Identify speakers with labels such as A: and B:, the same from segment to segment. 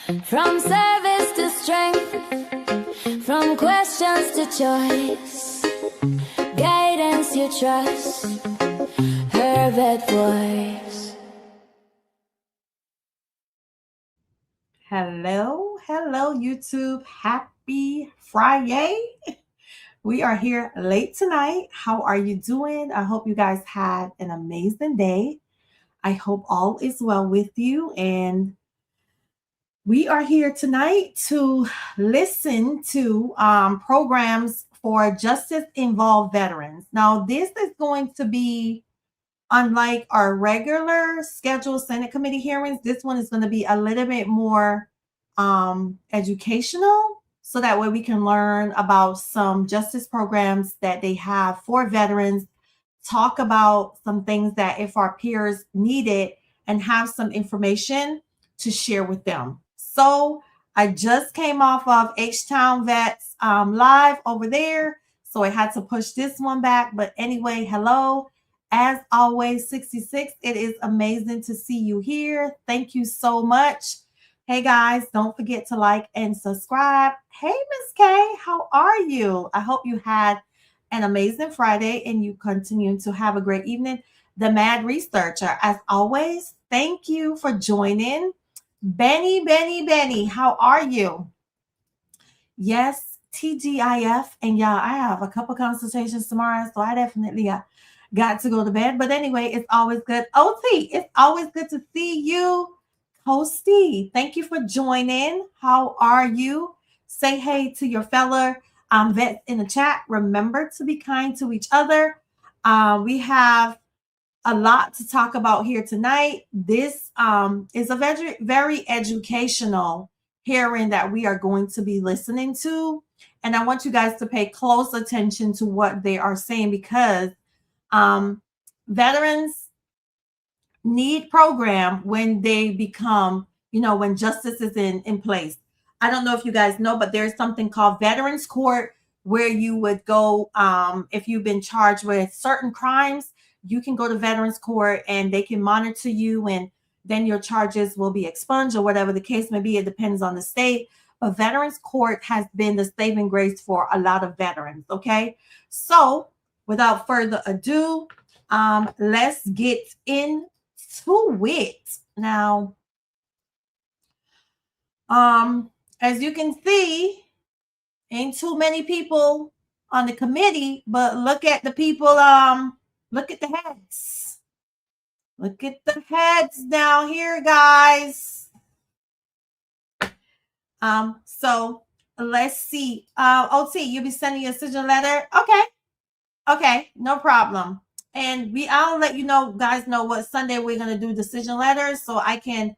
A: From service to strength, from questions to choice, guidance you trust, her vet voice.
B: Hello, YouTube. Happy Friday. We are here late tonight. How are you doing? I hope you guys had an amazing day. I hope all is well with you. And we are here tonight to listen to programs for justice involved veterans. Now, this is going to be unlike our regular scheduled Senate committee hearings. This one is going to be a little bit more educational, so that way we can learn about some justice programs that they have for veterans, talk about some things that if our peers need it, and have some information to share with them. So I just came off of H-Town Vets live over there, so I had to push this one back. But anyway, hello. As always, 66, it is amazing to see you here. Thank you so much. Hey guys, don't forget to like and subscribe. Hey Miss K, how are you? I hope you had an amazing Friday and you continue to have a great evening. The Mad Researcher, as always, thank you for joining. Benny, how are you? Yes, TGIF. And y'all, I have a couple consultations tomorrow, so I definitely got to go to bed. But anyway, it's always good. OT, it's always good to see you. Hosty, thank you for joining. How are you? Say hey to your fellow vets in the chat. Remember to be kind to each other. We have a lot to talk about here tonight. This is a very educational hearing that we are going to be listening to. And I want you guys to pay close attention to what they are saying, because veterans need program when they become, when justice is in place. I don't know if you guys know, but there's something called Veterans Court, where you would go if you've been charged with certain crimes. You can go to Veterans Court and they can monitor you, and then your charges will be expunged or whatever the case may be. It depends on the state. But Veterans Court has been the saving grace for a lot of veterans. Okay. So without further ado, let's get into it. Now, as you can see, ain't too many people on the committee, but look at the people, look at the heads. Look at the heads down here, guys. So let's see. OT, you'll be sending a decision letter? Okay, no problem. And I'll let you guys know what Sunday we're going to do decision letters, so I can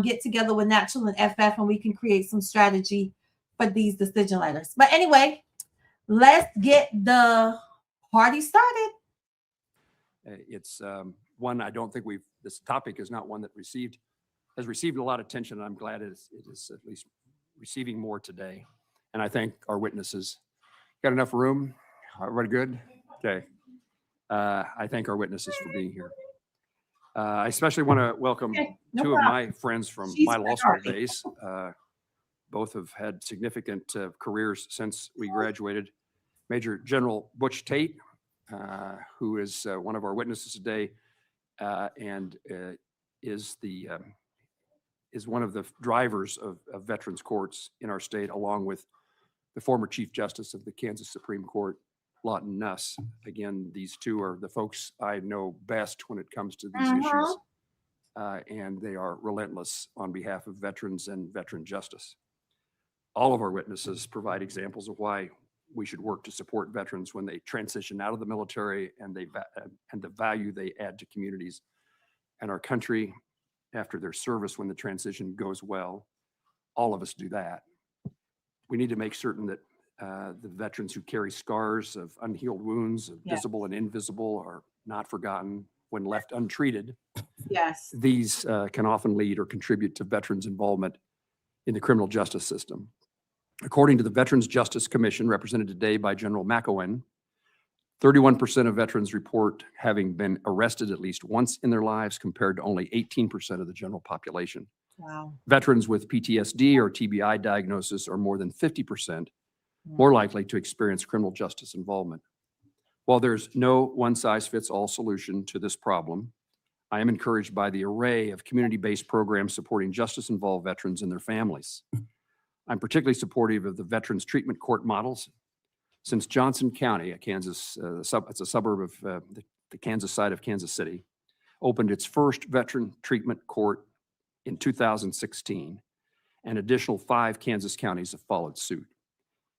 B: get together with Natural and FF and we can create some strategy for these decision letters. But anyway, let's get the party started.
C: It's one I don't think this topic is not one that has received a lot of attention, and I'm glad it is at least receiving more today. And I thank our witnesses. Got enough room? Everybody good? Okay. I thank our witnesses for being here. I especially want to welcome two of my friends from my law school days. Both have had significant careers since we graduated. Major General Butch Tate, who is one of our witnesses today, and is one of the drivers of veterans courts in our state, along with the former Chief Justice of the Kansas Supreme Court, Lawton Nuss. Again, these two are the folks I know best when it comes to these issues, and they are relentless on behalf of veterans and veteran justice. All of our witnesses provide examples of why we should work to support veterans when they transition out of the military, and the value they add to communities and our country after their service when the transition goes well. All of us do that. We need to make certain that the veterans who carry scars of unhealed wounds, visible and invisible, are not forgotten when left untreated.
B: Yes.
C: These can often lead or contribute to veterans' involvement in the criminal justice system. According to the Veterans Justice Commission, represented today by General MacEwen, 31% of veterans report having been arrested at least once in their lives, compared to only 18% of the general population.
B: Wow.
C: Veterans with PTSD or TBI diagnosis are more than 50% more likely to experience criminal justice involvement. While there's no one-size-fits-all solution to this problem, I am encouraged by the array of community-based programs supporting justice-involved veterans and their families. I'm particularly supportive of the Veterans Treatment Court models. Since Johnson County, it's a suburb of the Kansas side of Kansas City, opened its first veteran treatment court in 2016, and additional 5 Kansas counties have followed suit.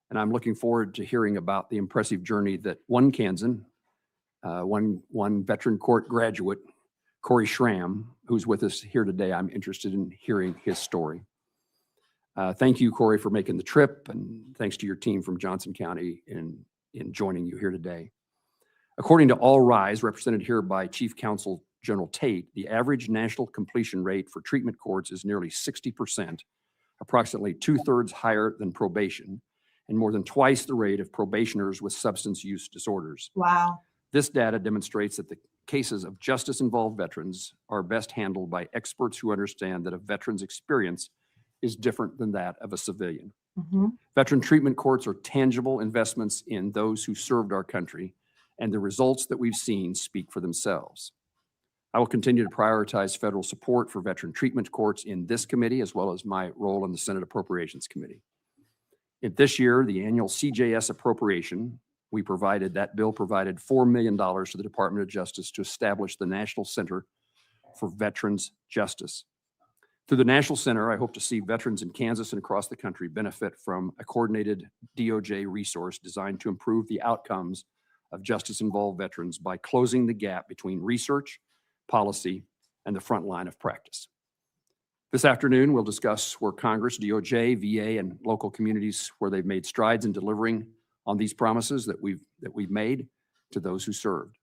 C: And I'm looking forward to hearing about the impressive journey that one Kansan, one veteran court graduate, Corey Schramm, who's with us here today. I'm interested in hearing his story. Thank you, Corey, for making the trip, and thanks to your team from Johnson County in joining you here today. According to All Rise, represented here by Chief Counsel General Tate, the average national completion rate for treatment courts is nearly 60%, approximately 2/3 higher than probation, and more than twice the rate of probationers with substance use disorders.
B: Wow.
C: This data demonstrates that the cases of justice-involved veterans are best handled by experts who understand that a veteran's experience is different than that of a civilian.
B: Mm-hmm.
C: Veteran treatment courts are tangible investments in those who served our country, and the results that we've seen speak for themselves. I will continue to prioritize federal support for veteran treatment courts in this committee, as well as my role in the Senate Appropriations Committee. In this year, the annual CJS appropriation, that bill provided $4 million to the Department of Justice to establish the National Center for Veterans Justice. Through the National Center, I hope to see veterans in Kansas and across the country benefit from a coordinated DOJ resource designed to improve the outcomes of justice-involved veterans by closing the gap between research, policy, and the front line of practice. This afternoon, we'll discuss where Congress, DOJ, VA, and local communities, where they've made strides in delivering on these promises that we've made to those who served.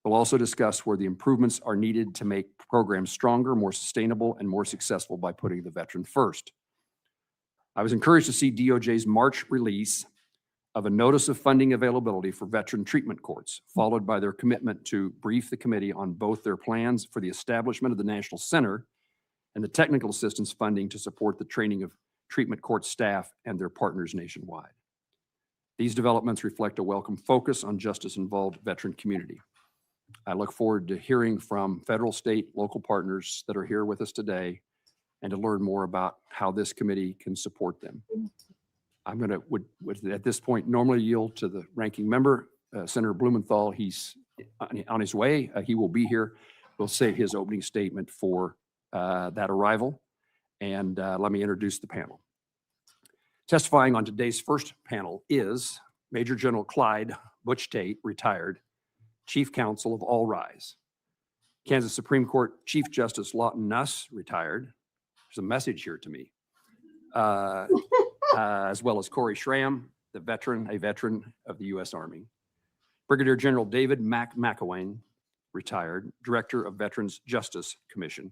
C: We'll also discuss where the improvements are needed to make programs stronger, more sustainable, and more successful by putting the veteran first. I was encouraged to see DOJ's March release of a notice of funding availability for veteran treatment courts, followed by their commitment to brief the committee on both their plans for the establishment of the National Center and the technical assistance funding to support the training of treatment court staff and their partners nationwide. These developments reflect a welcome focus on justice-involved veteran community. I look forward to hearing from federal, state, local partners that are here with us today and to learn more about how this committee can support them. I'm going to, at this point, normally yield to the ranking member, Senator Blumenthal. He's on his way. He will be here. We'll say his opening statement for that arrival. And let me introduce the panel. Testifying on today's first panel is Major General Clyde Butch Tate, retired, Chief Counsel of All Rise. Kansas Supreme Court Chief Justice Lawton Nuss, retired. There's a message here to me. As well as Corey Schramm, a veteran of the U.S. Army. Brigadier General David MacEwen, retired, Director of Veterans Justice Commission.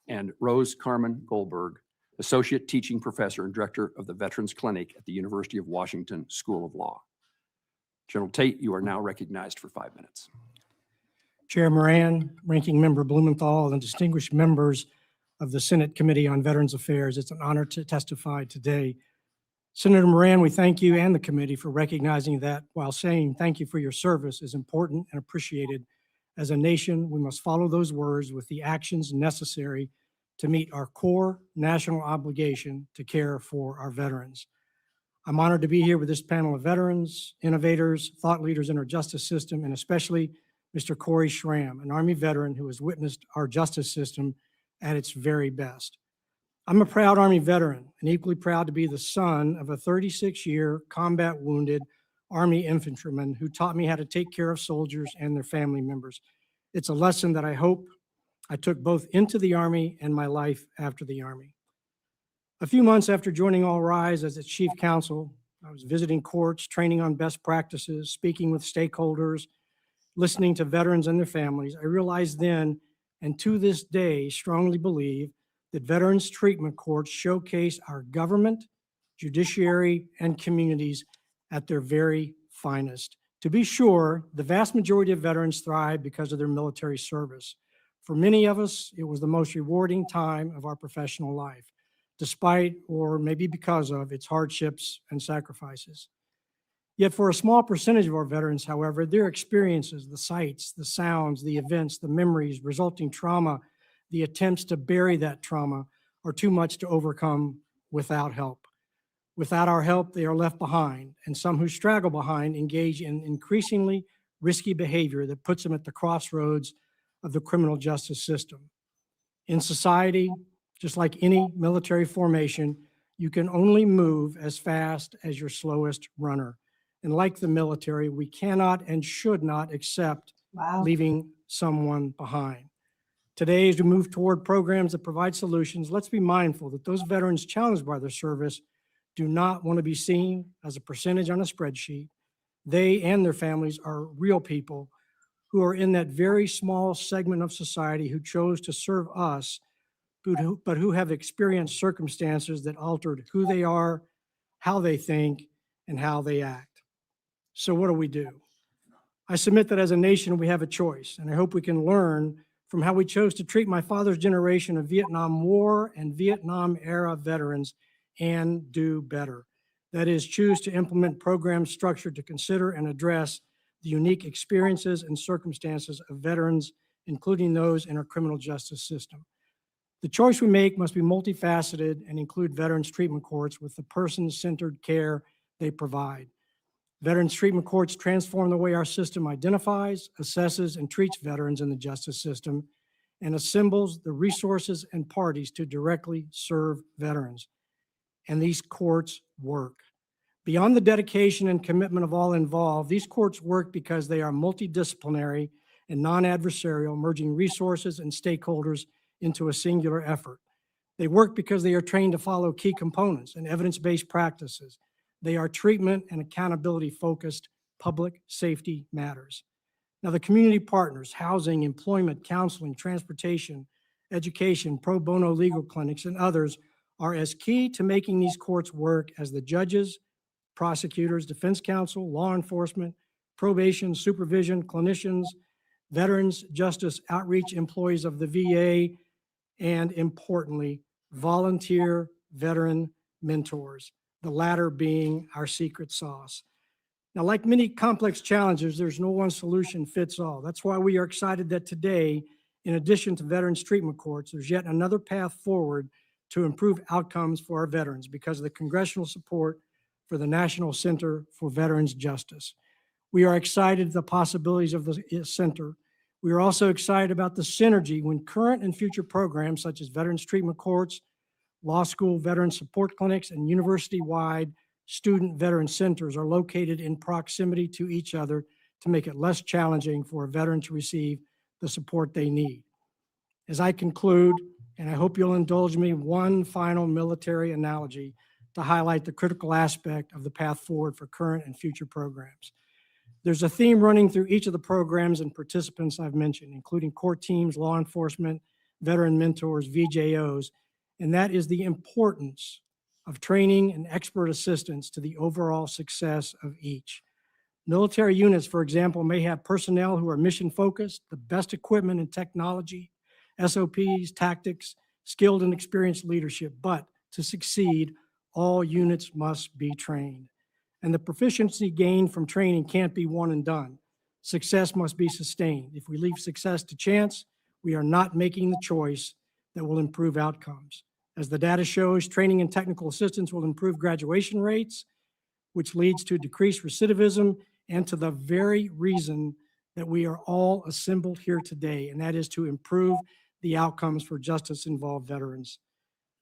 C: And Rose Carmen Goldberg, Associate Teaching Professor and Director of the Veterans Clinic at the University of Washington School of Law. General Tate, you are now recognized for 5 minutes.
D: Chair Moran, Ranking Member Blumenthal, and distinguished members of the Senate Committee on Veterans Affairs, it's an honor to testify today. Senator Moran, we thank you and the committee for recognizing that while saying thank you for your service is important and appreciated, as a nation, we must follow those words with the actions necessary to meet our core national obligation to care for our veterans. I'm honored to be here with this panel of veterans, innovators, thought leaders in our justice system, and especially Mr. Corey Schramm, an Army veteran who has witnessed our justice system at its very best. I'm a proud Army veteran and equally proud to be the son of a 36-year combat wounded Army infantryman who taught me how to take care of soldiers and their family members. It's a lesson that I hope I took both into the Army and my life after the Army. A few months after joining All Rise as its chief counsel, I was visiting courts, training on best practices, speaking with stakeholders, listening to veterans and their families. I realized then, and to this day, strongly believe that veterans treatment courts showcase our government, judiciary, and communities at their very finest. To be sure, the vast majority of veterans thrive because of their military service. For many of us, it was the most rewarding time of our professional life, despite or maybe because of its hardships and sacrifices. Yet for a small percentage of our veterans, however, their experiences, the sights, the sounds, the events, the memories, resulting trauma, the attempts to bury that trauma are too much to overcome without help. Without our help, they are left behind, and some who straggle behind engage in increasingly risky behavior that puts them at the crossroads of the criminal justice system. In society, just like any military formation, you can only move as fast as your slowest runner. And like the military, we cannot and should not accept leaving someone behind. Today, as we move toward programs that provide solutions, let's be mindful that those veterans challenged by their service do not want to be seen as a percentage on a spreadsheet. They and their families are real people who are in that very small segment of society who chose to serve us, but who have experienced circumstances that altered who they are, how they think, and how they act. So what do? I submit that as a nation, we have a choice, and I hope we can learn from how we chose to treat my father's generation of Vietnam War and Vietnam era veterans and do better. That is, choose to implement programs structured to consider and address the unique experiences and circumstances of veterans, including those in our criminal justice system. The choice we make must be multifaceted and include veterans treatment courts with the person-centered care they provide. Veterans treatment courts transform the way our system identifies, assesses, and treats veterans in the justice system, and assembles the resources and parties to directly serve veterans. And these courts work. Beyond the dedication and commitment of all involved, these courts work because they are multidisciplinary and non-adversarial, merging resources and stakeholders into a singular effort. They work because they are trained to follow key components and evidence-based practices. They are treatment and accountability-focused public safety matters. Now, the community partners, housing, employment, counseling, transportation, education, pro bono legal clinics, and others are as key to making these courts work as the judges, prosecutors, defense counsel, law enforcement, probation, supervision, clinicians, veterans, justice outreach employees of the VA, and importantly, volunteer veteran mentors, the latter being our secret sauce. Now, like many complex challenges, there's no one solution fits all. That's why we are excited that today, in addition to veterans treatment courts, there's yet another path forward to improve outcomes for our veterans because of the congressional support for the National Center for Veterans Justice. We are excited at the possibilities of the center. We are also excited about the synergy when current and future programs such as veterans treatment courts, law school veteran support clinics, and university-wide student veteran centers are located in proximity to each other to make it less challenging for a veteran to receive the support they need. As I conclude, and I hope you'll indulge me, one final military analogy to highlight the critical aspect of the path forward for current and future programs. There's a theme running through each of the programs and participants I've mentioned, including court teams, law enforcement, veteran mentors, VJOs, and that is the importance of training and expert assistance to the overall success of each. Military units, for example, may have personnel who are mission-focused, the best equipment and technology, SOPs, tactics, skilled and experienced leadership, but to succeed, all units must be trained. And the proficiency gained from training can't be one and done. Success must be sustained. If we leave success to chance, we are not making the choice that will improve outcomes. As the data shows, training and technical assistance will improve graduation rates, which leads to decreased recidivism and to the very reason that we are all assembled here today, and that is to improve the outcomes for justice-involved veterans.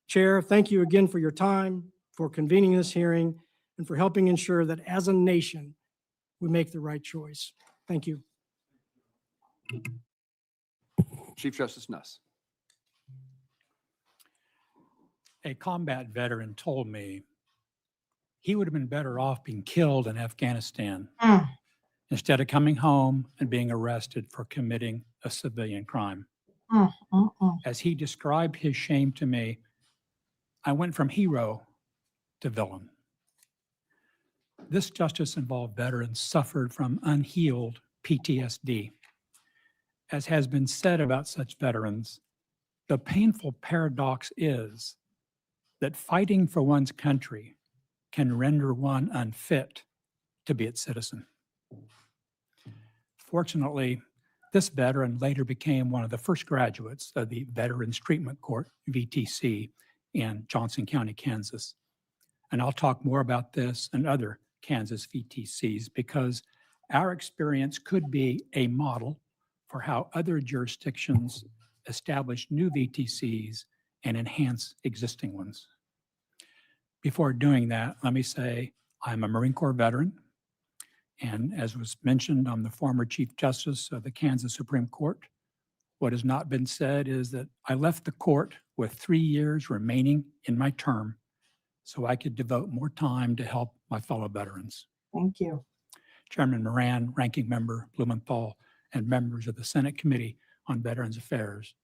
D: Chair, thank you again for your time, for convening this hearing, and for helping ensure that as a nation, we make the right choice. Thank you.
C: Chief Justice Nuss.
E: A combat veteran told me he would have been better off being killed in Afghanistan instead of coming home and being arrested for committing a civilian crime. As he described his shame to me, I went from hero to villain. This justice-involved veteran suffered from unhealed PTSD. As has been said about such veterans, the painful paradox is that fighting for one's country can render one unfit to be its citizen. Fortunately, this veteran later became one of the first graduates of the Veterans Treatment Court, VTC, in Johnson County, Kansas. And I'll talk more about this and other Kansas VTCs because our experience could be a model for how other jurisdictions establish new VTCs and enhance existing ones. Before doing that, let me say I'm a Marine Corps veteran. And as was mentioned, I'm the former Chief Justice of the Kansas Supreme Court. What has not been said is that I left the court with 3 years remaining in my term so I could devote more time to help my fellow veterans.
B: Thank you.
E: Chairman Moran, Ranking Member Blumenthal, and members of the Senate Committee on Veterans Affairs,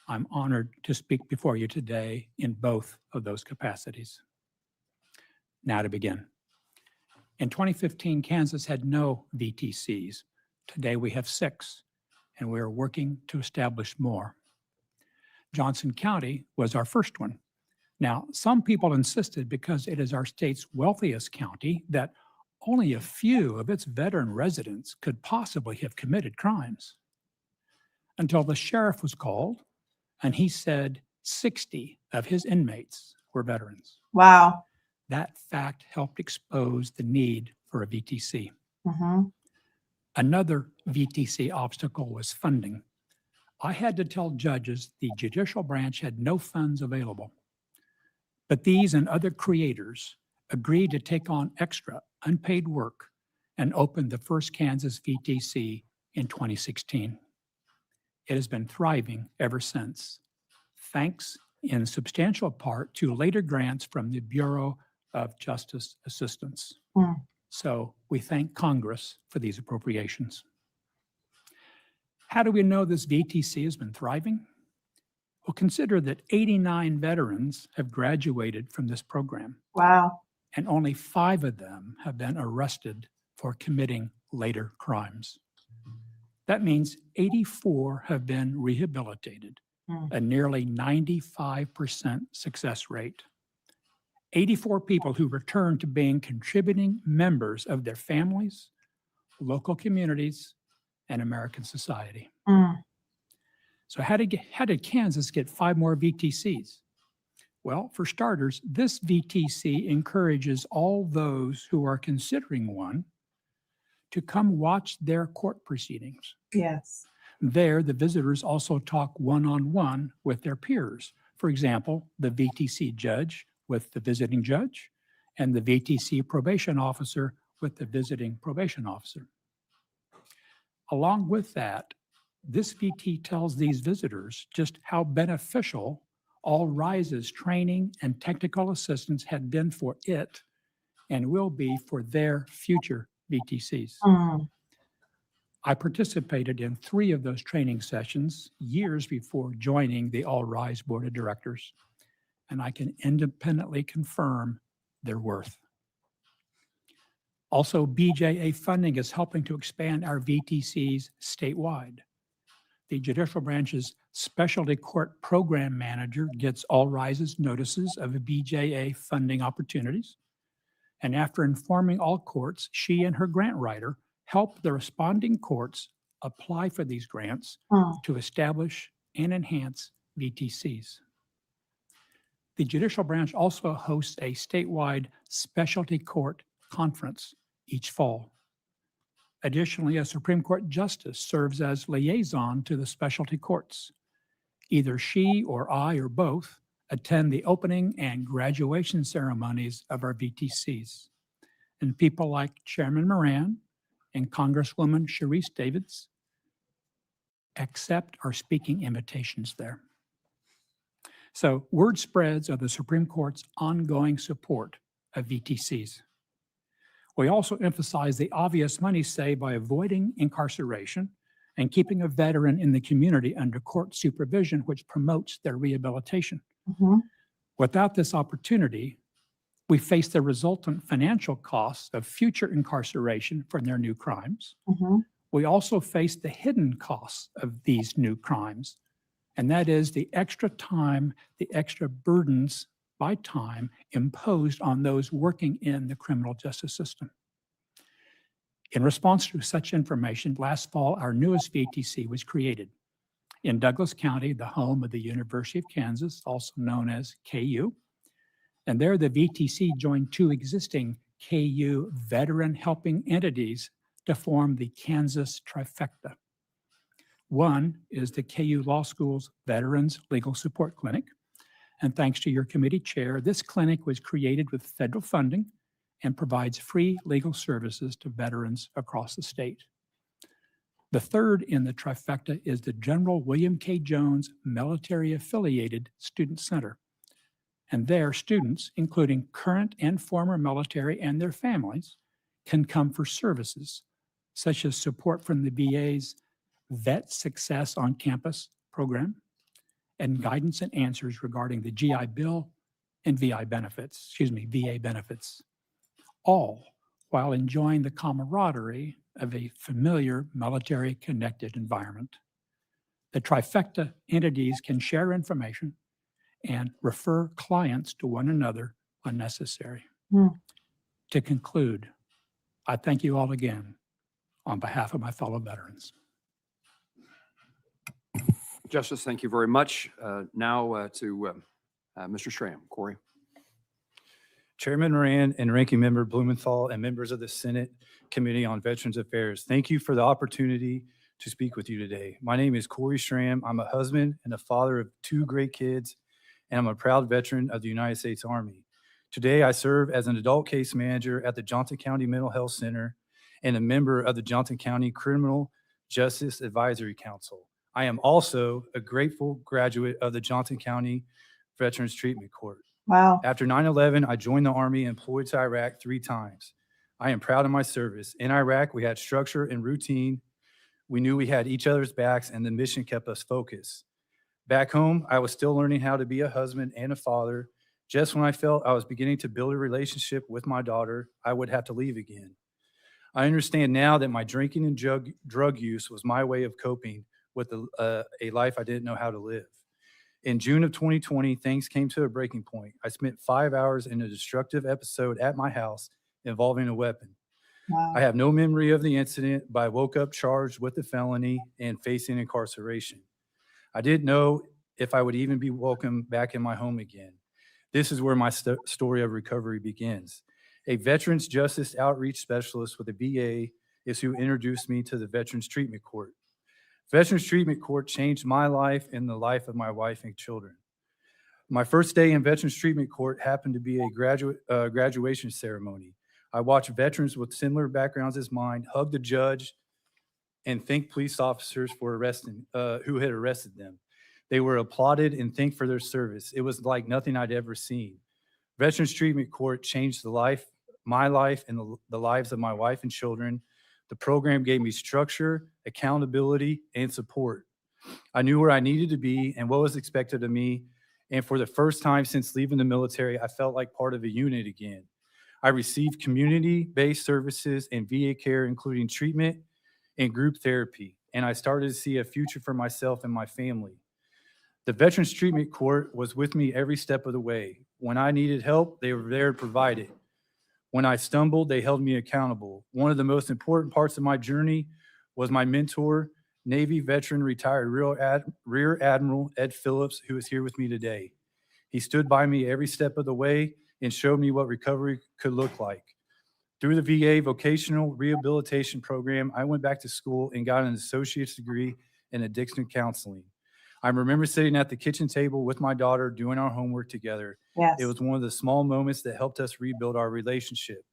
E: I'm honored to speak before you today in both of those capacities. Now to begin. In 2015, Kansas had no VTCs. Today we have 6, and we are working to establish more. Johnson County was our first one. Now, some people insisted because it is our state's wealthiest county that only a few of its veteran residents could possibly have committed crimes. Until the sheriff was called, and he said 60 of his inmates were veterans.
B: Wow.
E: That fact helped expose the need for a VTC.
B: Mm-hmm.
E: Another VTC obstacle was funding. I had to tell judges the judicial branch had no funds available. But these and other creators agreed to take on extra unpaid work and opened the first Kansas VTC in 2016. It has been thriving ever since, thanks in substantial part to later grants from the Bureau of Justice Assistance. So we thank Congress for these appropriations. How do we know this VTC has been thriving? Well, consider that 89 veterans have graduated from this program,
B: Wow.
E: and only 5 of them have been arrested for committing later crimes. That means 84 have been rehabilitated, a nearly 95% success rate. 84 people who returned to being contributing members of their families, local communities, and American society. So how did Kansas get 5 more VTCs? Well, for starters, this VTC encourages all those who are considering one to come watch their court proceedings.
B: Yes.
E: There, the visitors also talk one-on-one with their peers. For example, the VTC judge with the visiting judge, and the VTC probation officer with the visiting probation officer. Along with that, this VT tells these visitors just how beneficial All Rise's training and technical assistance had been for it and will be for their future VTCs. I participated in 3 of those training sessions years before joining the All Rise Board of Directors, and I can independently confirm their worth. Also, BJA funding is helping to expand our VTCs statewide. The judicial branch's specialty court program manager gets All Rise's notices of BJA funding opportunities. And after informing all courts, she and her grant writer help the responding courts apply for these grants to establish and enhance VTCs. The judicial branch also hosts a statewide specialty court conference each fall. Additionally, a Supreme Court justice serves as liaison to the specialty courts. Either she or I or both attend the opening and graduation ceremonies of our VTCs. And people like Chairman Moran and Congresswoman Sharice Davids accept our speaking invitations there. So word spreads of the Supreme Court's ongoing support of VTCs. We also emphasize the obvious money saved by avoiding incarceration and keeping a veteran in the community under court supervision, which promotes their rehabilitation. Without this opportunity, we face the resultant financial costs of future incarceration for their new crimes, We also face the hidden costs of these new crimes, and that is the extra time, the extra burdens by time imposed on those working in the criminal justice system. In response to such information, last fall, our newest VTC was created in Douglas County, the home of the University of Kansas, also known as KU. And there, the VTC joined two existing KU veteran helping entities to form the Kansas trifecta. One is the KU Law School's Veterans Legal Support Clinic. And thanks to your committee chair, this clinic was created with federal funding and provides free legal services to veterans across the state. The third in the trifecta is the General William K. Jones Military Affiliated Student Center. And there, students, including current and former military and their families, can come for services such as support from the VA's Vet Success on Campus program and guidance and answers regarding the GI Bill and VA benefits, all while enjoying the camaraderie of a familiar military-connected environment. The trifecta entities can share information and refer clients to one another when necessary. To conclude, I thank you all again on behalf of my fellow veterans.
C: Justice, thank you very much. Now to Mr. Schramm. Corey.
F: Chairman Moran and Ranking Member Blumenthal and members of the Senate Committee on Veterans Affairs, thank you for the opportunity to speak with you today. My name is Corey Schramm. I'm a husband and a father of two great kids, and I'm a proud veteran of the United States Army. Today, I serve as an adult case manager at the Johnson County Mental Health Center and a member of the Johnson County Criminal Justice Advisory Council. I am also a grateful graduate of the Johnson County Veterans Treatment Court.
B: Wow.
F: After 9/11, I joined the Army and employed to Iraq 3 times. I am proud of my service. In Iraq, we had structure and routine. We knew we had each other's backs, and the mission kept us focused. Back home, I was still learning how to be a husband and a father. Just when I felt I was beginning to build a relationship with my daughter, I would have to leave again. I understand now that my drinking and drug use was my way of coping with a life I didn't know how to live. In June of 2020, things came to a breaking point. I spent 5 hours in a destructive episode at my house involving a weapon.
B: Wow.
F: I have no memory of the incident, but I woke up charged with a felony and facing incarceration. I didn't know if I would even be welcome back in my home again. This is where my story of recovery begins. A Veterans Justice Outreach Specialist with the VA is who introduced me to the Veterans Treatment Court. Veterans Treatment Court changed my life and the life of my wife and children. My first day in Veterans Treatment Court happened to be a graduation ceremony. I watched veterans with similar backgrounds as mine hug the judge and thank police officers for who had arrested them. They were applauded and thanked for their service. It was like nothing I'd ever seen. Veterans Treatment Court changed my life, and the lives of my wife and children. The program gave me structure, accountability, and support. I knew where I needed to be and what was expected of me. And for the first time since leaving the military, I felt like part of a unit again. I received community-based services and VA care, including treatment and group therapy. And I started to see a future for myself and my family. The Veterans Treatment Court was with me every step of the way. When I needed help, they were there to provide it. When I stumbled, they held me accountable. One of the most important parts of my journey was my mentor, Navy veteran retired Rear Admiral Ed Phillips, who is here with me today. He stood by me every step of the way and showed me what recovery could look like. Through the VA Vocational Rehabilitation Program, I went back to school and got an associate's degree in addiction counseling. I remember sitting at the kitchen table with my daughter doing our homework together.
B: Yes.
F: It was one of the small moments that helped us rebuild our relationship.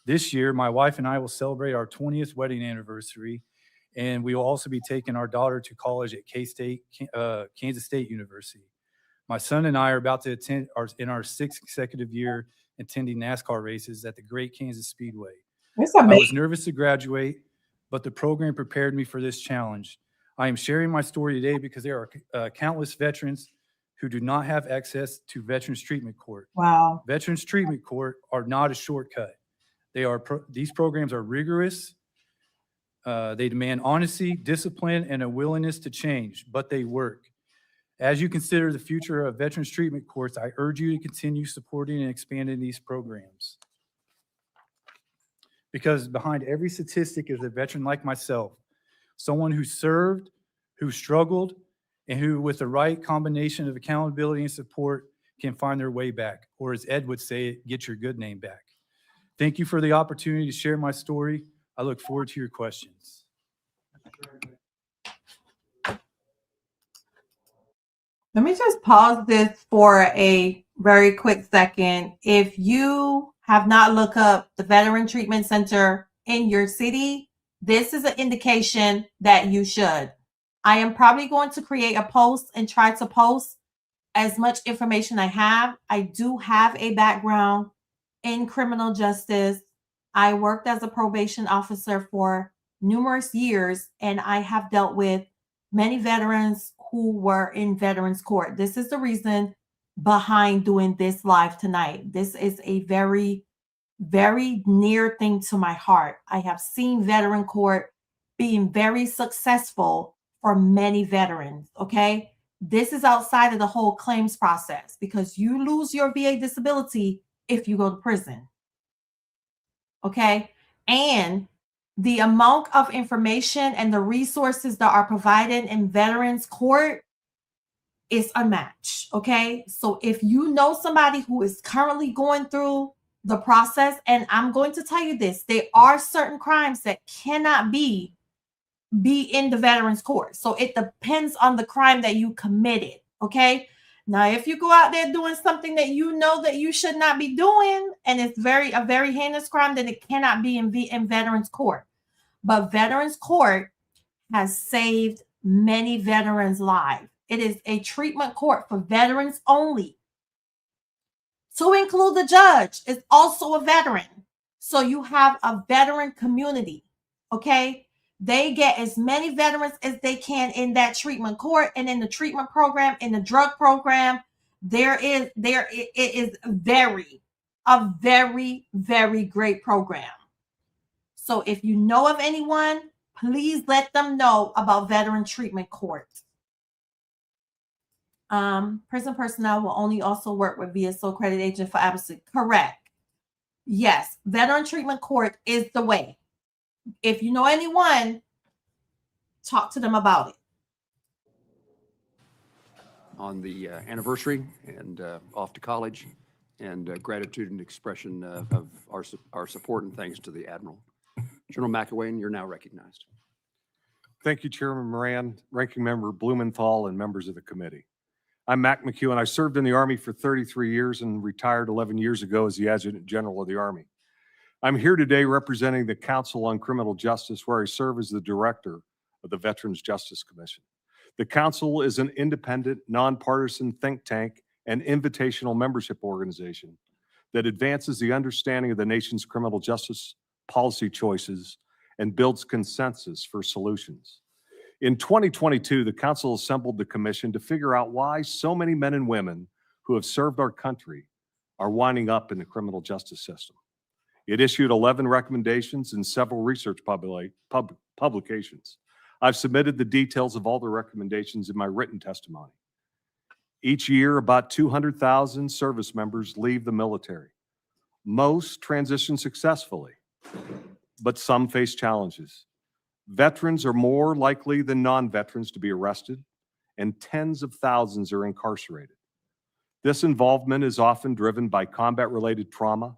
F: This year, my wife and I will celebrate our 20th wedding anniversary, and we will also be taking our daughter to college at K-State, Kansas State University. My son and I are about to attend in our 6th consecutive year attending NASCAR races at the Great Kansas Speedway.
B: It's
F: I
B: amazing.
F: was nervous to graduate, but the program prepared me for this challenge. I am sharing my story today because there are countless veterans who do not have access to Veterans Treatment Court.
B: Wow.
F: Veterans Treatment Court are not a shortcut. These programs are rigorous, They demand honesty, discipline, and a willingness to change, but they work. As you consider the future of veterans treatment courts, I urge you to continue supporting and expanding these programs. Because behind every statistic is a veteran like myself, someone who served, who struggled, and who, with the right combination of accountability and support, can find their way back, or as Ed would say, get your good name back. Thank you for the opportunity to share my story. I look forward to your questions.
B: Let me just pause this for a very quick second. If you have not looked up the Veteran Treatment Center in your city, this is an indication that you should. I am probably going to create a post and try to post as much information I have. I do have a background in criminal justice. I worked as a probation officer for numerous years, and I have dealt with many veterans who were in veterans court. This is the reason behind doing this live tonight. This is a very, very near thing to my heart. I have seen veteran court being very successful for many veterans, okay? This is outside of the whole claims process because you lose your VA disability if you go to prison, okay? And the amount of information and the resources that are provided in veterans court is unmatched, okay? So if you know somebody who is currently going through the process, and I'm going to tell you this, there are certain crimes that cannot be in the veterans court. So it depends on the crime that you committed, okay? Now, if you go out there doing something that you know that you should not be doing, and it's a very heinous crime, then it cannot be in veterans court. But veterans court has saved many veterans' lives. It is a treatment court for veterans only. To include the judge is also a veteran. So you have a veteran community, okay? They get as many veterans as they can in that treatment court, and in the treatment program, in the drug program, it is a very, very great program. So if you know of anyone, please let them know about veteran treatment court. Prison personnel will only also work with VSO credit agent for advocacy. Correct. Yes, veteran treatment court is the way. If you know anyone, talk to them about it.
C: On the anniversary and off to college, and gratitude and expression of our support and thanks to the Admiral. General MacEwen, you're now recognized.
G: Thank you, Chairman Moran, Ranking Member Blumenthal, and members of the committee. I'm Mac MacEwen. I served in the Army for 33 years and retired 11 years ago as the Adjutant General of the Army. I'm here today representing the Council on Criminal Justice, where I serve as the Director of the Veterans Justice Commission. The Council is an independent, nonpartisan think tank and invitational membership organization that advances the understanding of the nation's criminal justice policy choices and builds consensus for solutions. In 2022, the Council assembled the Commission to figure out why so many men and women who have served our country are winding up in the criminal justice system. It issued 11 recommendations and several research publications. I've submitted the details of all the recommendations in my written testimony. Each year, about 200,000 service members leave the military. Most transition successfully, but some face challenges. Veterans are more likely than non-veterans to be arrested, and tens of thousands are incarcerated. This involvement is often driven by combat-related trauma,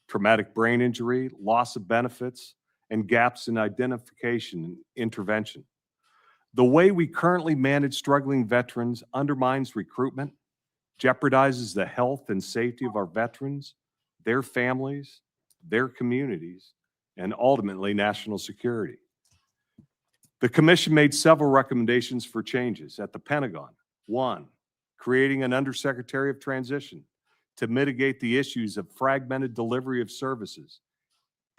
G: traumatic brain injury, loss of benefits, and gaps in identification and intervention. The way we currently manage struggling veterans undermines recruitment, jeopardizes the health and safety of our veterans, their families, their communities, and ultimately national security. The Commission made several recommendations for changes at the Pentagon. 1, creating an Undersecretary of Transition to mitigate the issues of fragmented delivery of services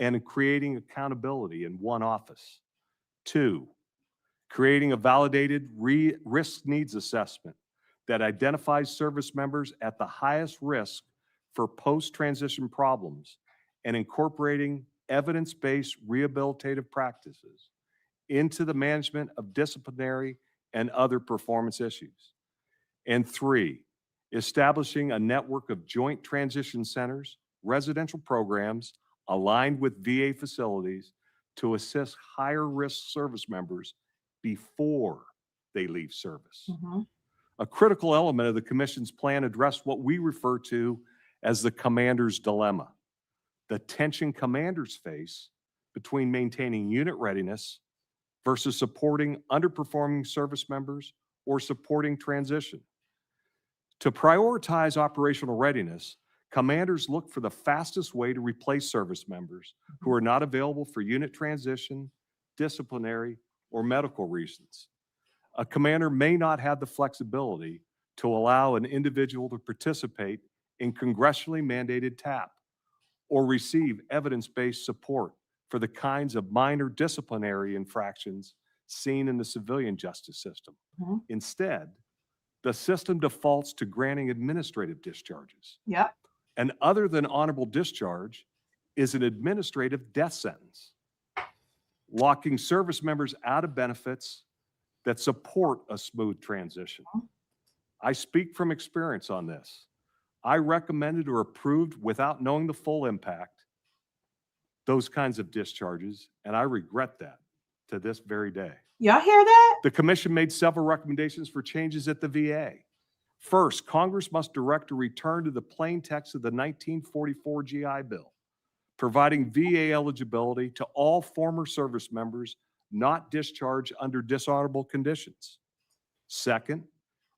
G: and creating accountability in one office. 2, creating a validated risk needs assessment that identifies service members at the highest risk for post-transition problems and incorporating evidence-based rehabilitative practices into the management of disciplinary and other performance issues. And 3, establishing a network of joint transition centers, residential programs aligned with VA facilities to assist higher risk service members before they leave service.
B: Mhm.
G: A critical element of the Commission's plan addressed what we refer to as the commander's dilemma, the tension commanders face between maintaining unit readiness versus supporting underperforming service members or supporting transition. To prioritize operational readiness, commanders look for the fastest way to replace service members who are not available for unit transition, disciplinary, or medical reasons. A commander may not have the flexibility to allow an individual to participate in congressionally mandated TAP or receive evidence-based support for the kinds of minor disciplinary infractions seen in the civilian justice system.
B: Mhm.
G: Instead, the system defaults to granting administrative discharges.
B: Yep.
G: And other than honorable discharge is an administrative death sentence, locking service members out of benefits that support a smooth transition. I speak from experience on this. I recommended or approved without knowing the full impact those kinds of discharges, and I regret that to this very day.
B: Y'all hear that?
G: The Commission made several recommendations for changes at the VA. First, Congress must direct a return to the plain text of the 1944 GI Bill, providing VA eligibility to all former service members not discharged under dishonorable conditions. Second,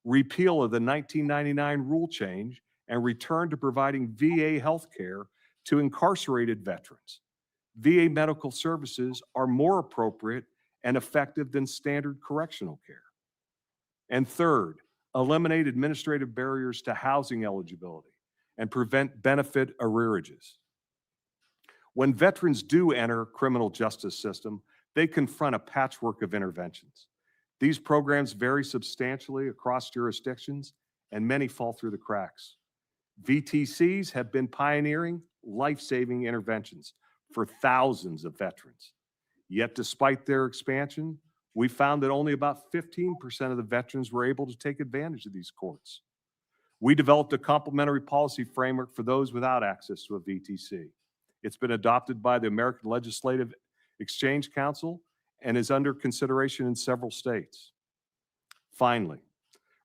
G: repeal of the 1999 rule change and return to providing VA health care to incarcerated veterans. VA medical services are more appropriate and effective than standard correctional care. And third, eliminate administrative barriers to housing eligibility and prevent benefit arrearages. When veterans do enter criminal justice system, they confront a patchwork of interventions. These programs vary substantially across jurisdictions, and many fall through the cracks. VTCs have been pioneering life-saving interventions for thousands of veterans. Yet despite their expansion, we found that only about 15% of the veterans were able to take advantage of these courts. We developed a complementary policy framework for those without access to a VTC. It's been adopted by the American Legislative Exchange Council and is under consideration in several states. Finally,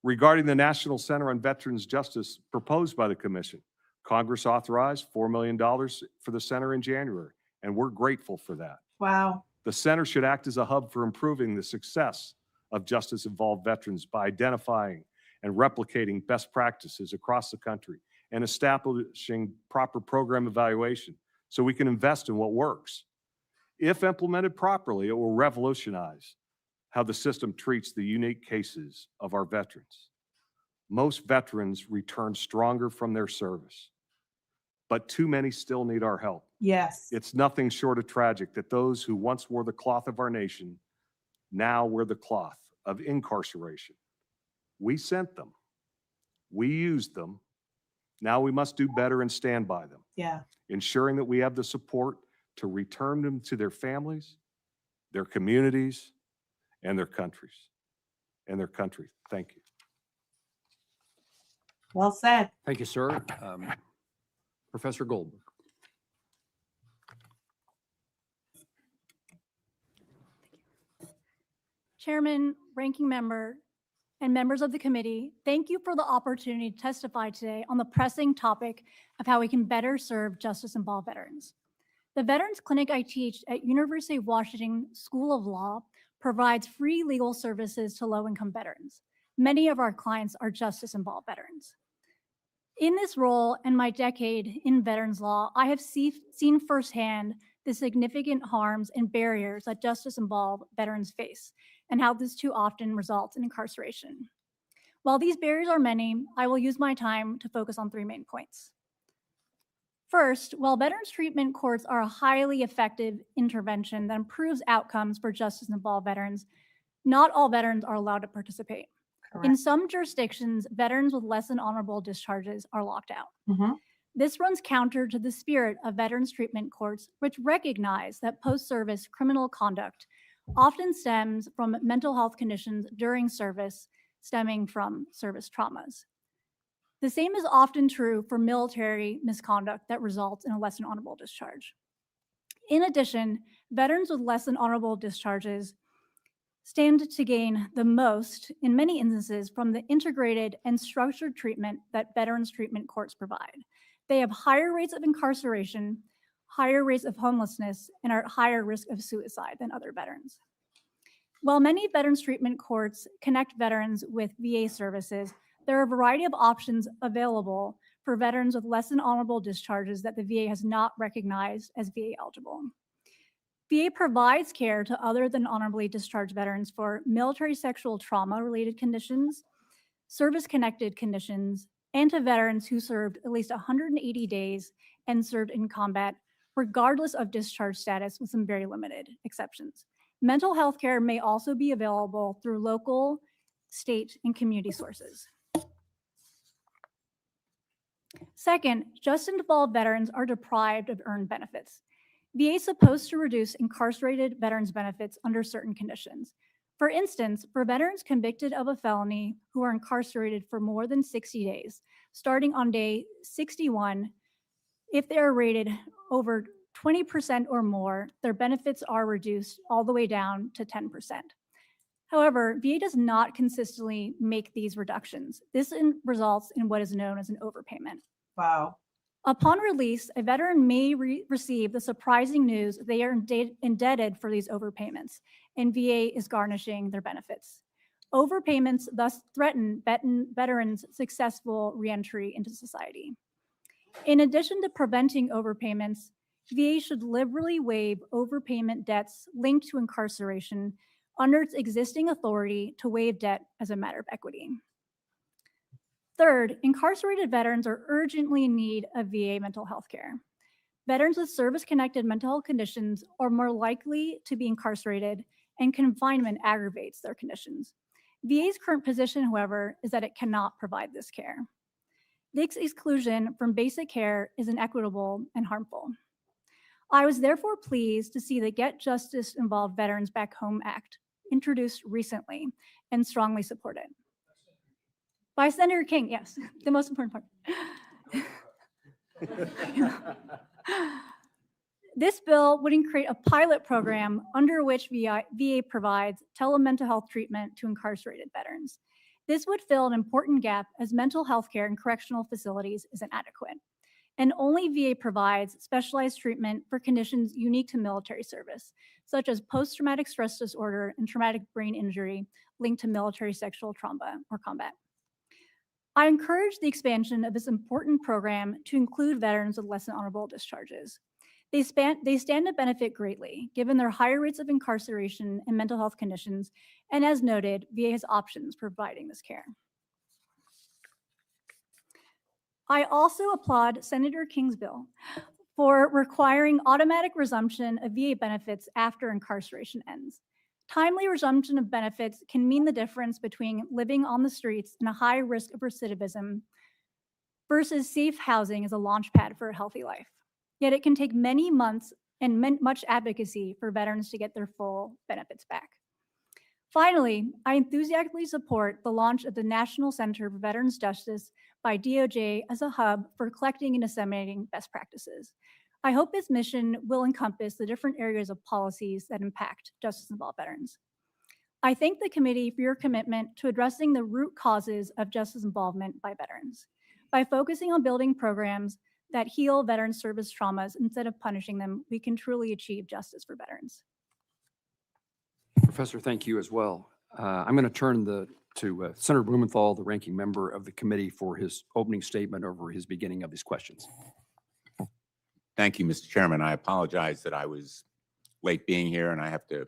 G: regarding the National Center on Veterans Justice proposed by the Commission, Congress authorized $4 million for the center in January, and we're grateful for that.
B: Wow.
G: The center should act as a hub for improving the success of justice-involved veterans by identifying and replicating best practices across the country and establishing proper program evaluation so we can invest in what works. If implemented properly, it will revolutionize how the system treats the unique cases of our veterans. Most veterans return stronger from their service, but too many still need our help.
B: Yes.
G: It's nothing short of tragic that those who once wore the cloth of our nation now wear the cloth of incarceration. We sent them. We used them. Now we must do better and stand by them,
B: Yeah.
G: ensuring that we have the support to return them to their families, their communities, and their countries, and their country. Thank you.
B: Well said.
C: Thank you, sir. Professor Goldberg.
H: Chairman, ranking member, and members of the committee, thank you for the opportunity to testify today on the pressing topic of how we can better serve justice-involved veterans. The Veterans Clinic I teach at University of Washington School of Law provides free legal services to low-income veterans. Many of our clients are justice-involved veterans. In this role and my decade in veterans law, I have seen firsthand the significant harms and barriers that justice-involved veterans face, and how this too often results in incarceration. While these barriers are many, I will use my time to focus on 3 main points. First, while veterans treatment courts are a highly effective intervention that improves outcomes for justice-involved veterans, not all veterans are allowed to participate.
B: Correct.
H: In some jurisdictions, veterans with less than honorable discharges are locked out.
B: Mhm.
H: This runs counter to the spirit of veterans treatment courts, which recognize that post-service criminal conduct often stems from mental health conditions during service stemming from service traumas. The same is often true for military misconduct that results in a less than honorable discharge. In addition, veterans with less than honorable discharges stand to gain the most, in many instances, from the integrated and structured treatment that veterans treatment courts provide. They have higher rates of incarceration, higher rates of homelessness, and are at higher risk of suicide than other veterans. While many veterans treatment courts connect veterans with VA services, there are a variety of options available for veterans with less than honorable discharges that the VA has not recognized as VA eligible. VA provides care to other than honorably discharged veterans for military sexual trauma-related conditions, service-connected conditions, and to veterans who served at least 180 days and served in combat, regardless of discharge status, with some very limited exceptions. Mental health care may also be available through local, state, and community sources. Second, justice involved veterans are deprived of earned benefits. VA is supposed to reduce incarcerated veterans' benefits under certain conditions. For instance, for veterans convicted of a felony who are incarcerated for more than 60 days, starting on day 61, if they are rated over 20% or more, their benefits are reduced all the way down to 10%. However, VA does not consistently make these reductions. This results in what is known as an overpayment.
B: Wow.
H: Upon release, a veteran may receive the surprising news they are indebted for these overpayments, and VA is garnishing their benefits. Overpayments thus threaten veterans' successful reentry into society. In addition to preventing overpayments, VA should liberally waive overpayment debts linked to incarceration under its existing authority to waive debt as a matter of equity. Third, incarcerated veterans are urgently in need of VA mental health care. Veterans with service-connected mental health conditions are more likely to be incarcerated, and confinement aggravates their conditions. VA's current position, however, is that it cannot provide this care. This exclusion from basic care is inequitable and harmful. I was therefore pleased to see the Get Justice Involved Veterans Back Home Act introduced recently and strongly support it. By Senator King, yes, the most important part. This bill would create a pilot program under which VA provides telemental health treatment to incarcerated veterans. This would fill an important gap as mental health care in correctional facilities is inadequate, and only VA provides specialized treatment for conditions unique to military service, such as post-traumatic stress disorder and traumatic brain injury linked to military sexual trauma or combat. I encourage the expansion of this important program to include veterans with less than honorable discharges. They stand to benefit greatly, given their higher rates of incarceration and mental health conditions, and as noted, VA has options for providing this care. I also applaud Senator King's bill for requiring automatic resumption of VA benefits after incarceration ends. Timely resumption of benefits can mean the difference between living on the streets and a high risk of recidivism versus safe housing as a launch pad for a healthy life. Yet it can take many months and much advocacy for veterans to get their full benefits back. Finally, I enthusiastically support the launch of the National Center for Veterans Justice by DOJ as a hub for collecting and disseminating best practices. I hope this mission will encompass the different areas of policies that impact justice-involved veterans. I thank the committee for your commitment to addressing the root causes of justice involvement by veterans. By focusing on building programs that heal veteran service traumas instead of punishing them, we can truly achieve justice for veterans.
C: Professor, thank you as well. I'm going to turn to Senator Blumenthal, the ranking member of the committee, for his opening statement over his beginning of his questions.
I: Thank you, Mr. Chairman. I apologize that I was late being here and I have to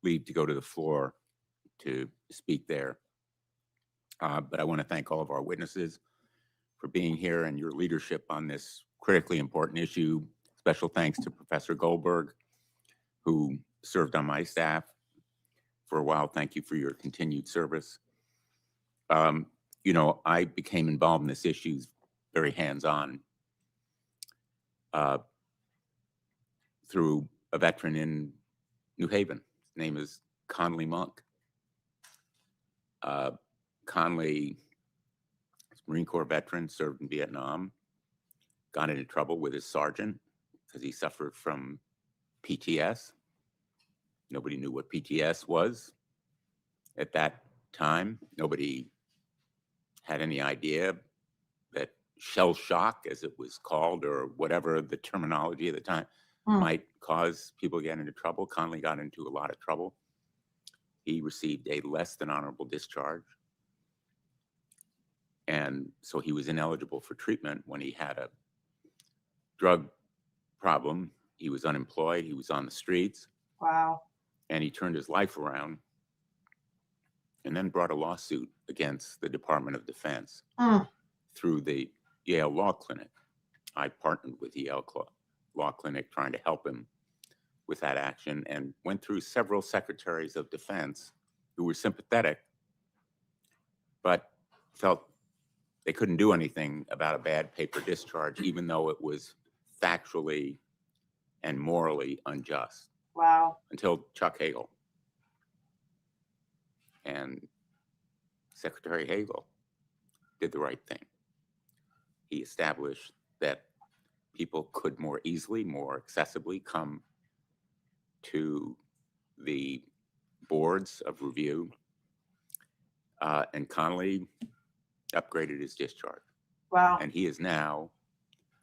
I: leave to go to the floor to speak there. But I want to thank all of our witnesses for being here and your leadership on this critically important issue. Special thanks to Professor Goldberg, who served on my staff for a while. Thank you for your continued service. You know, I became involved in this issue very hands-on through a veteran in New Haven, name is Conley Monk. Conley, Marine Corps veteran, served in Vietnam, got into trouble with his sergeant because he suffered from PTS. Nobody knew what PTS was at that time. Nobody had any idea that shell shock, as it was called, or whatever the terminology at the time, might cause people to get into trouble. Conley got into a lot of trouble. He received a less than honorable discharge. And so he was ineligible for treatment when he had a drug problem. He was unemployed. He was on the streets.
B: Wow.
I: And he turned his life around and then brought a lawsuit against the Department of Defense through the Yale Law Clinic. I partnered with the Yale Law Clinic trying to help him with that action, and went through several secretaries of defense who were sympathetic, but felt they couldn't do anything about a bad paper discharge, even though it was factually and morally unjust.
B: Wow.
I: Until Chuck Hagel. And Secretary Hagel did the right thing. He established that people could more easily, more accessibly come to the boards of review. And Conley upgraded his discharge.
B: Wow.
I: And he is now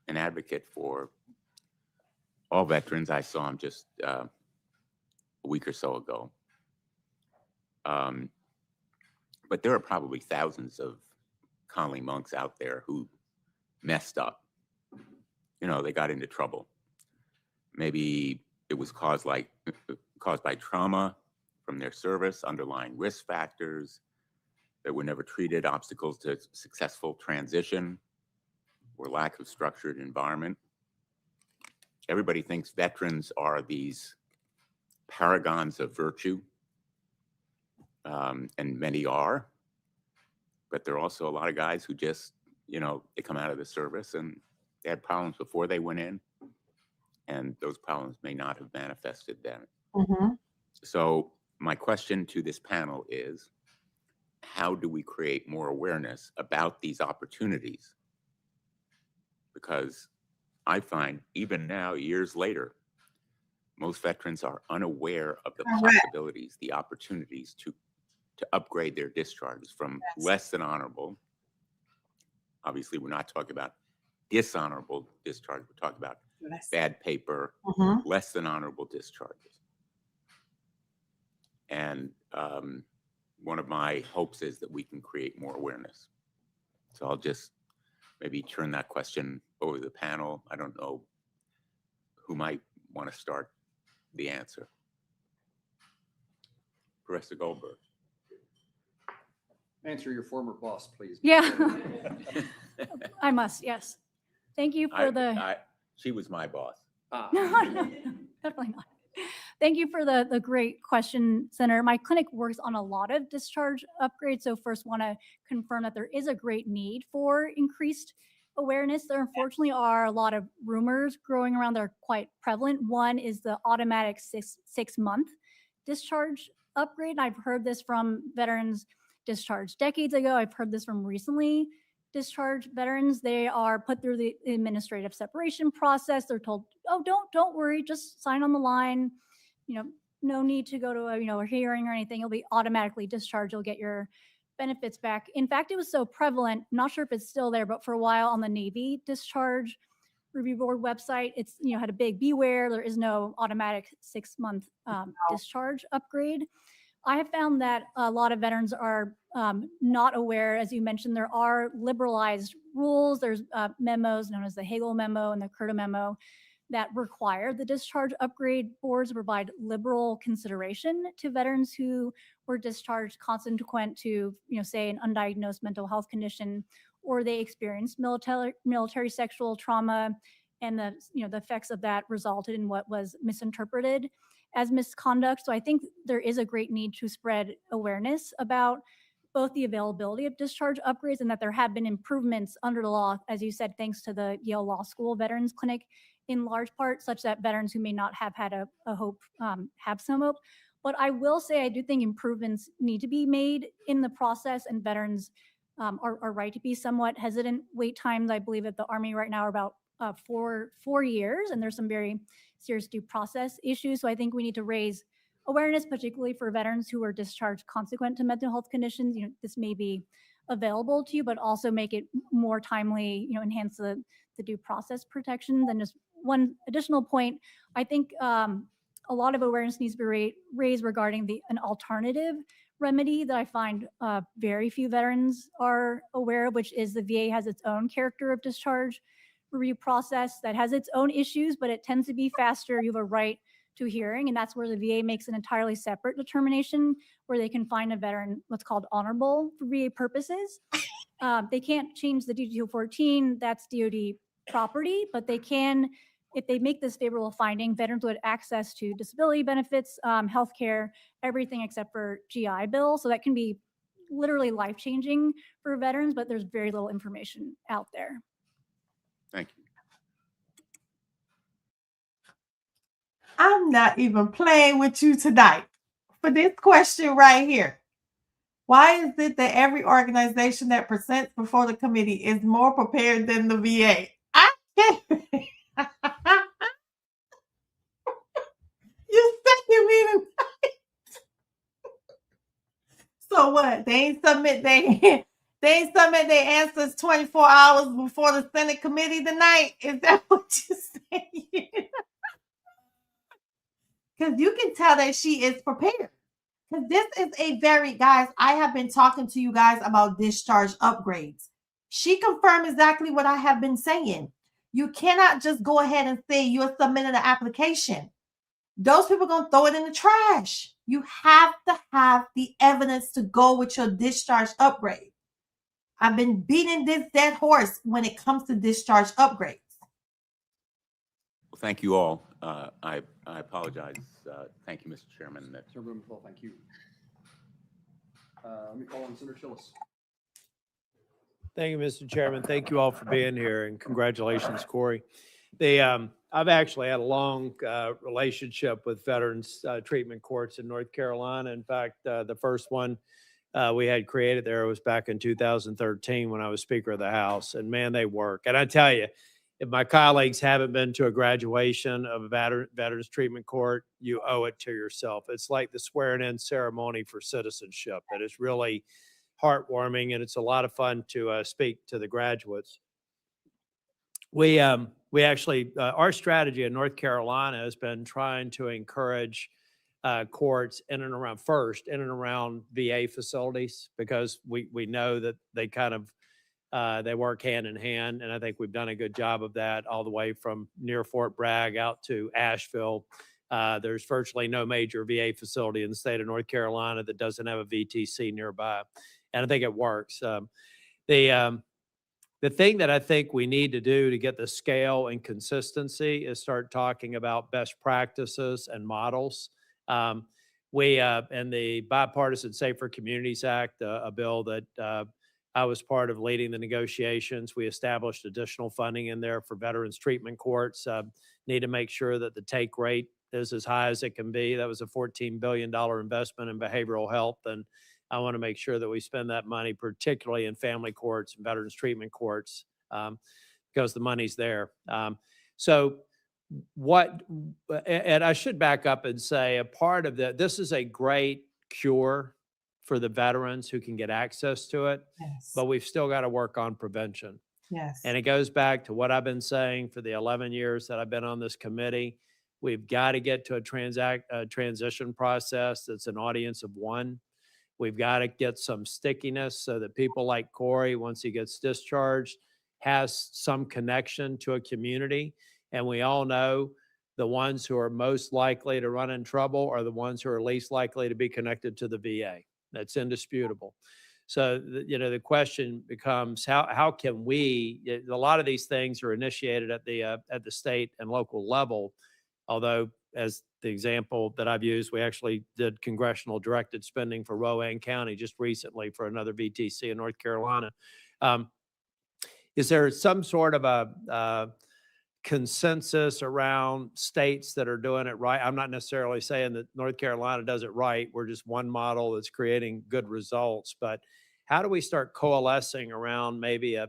I: an advocate for all veterans. I saw him just a week or so ago. But there are probably thousands of Conley monks out there who messed up. You know, they got into trouble. Maybe it was caused by trauma from their service, underlying risk factors that were never treated, obstacles to successful transition, or lack of structured environment. Everybody thinks veterans are these paragons of virtue, and many are, but there are also a lot of guys who just, you know, they come out of the service and they had problems before they went in, and those problems may not have manifested then. So my question to this panel is, how do we create more awareness about these opportunities? Because I find even now, years later, most veterans are unaware of the possibilities, the opportunities to upgrade their discharges from less than honorable. Obviously, we're not talking about dishonorable discharge. We're talking about bad paper, less than honorable discharges. And one of my hopes is that we can create more awareness. So I'll just maybe turn that question over to the panel. I don't know who might want to start the answer. Professor Goldberg.
C: Answer your former boss, please.
H: Yeah. I must, yes. Thank you for
I: She was my boss.
H: No, definitely not. Thank you for the great question, Senator. My clinic works on a lot of discharge upgrades. So first want to confirm that there is a great need for increased awareness. There unfortunately are a lot of rumors growing around that are quite prevalent. One is the automatic six-month discharge upgrade. I've heard this from veterans discharged decades ago. I've heard this from recently discharged veterans. They are put through the administrative separation process. They're told, oh, don't worry, just sign on the line. You know, no need to go to a hearing or anything. You'll be automatically discharged. You'll get your benefits back. In fact, it was so prevalent, I'm not sure if it's still there, but for a while on the Navy Discharge Review Board website, it's, had a big beware. There is no automatic 6-month discharge upgrade. I have found that a lot of veterans are not aware. As you mentioned, there are liberalized rules. There's memos known as the Hagel memo and the Curta memo that require the discharge upgrade boards to provide liberal consideration to veterans who were discharged consequent to, say, an undiagnosed mental health condition, or they experienced military sexual trauma, and the effects of that resulted in what was misinterpreted as misconduct. So I think there is a great need to spread awareness about both the availability of discharge upgrades and that there have been improvements under the law, as you said, thanks to the Yale Law School Veterans Clinic, in large part, such that veterans who may not have had a hope have some hope. But I will say I do think improvements need to be made in the process, and veterans are right to be somewhat hesitant. Wait times, I believe, at the Army right now are about 4 years, and there's some very serious due process issues. So I think we need to raise awareness, particularly for veterans who are discharged consequent to mental health conditions. This may be available to you, but also make it more timely, enhance the due process protections. And just one additional point, I think a lot of awareness needs to be raised regarding an alternative remedy that I find very few veterans are aware of, which is the VA has its own character of discharge review process that has its own issues, but it tends to be faster. You have a right to hearing, and that's where the VA makes an entirely separate determination where they can find a veteran what's called honorable for VA purposes. They can't change the DD-214, that's DOD property, but they can, if they make this favorable finding, veterans would have access to disability benefits, healthcare, everything except for GI Bill. So that can be literally life-changing for veterans, but there's very little information out there.
I: Thank you.
B: I'm not even playing with you tonight for this question right here. Why is it that every organization that presents before the committee is more prepared than the VA? I can't. You second me tonight. So what? They ain't submit their answers 24 hours before the Senate committee tonight? Is that what you're saying? Because you can tell that she is prepared. Because this is a very, guys, I have been talking to you guys about discharge upgrades. She confirmed exactly what I have been saying. You cannot just go ahead and say you're submitting an application. Those people are going to throw it in the trash. You have to have the evidence to go with your discharge upgrade. I've been beating this dead horse when it comes to discharge upgrades.
I: Well, thank you all. I apologize. Thank you, Mr. Chairman.
C: Senator Blumenthal, thank you. Let me call on Senator Tillis.
J: Thank you, Mr. Chairman. Thank you all for being here, and congratulations, Corey. I've actually had a long relationship with veterans treatment courts in North Carolina. In fact, the first one we had created there was back in 2013 when I was Speaker of the House, and man, they work. And I tell you, if my colleagues haven't been to a graduation of a veterans treatment court, you owe it to yourself. It's like the swearing-in ceremony for citizenship. It is really heartwarming, and it's a lot of fun to speak to the graduates. We actually, our strategy in North Carolina has been trying to encourage courts in and around VA facilities, because we know that they kind of they work hand in hand, and I think we've done a good job of that all the way from near Fort Bragg out to Asheville. There's virtually no major VA facility in the state of North Carolina that doesn't have a VTC nearby, and I think it works. The thing that I think we need to do to get the scale and consistency is start talking about best practices and models. We in the Bipartisan Safer Communities Act, a bill that I was part of leading the negotiations. We established additional funding in there for veterans treatment courts. Need to make sure that the take rate is as high as it can be. That was a $14 billion investment in behavioral health. And I want to make sure that we spend that money, particularly in family courts and veterans treatment courts, because the money's there. And I should back up and say a part of this is a great cure for the veterans who can get access to it,
B: Yes.
J: but we've still got to work on prevention.
B: Yes.
J: And it goes back to what I've been saying for the 11 years that I've been on this committee. We've got to get to a transition process that's an audience of one. We've got to get some stickiness so that people like Corey, once he gets discharged, has some connection to a community. And we all know the ones who are most likely to run in trouble are the ones who are least likely to be connected to the VA. That's indisputable. So, the question becomes how can we, a lot of these things are initiated at the state and local level, although as the example that I've used, we actually did congressional directed spending for Rowan County just recently for another VTC in North Carolina. Is there some sort of a consensus around states that are doing it right? I'm not necessarily saying that North Carolina does it right. We're just one model that's creating good results. But how do we start coalescing around maybe a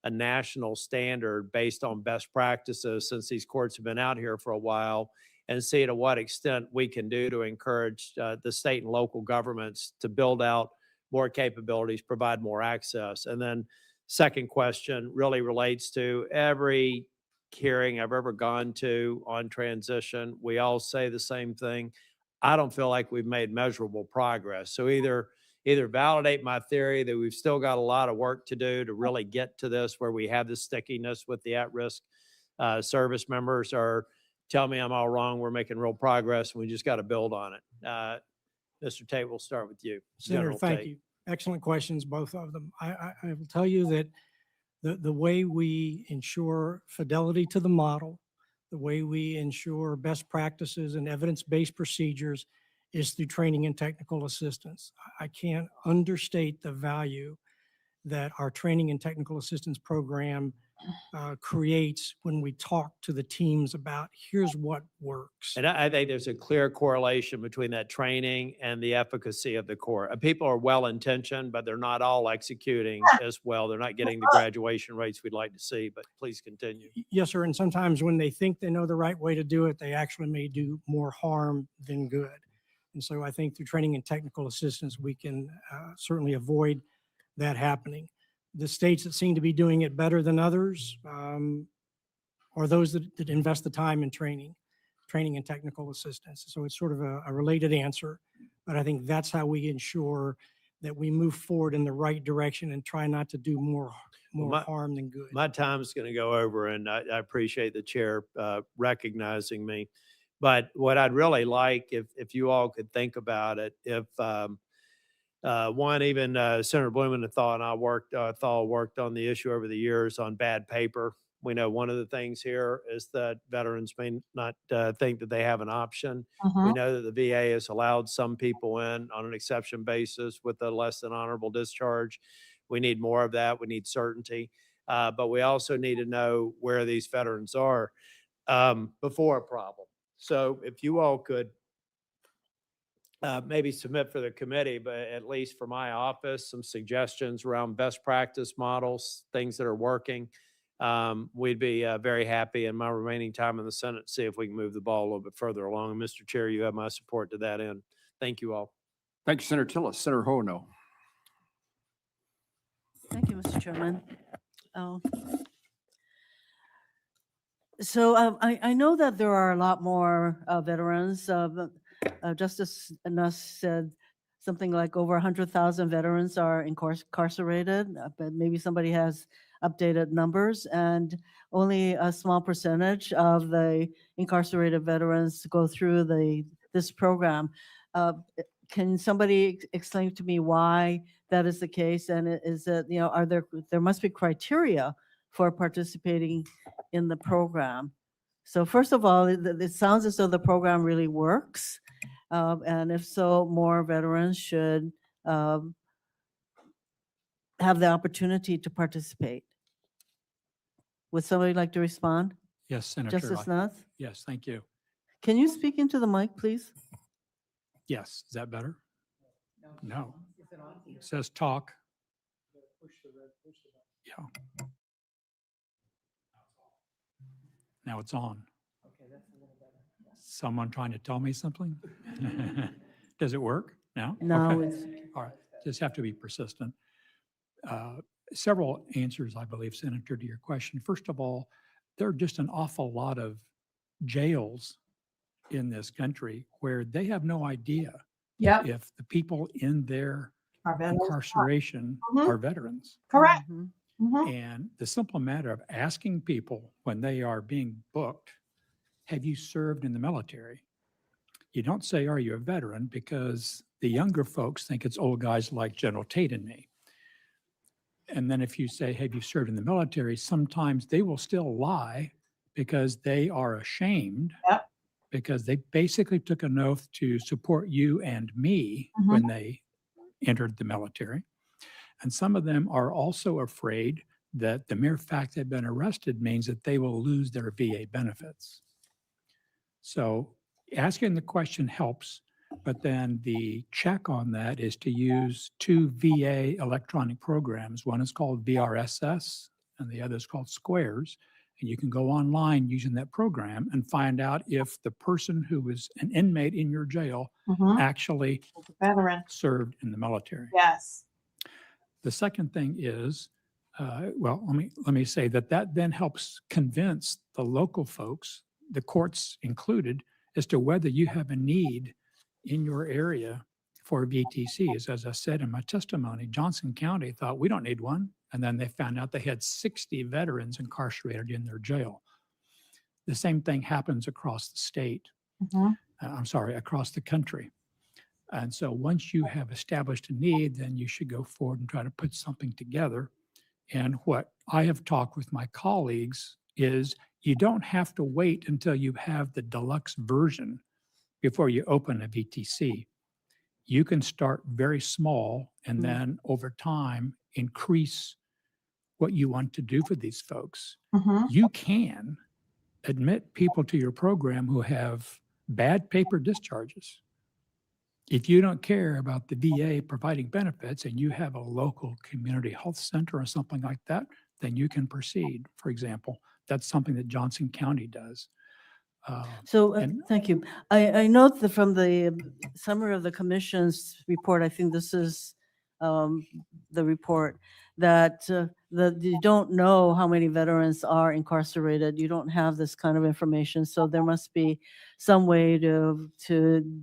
J: national standard based on best practices, since these courts have been out here for a while, and see to what extent we can do to encourage the state and local governments to build out more capabilities, provide more access? And then second question really relates to every hearing I've ever gone to on transition. We all say the same thing. I don't feel like we've made measurable progress. So either validate my theory that we've still got a lot of work to do to really get to this where we have the stickiness with the at-risk service members, or tell me I'm all wrong, we're making real progress, and we just got to build on it. Mr. Tate, we'll start with you.
D: Senator,
J: General
D: thank
J: Tate.
D: you. Excellent questions, both of them. I will tell you that the way we ensure fidelity to the model, the way we ensure best practices and evidence-based procedures is through training and technical assistance. I can't understate the value that our training and technical assistance program creates when we talk to the teams about here's what works.
J: And I think there's a clear correlation between that training and the efficacy of the court. People are well-intentioned, but they're not all executing as well. They're not getting the graduation rates we'd like to see, but please continue.
D: Yes, sir. And sometimes when they think they know the right way to do it, they actually may do more harm than good. And so I think through training and technical assistance, we can certainly avoid that happening. The states that seem to be doing it better than others are those that invest the time in training and technical assistance. So it's sort of a related answer, but I think that's how we ensure that we move forward in the right direction and try not to do more harm than good.
J: My time's going to go over, and I appreciate the chair recognizing me. But what I'd really like, if you all could think about it, if even Senator Blumenthal and I worked on the issue over the years on bad paper. We know one of the things here is that veterans may not think that they have an option. We know that the VA has allowed some people in on an exception basis with a less than honorable discharge. We need more of that. We need certainty. But we also need to know where these veterans are before a problem. So if you all could maybe submit for the committee, but at least for my office, some suggestions around best practice models, things that are working. We'd be very happy in my remaining time in the Senate to see if we can move the ball a little bit further along. And Mr. Chair, you have my support to that end. Thank you all.
C: Thank you, Senator Tillis. Senator Hirono.
K: Thank you, Mr. Chairman. So I know that there are a lot more veterans. Justice Nuss said something like over 100,000 veterans are incarcerated, but maybe somebody has updated numbers, and only a small percentage of the incarcerated veterans go through this program. Can somebody explain to me why that is the case? And is it, are there must be criteria for participating in the program. So first of all, it sounds as though the program really works. And if so, more veterans should have the opportunity to participate. Would somebody like to respond?
E: Yes, Senator.
K: Justice Nuss?
E: Yes, thank you.
K: Can you speak into the mic, please?
E: Yes, is that better? No. It says talk. Yeah. Now it's on. Someone trying to tell me something? Does it work? No?
K: No,
E: Okay.
K: it's,
E: All right, just have to be persistent. Several answers, I believe, Senator, to your question. First of all, there are just an awful lot of jails in this country where they have no idea if the people in their incarceration are veterans.
B: Correct.
K: mhm.
E: And the simple matter of asking people when they are being booked, have you served in the military? You don't say, are you a veteran? Because the younger folks think it's old guys like General Tate and me. And then if you say, have you served in the military? Sometimes they will still lie because they are ashamed.
B: Yep.
E: Because they basically took an oath to support you and me when they entered the military. And some of them are also afraid that the mere fact they've been arrested means that they will lose their VA benefits. So asking the question helps, but then the check on that is to use 2 VA electronic programs. One is called VRSS and the other is called Squares. And you can go online using that program and find out if the person who is an inmate in your jail
B: Mhm.
E: actually
B: Veteran.
E: served in the military.
B: Yes.
E: The second thing is, well, let me say that then helps convince the local folks, the courts included, as to whether you have a need in your area for VTCs. As I said in my testimony, Johnson County thought we don't need one. And then they found out they had 60 veterans incarcerated in their jail. The same thing happens across the state.
B: Mhm.
E: I'm sorry, across the country. And so once you have established a need, then you should go forward and try to put something together. And what I have talked with my colleagues is you don't have to wait until you have the deluxe version before you open a VTC. You can start very small and then over time increase what you want to do for these folks.
B: Mhm.
E: You can admit people to your program who have bad paper discharges. If you don't care about the VA providing benefits and you have a local community health center or something like that, then you can proceed. For example, that's something that Johnson County does.
K: So,
E: And-
K: thank you. I note that from the summary of the commission's report, I think this is the report, that you don't know how many veterans are incarcerated. You don't have this kind of information. So there must be some way to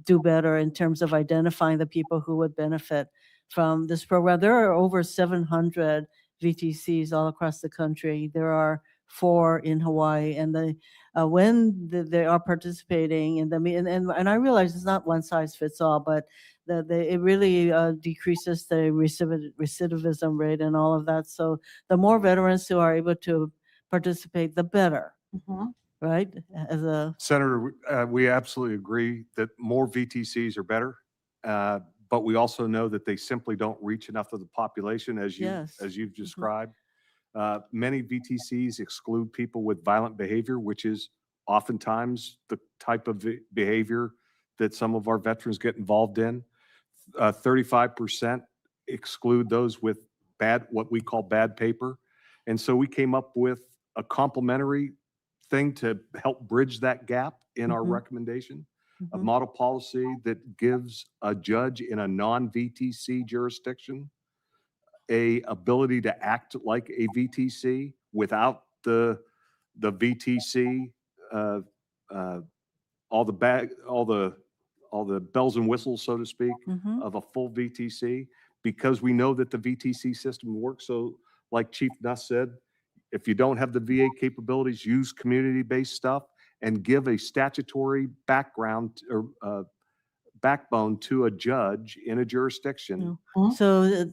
K: do better in terms of identifying the people who would benefit from this program. There are over 700 VTCs all across the country. There are 4 in Hawaii, and when they are participating in them, and I realize it's not one size fits all, but it really decreases the recidivism rate and all of that. So the more veterans who are able to participate, the better,
B: Mhm.
K: right? As a
G: Senator, we absolutely agree that more VTCs are better. But we also know that they simply don't reach enough of the population as
K: Yes.
G: you've described. Many VTCs exclude people with violent behavior, which is oftentimes the type of behavior that some of our veterans get involved in. 35% exclude those with what we call bad paper. And so we came up with a complementary thing to help bridge that gap in our
K: Mhm.
G: recommendation. A
K: Mhm.
G: model policy that gives a judge in a non-VTC jurisdiction a ability to act like a VTC without the VTC, all the bells and whistles, so to speak,
K: Mhm.
G: of a full VTC, because we know that the VTC system works. So like Chief Nuss said, if you don't have the VA capabilities, use community-based stuff and give a statutory background or backbone to a judge in a jurisdiction.
K: No. So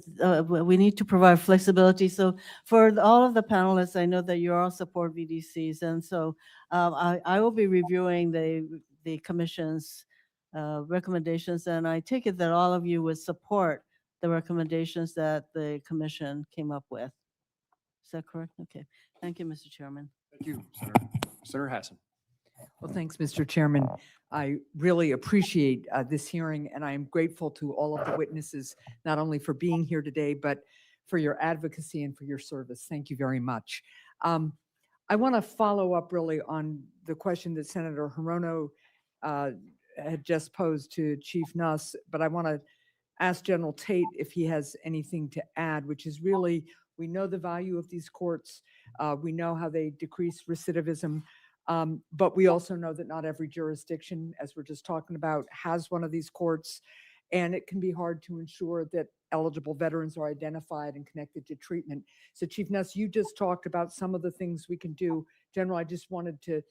K: we need to provide flexibility. So for all of the panelists, I know that you all support VDCs, and so I will be reviewing the commission's recommendations, and I take it that all of you would support the recommendations that the commission came up with. Is that correct? Okay. Thank you, Mr. Chairman.
C: Thank you, Senator. Senator Hassan.
L: Well, thanks, Mr. Chairman. I really appreciate this hearing, and I am grateful to all of the witnesses, not only for being here today, but for your advocacy and for your service. Thank you very much. I want to follow up really on the question that Senator Hirono had just posed to Chief Nuss, but I want to ask General Tate if he has anything to add, which is really, we know the value of these courts. We know how they decrease recidivism. But we also know that not every jurisdiction, as we're just talking about, has one of these courts, and it can be hard to ensure that eligible veterans are identified and connected to treatment. So Chief Nuss, you just talked about some of the things we can do. General, I just wanted to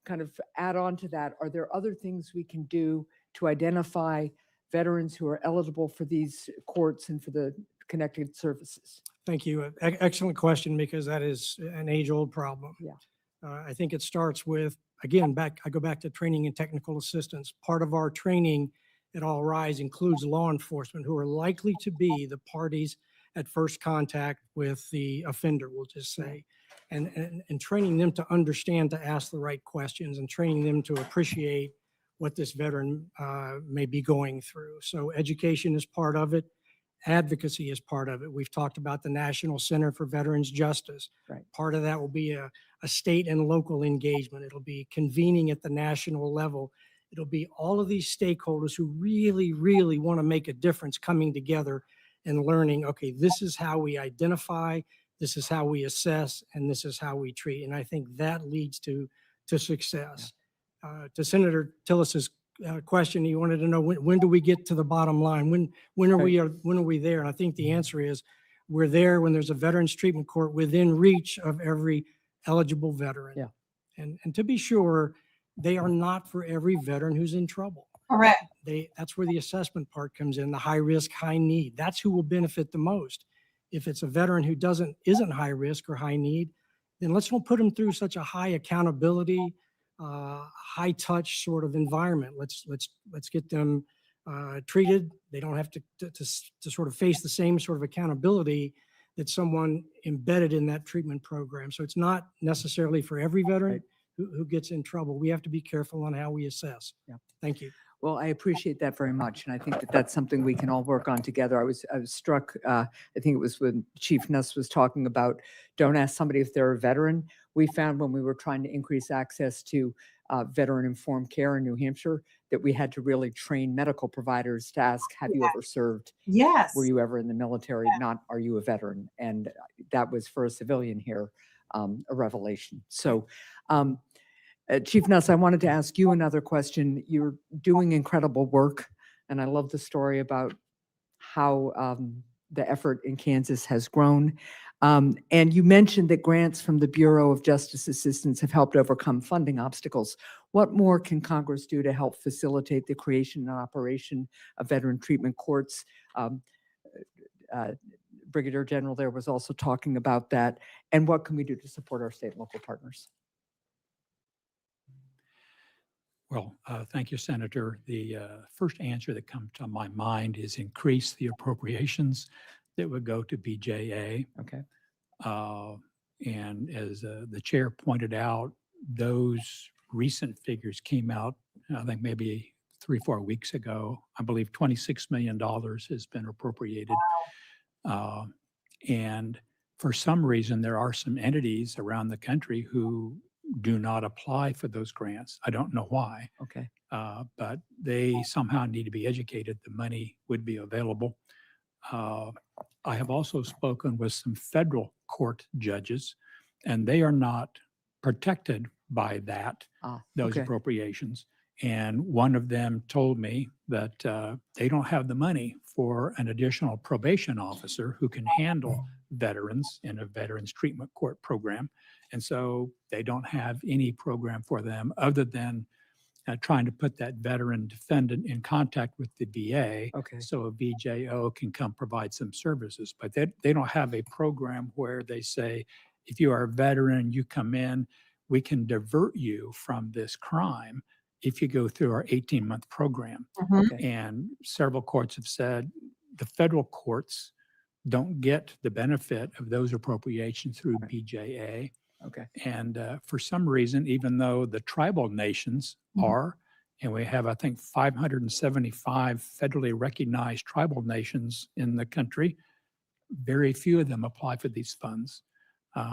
L: kind of add on to that. Are there other things we can do to identify veterans who are eligible for these courts and for the connected services?
D: Thank you. Excellent question, because that is an age-old problem.
L: Yeah.
D: I think it starts with, again, I go back to training and technical assistance. Part of our training at All Rise includes law enforcement who are likely to be the parties at first contact with the offender, we'll just say. And training them to understand to ask the right questions and training them to appreciate what this veteran may be going through. So education is part of it. Advocacy is part of it. We've talked about the National Center for Veterans Justice.
L: Right.
D: Part of that will be a state and local engagement. It'll be convening at the national level. It'll be all of these stakeholders who really, really want to make a difference coming together and learning, okay, this is how we identify, this is how we assess, and this is how we treat. And I think that leads to success. To Senator Tillis's question, he wanted to know when do we get to the bottom line? When are we there? And I think the answer is we're there when there's a veterans treatment court within reach of every eligible veteran.
L: Yeah.
D: And to be sure, they are not for every veteran who's in trouble.
B: Correct.
D: That's where the assessment part comes in, the high risk, high need. That's who will benefit the most. If it's a veteran who isn't high risk or high need, then let's don't put them through such a high accountability, high touch sort of environment. Let's get them treated. They don't have to sort of face the same sort of accountability that someone embedded in that treatment program. So it's not necessarily for every veteran.
L: Right.
D: Who gets in trouble. We have to be careful on how we assess.
L: Yeah.
D: Thank you.
L: Well, I appreciate that very much, and I think that that's something we can all work on together. I was struck, I think it was when Chief Nuss was talking about, don't ask somebody if they're a veteran. We found when we were trying to increase access to veteran-informed care in New Hampshire, that we had to really train medical providers to ask, have you ever served?
B: Yes.
L: Were you ever in the military? Not, are you a veteran? And that was for a civilian here, a revelation. So, Chief Nuss, I wanted to ask you another question. You're doing incredible work, and I love the story about how the effort in Kansas has grown. And you mentioned that grants from the Bureau of Justice Assistance have helped overcome funding obstacles. What more can Congress do to help facilitate the creation and operation of veteran treatment courts? Brigadier General there was also talking about that. And what can we do to support our state and local partners?
E: Well, thank you, Senator. The first answer that comes to my mind is increase the appropriations that would go to BJA.
L: Okay.
E: And as the chair pointed out, those recent figures came out, I think maybe 3-4 weeks ago. I believe $26 million has been appropriated. And for some reason, there are some entities around the country who do not apply for those grants. I don't know why.
L: Okay.
E: But they somehow need to be educated. The money would be available. I have also spoken with some federal court judges, and they are not protected by those
L: okay.
E: appropriations. And one of them told me that they don't have the money for an additional probation officer who can handle veterans in a veterans treatment court program. And so they don't have any program for them other than trying to put that veteran defendant in contact with the VA.
L: Okay.
E: So a VJO can come provide some services. But they don't have a program where they say, if you are a veteran, you come in, we can divert you from this crime if you go through our 18-month program.
B: Mhm.
E: And several courts have said the federal courts don't get the benefit of those appropriations through BJA.
L: Okay.
E: And for some reason, even though the tribal nations are, and we have, I think, 575 federally recognized tribal nations in the country, very few of them apply for these funds.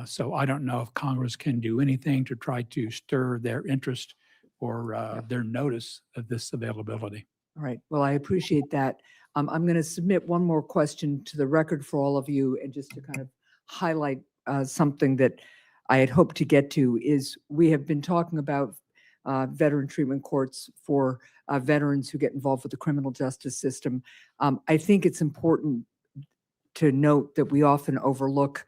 E: So I don't know if Congress can do anything to try to stir their interest or their notice of this availability.
L: All right. Well, I appreciate that. I'm going to submit one more question to the record for all of you, and just to kind of highlight something that I had hoped to get to is we have been talking about veteran treatment courts for veterans who get involved with the criminal justice system. I think it's important to note that we often overlook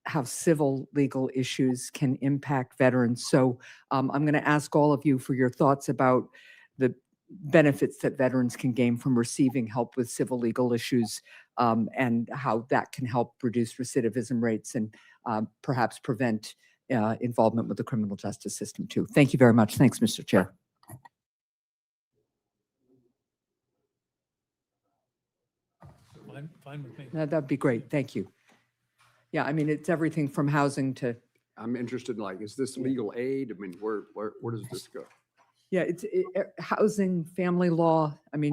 L: how civil legal issues can impact veterans. So I'm going to ask all of you for your thoughts about the benefits that veterans can gain from receiving help with civil legal issues, and how that can help reduce recidivism rates and perhaps prevent involvement with the criminal justice system too. Thank you very much. Thanks, Mr. Chair.
E: Fine with me.
L: No, that'd be great. Thank you. Yeah, I mean, it's everything from housing to,
C: I'm interested in is this legal aid? I mean, where does this go?
L: yeah, it's housing, family law. I mean,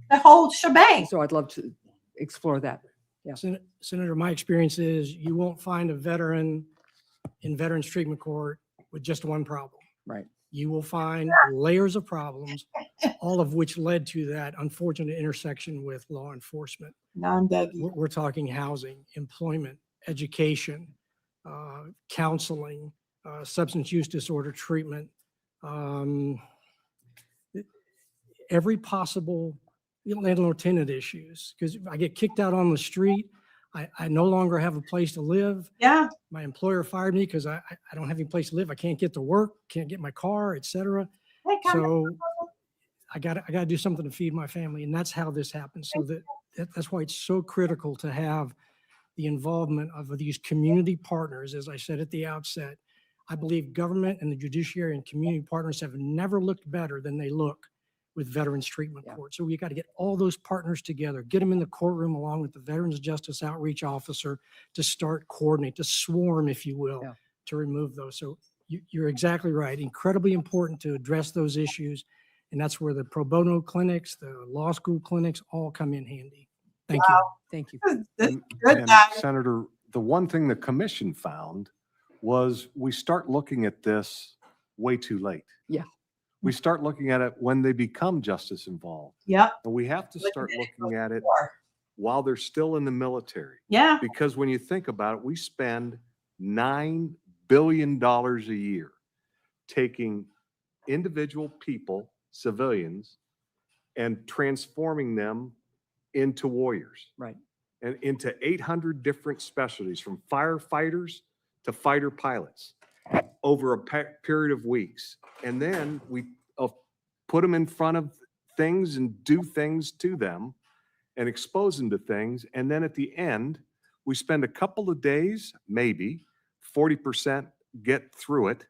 B: The whole shebang.
L: so I'd love to explore that. Yeah.
D: Senator, my experience is you won't find a veteran in Veterans Treatment Court with just one problem.
L: Right.
D: You will find layers of problems, all of which led to that unfortunate intersection with law enforcement.
B: Non-Dougie.
D: We're talking housing, employment, education, counseling, substance use disorder treatment, every possible landlord-tenant issues. Because I get kicked out on the street, I no longer have a place to live.
B: Yeah.
D: My employer fired me because I don't have any place to live. I can't get to work, can't get my car, et cetera. So I gotta do something to feed my family, and that's how this happens. So that's why it's so critical to have the involvement of these community partners. As I said at the outset, I believe government and the judiciary and community partners have never looked better than they look with Veterans Treatment Court. So we got to get all those partners together, get them in the courtroom along with the Veterans Justice Outreach Officer to start coordinate, to swarm, if you will, to remove those. So you're exactly right. Incredibly important to address those issues. And that's where the pro bono clinics, the law school clinics all come in handy. Thank you.
L: Thank you.
G: And Senator, the one thing the commission found was we start looking at this way too late.
L: Yeah.
G: We start looking at it when they become justice involved.
B: Yep.
G: And we have to start looking at it while they're still in the military.
B: Yeah.
G: Because when you think about it, we spend $9 billion a year taking individual people, civilians, and transforming them into warriors.
L: Right.
G: And into 800 different specialties, from firefighters to fighter pilots, over a period of weeks. And then we put them in front of things and do things to them and expose them to things. And then at the end, we spend a couple of days, maybe 40% get through it.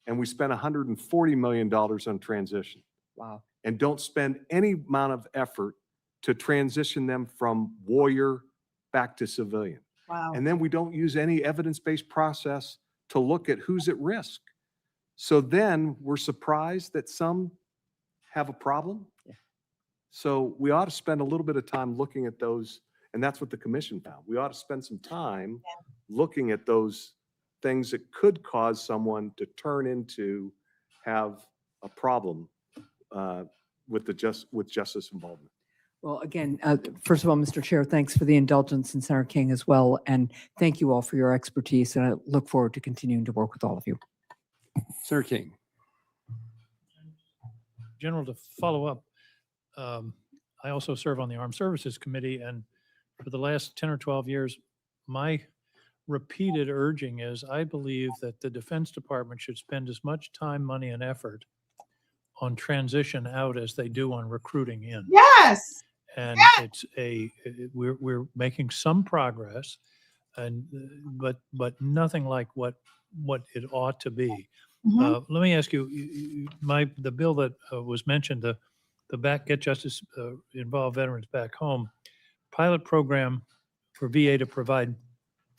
G: And we spend $140 million on transition.
L: Wow.
G: And don't spend any amount of effort to transition them from warrior back to civilian.
B: Wow.
G: And then we don't use any evidence-based process to look at who's at risk. So then we're surprised that some have a problem.
L: Yeah.
G: So we ought to spend a little bit of time looking at those, and that's what the commission found. We ought to spend some time looking at those things that could cause someone to turn into have a problem with justice involvement.
L: Well, again, first of all, Mr. Chair, thanks for the indulgence, and Senator King as well. And thank you all for your expertise. And I look forward to continuing to work with all of you.
C: Senator King.
E: General, to follow up, I also serve on the Armed Services Committee, and for the last 10 or 12 years, my repeated urging is I believe that the Defense Department should spend as much time, money, and effort on transition out as they do on recruiting in.
B: Yes.
E: And it's we're making some progress, and but nothing like what it ought to be. Let me ask you, the bill that was mentioned, the Get Justice Involved Veterans Back Home pilot program for VA to provide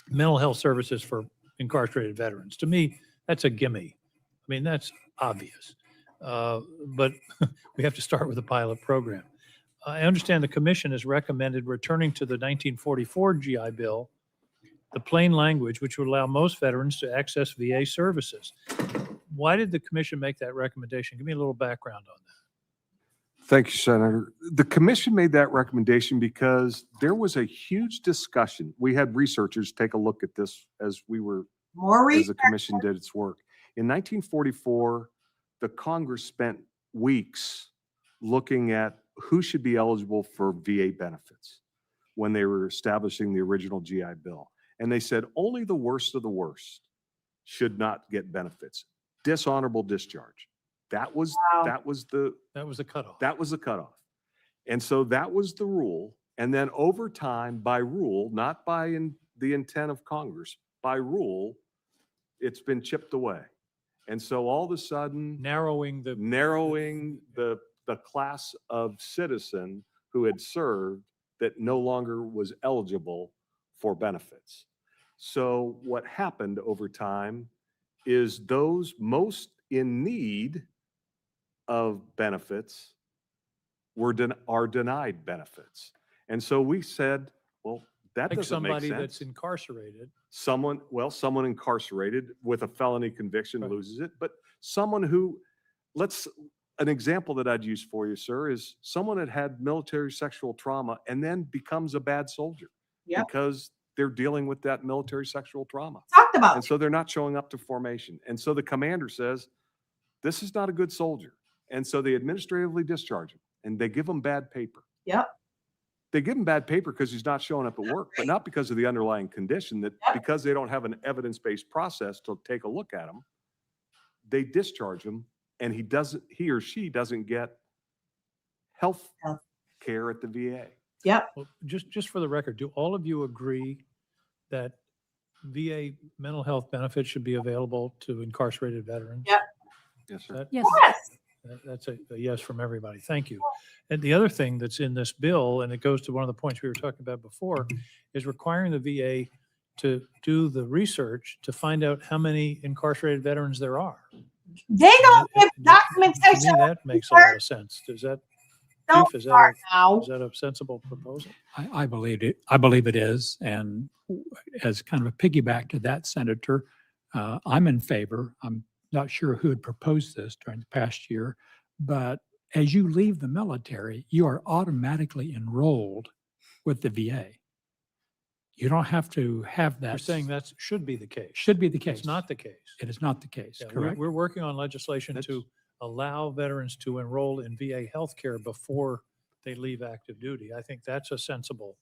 E: mental health services for incarcerated veterans. To me, that's a gimme. I mean, that's obvious. But we have to start with a pilot program. I understand the commission has recommended returning to the 1944 GI Bill, the plain language, which would allow most veterans to access VA services. Why did the commission make that recommendation? Give me a little background on that.
G: Thank you, Senator. The commission made that recommendation because there was a huge discussion. We had researchers take a look at this as the commission did its work. In 1944, the Congress spent weeks looking at who should be eligible for VA benefits when they were establishing the original GI Bill. And they said only the worst of the worst should not get benefits. Dishonorable discharge. That was the
E: cutoff.
G: That was the cutoff. And so that was the rule. And then over time, by rule, not by the intent of Congress, by rule, it's been chipped away. And so all of a sudden,
E: narrowing
G: the class of citizen who had served that no longer was eligible for benefits. So what happened over time is those most in need of benefits are denied benefits. And so we said, well, that
M: Like
G: doesn't make
M: somebody that's
G: sense.
M: incarcerated.
G: Someone incarcerated with a felony conviction
M: Right.
G: loses it, but someone who, an example that I'd use for you, sir, is someone that had military sexual trauma and then becomes a bad soldier
B: Yep.
G: because they're dealing with that military sexual trauma.
B: Talked about
G: And
B: it.
G: so they're not showing up to formation. And so the commander says, this is not a good soldier. And so they administratively discharge him and they give him bad paper.
B: Yep.
G: They give him bad paper because he's not showing up at work, but not because of the underlying condition, that
B: Yep.
G: because they don't have an evidence-based process to take a look at him, they discharge him and he or she doesn't get health
B: Health.
G: care at the VA.
B: Yep.
M: Well, just for the record, do all of you agree that VA mental health benefits should be available to incarcerated veterans?
B: Yep.
G: Yes, sir.
M: That-
H: Yes.
B: Yes.
M: That's a yes from everybody. Thank you. And the other thing that's in this bill, and it goes to one of the points we were talking about before, is requiring the VA to do the research to find out how many incarcerated veterans there are.
B: They don't give
M: To me,
B: documentation.
M: that makes a lot of sense. Does that,
B: Don't
M: Chief, is
B: start now.
M: that a sensible proposal?
E: I believe it. I believe it is. And as kind of a piggyback to that, Senator, I'm in favor. I'm not sure who had proposed this during the past year, but as you leave the military, you are automatically enrolled with the VA. You don't have to have that.
M: You're saying that should be the case.
E: Should be the case.
M: It's not the case.
E: It is not the case,
M: Yeah,
E: correct?
M: We're working on legislation to allow veterans to enroll in VA healthcare before they leave active duty. I think that's a sensible.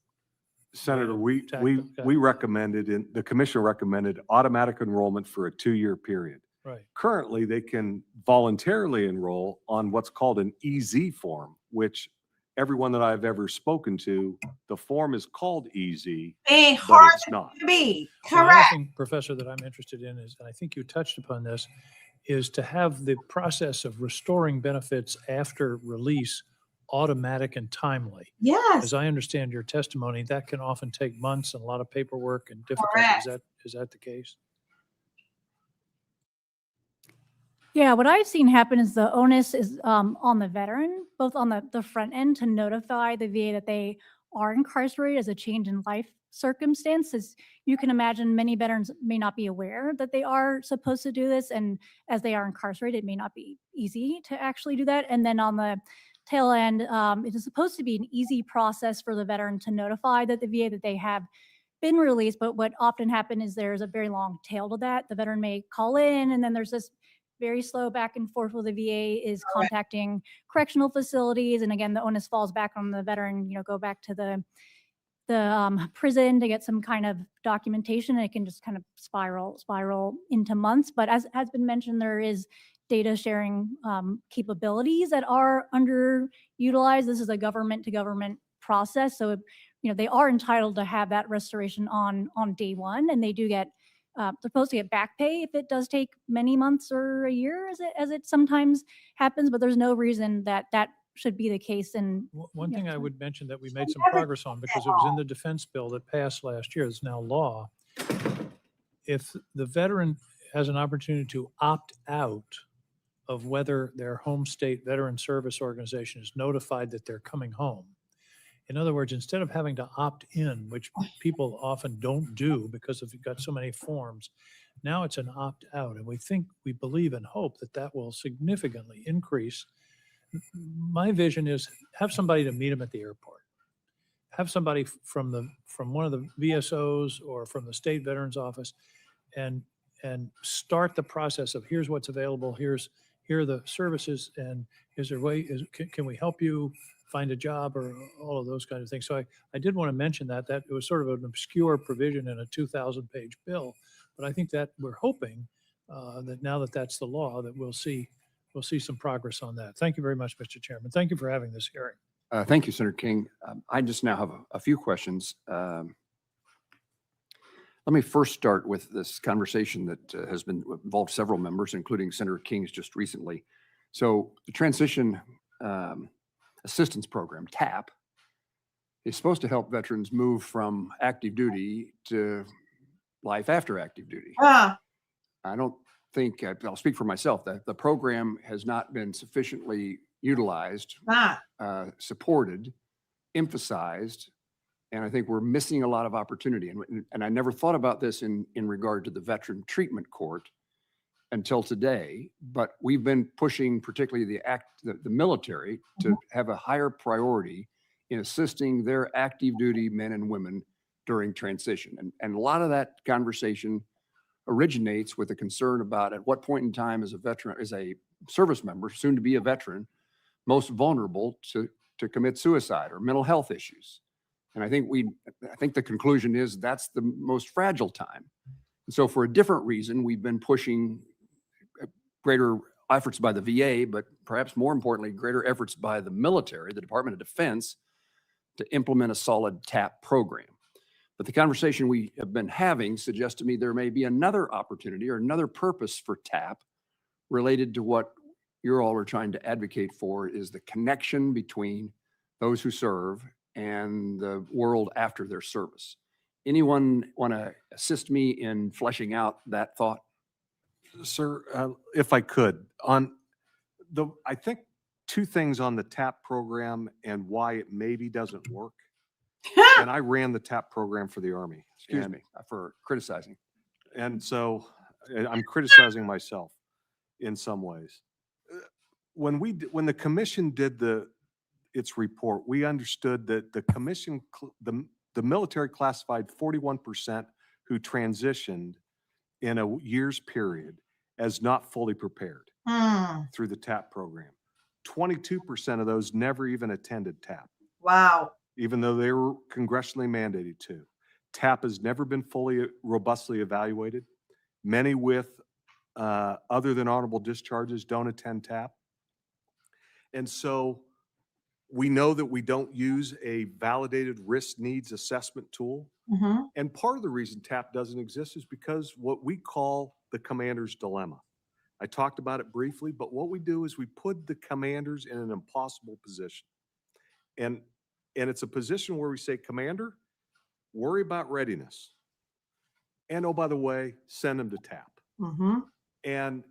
G: Senator,
M: Yeah,
G: we recommended, the commission recommended automatic enrollment for a 2-year period.
M: Right.
G: Currently, they can voluntarily enroll on what's called an EZ form, which everyone that I've ever spoken to, the form is called EZ,
B: Being
G: but
B: hard
G: it's not.
B: to be.
M: So another
B: Correct.
M: thing, Professor, that I'm interested in is, and I think you touched upon this, is to have the process of restoring benefits after release automatic and timely.
B: Yes.
M: As I understand your testimony, that can often take months and a lot of paperwork and difficulty.
B: Correct.
M: Is that the case?
H: Yeah, what I've seen happen is the onus is on the veteran, both on the front end to notify the VA that they are incarcerated as a change in life circumstances. You can imagine many veterans may not be aware that they are supposed to do this. And as they are incarcerated, it may not be easy to actually do that. And then on the tail end, it is supposed to be an easy process for the veteran to notify that the VA that they have been released. But what often happens is there's a very long tail to that. The veteran may call in and then there's this very slow back and forth where the VA is contacting correctional facilities. And again, the onus falls back on the veteran, go back to the prison to get some kind of documentation. And it can just kind of spiral into months. But as has been mentioned, there is data sharing capabilities that are underutilized. This is a government to government process. So, they are entitled to have that restoration on day one, and they do get they're supposed to get back pay if it does take many months or a year, as it sometimes happens. But there's no reason that should be the case. And
M: One
H: Yeah,
M: thing I
H: sure.
M: would mention that we made some progress on, because it was in the defense bill that passed last year, it's now law. If the veteran has an opportunity to opt out of whether their home state veteran service organization is notified that they're coming home. In other words, instead of having to opt in, which people often don't do because you've got so many forms, now it's an opt out. And we believe and hope that will significantly increase. My vision is have somebody to meet them at the airport. Have somebody from one of the VSOs or from the state veterans office and start the process of here's what's available, here are the services, and is there a way, can we help you find a job, or all of those kinds of things. So I did want to mention that it was sort of an obscure provision in a 2,000-page bill, but I think that we're hoping that now that that's the law, that we'll see some progress on that. Thank you very much, Mr. Chairman. Thank you for having this hearing.
C: Thank you, Senator King. I just now have a few questions. Let me first start with this conversation that has been involved several members, including Senator King's just recently. So the Transition Assistance Program, TAP, is supposed to help veterans move from active duty to life after active duty.
B: Ah,
C: I don't think, I'll speak for myself, that the program has not been sufficiently utilized,
B: not.
C: supported, emphasized, and I think we're missing a lot of opportunity. And I never thought about this in regard to the Veteran Treatment Court until today, but we've been pushing particularly the military to have a higher priority in assisting their active duty men and women during transition. And a lot of that conversation originates with a concern about at what point in time is a veteran, is a service member, soon to be a veteran, most vulnerable to commit suicide or mental health issues. And I think the conclusion is that's the most fragile time. And so for a different reason, we've been pushing greater efforts by the VA, but perhaps more importantly, greater efforts by the military, the Department of Defense, to implement a solid TAP program. But the conversation we have been having suggests to me there may be another opportunity or another purpose for TAP related to what you all are trying to advocate for, is the connection between those who serve and the world after their service. Anyone want to assist me in fleshing out that thought?
G: Sir, if I could, I think two things on the TAP program and why it maybe doesn't work. And I ran the TAP program for the Army.
C: Excuse me for criticizing.
G: And so I'm criticizing myself in some ways. When the commission did its report, we understood that the commission, the military classified 41% who transitioned in a year's period as not fully prepared through the TAP program. 22% of those never even attended TAP.
B: Wow.
G: Even though they were congressionally mandated to. TAP has never been fully, robustly evaluated. Many with other than honorable discharges don't attend TAP. And so we know that we don't use a validated risk needs assessment tool. And part of the reason TAP doesn't exist is because what we call the commander's dilemma. I talked about it briefly, but what we do is we put the commanders in an impossible position. And it's a position where we say, commander, worry about readiness. And oh, by the way, send them to TAP. And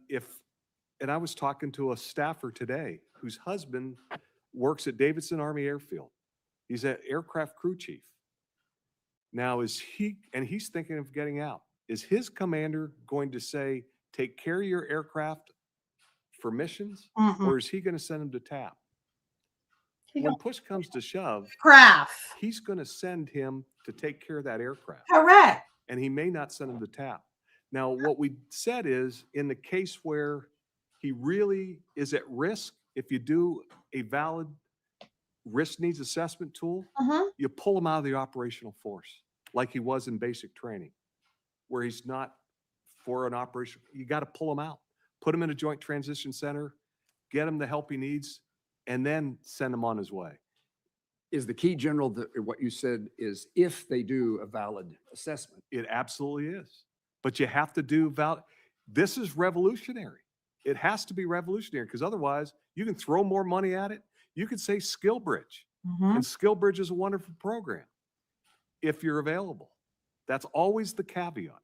G: I was talking to a staffer today whose husband works at Davidson Army Airfield. He's an aircraft crew chief. Now he's thinking of getting out. Is his commander going to say, take care of your aircraft for missions? Or is he going to send him to TAP? When push comes to shove, he's going to send him to take care of that aircraft.
B: Correct.
G: And he may not send him to TAP. Now, what we said is, in the case where he really is at risk, if you do a valid risk needs assessment tool, you pull him out of the operational force, like he was in basic training, where he's not for an operation. You got to pull him out, put him in a joint transition center, get him the help he needs, and then send him on his way.
C: Is the key, General, what you said is if they do a valid assessment?
G: It absolutely is. But you have to do valid. This is revolutionary. It has to be revolutionary, because otherwise you can throw more money at it. You could say SkillBridge, and SkillBridge is a wonderful program if you're available. That's always the caveat.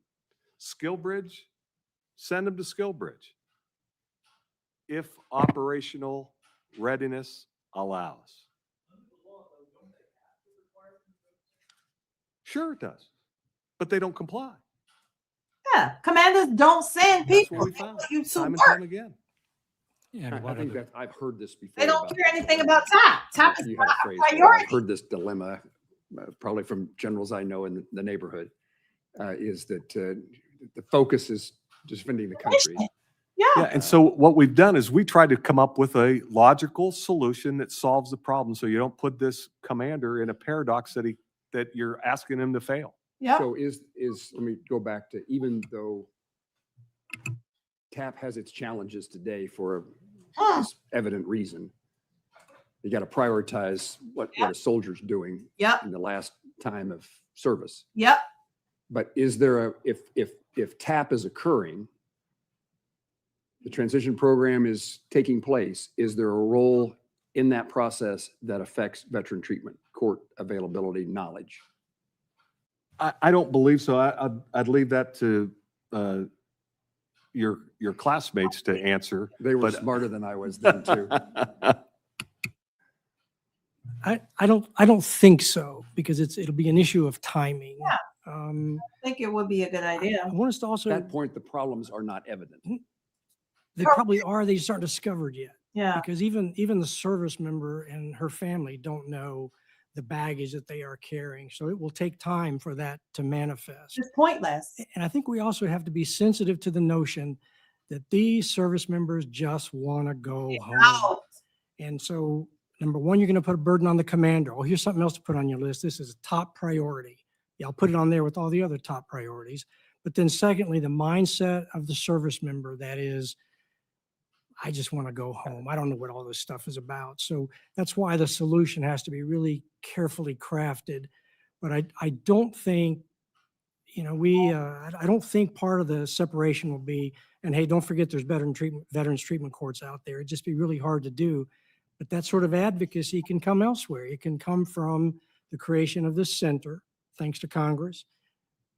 G: SkillBridge, send them to SkillBridge if operational readiness allows. Sure it does, but they don't comply.
B: Yeah, commanders don't send
G: That's
B: people.
G: what we found
B: You to
G: time and
B: work.
G: time again.
E: Yeah,
C: I think that I've heard this before.
B: They don't
C: about-
B: care anything about TAP. TAP is
C: You
B: not
C: had a
B: a
C: phrase. I've
B: priority.
C: heard this dilemma, probably from generals I know in the neighborhood, is that the focus is defending the country.
G: Yeah, and so what we've done is we tried to come up with a logical solution that solves the problem, so you don't put this commander in a paradox that you're asking him to fail.
B: Yeah.
C: So let me go back to, even though TAP has its challenges today for this evident reason, you got to prioritize what a soldier's doing in the last time of service. But is there if TAP is occurring, the transition program is taking place, is there a role in that process that affects veteran treatment court availability knowledge.
G: I don't believe so. I'd leave that to your classmates to answer.
C: They were
G: but-
C: smarter than I was then too.
D: I don't think so, because it'll be an issue of timing.
B: Yeah.
D: Um,
B: I think it would be a good idea.
D: I want us to
C: At
D: also,
C: that point, the problems are not evident.
D: they probably are, they just aren't discovered yet.
B: Yeah.
D: Because even the service member and her family don't know the baggage that they are carrying. So it will take time for that to manifest.
B: It's pointless.
D: And I think we also have to be sensitive to the notion that these service members just want to go home.
B: Out.
D: And so, number one, you're going to put a burden on the commander. Oh, here's something else to put on your list. This is a top priority. Yeah, I'll put it on there with all the other top priorities. But then secondly, the mindset of the service member, that is, I just want to go home. I don't know what all this stuff is about. So that's why the solution has to be really carefully crafted. But I don't think, I don't think part of the separation will be, and hey, don't forget there's veterans treatment courts out there. It'd just be really hard to do. But that sort of advocacy can come elsewhere. It can come from the creation of this center, thanks to Congress.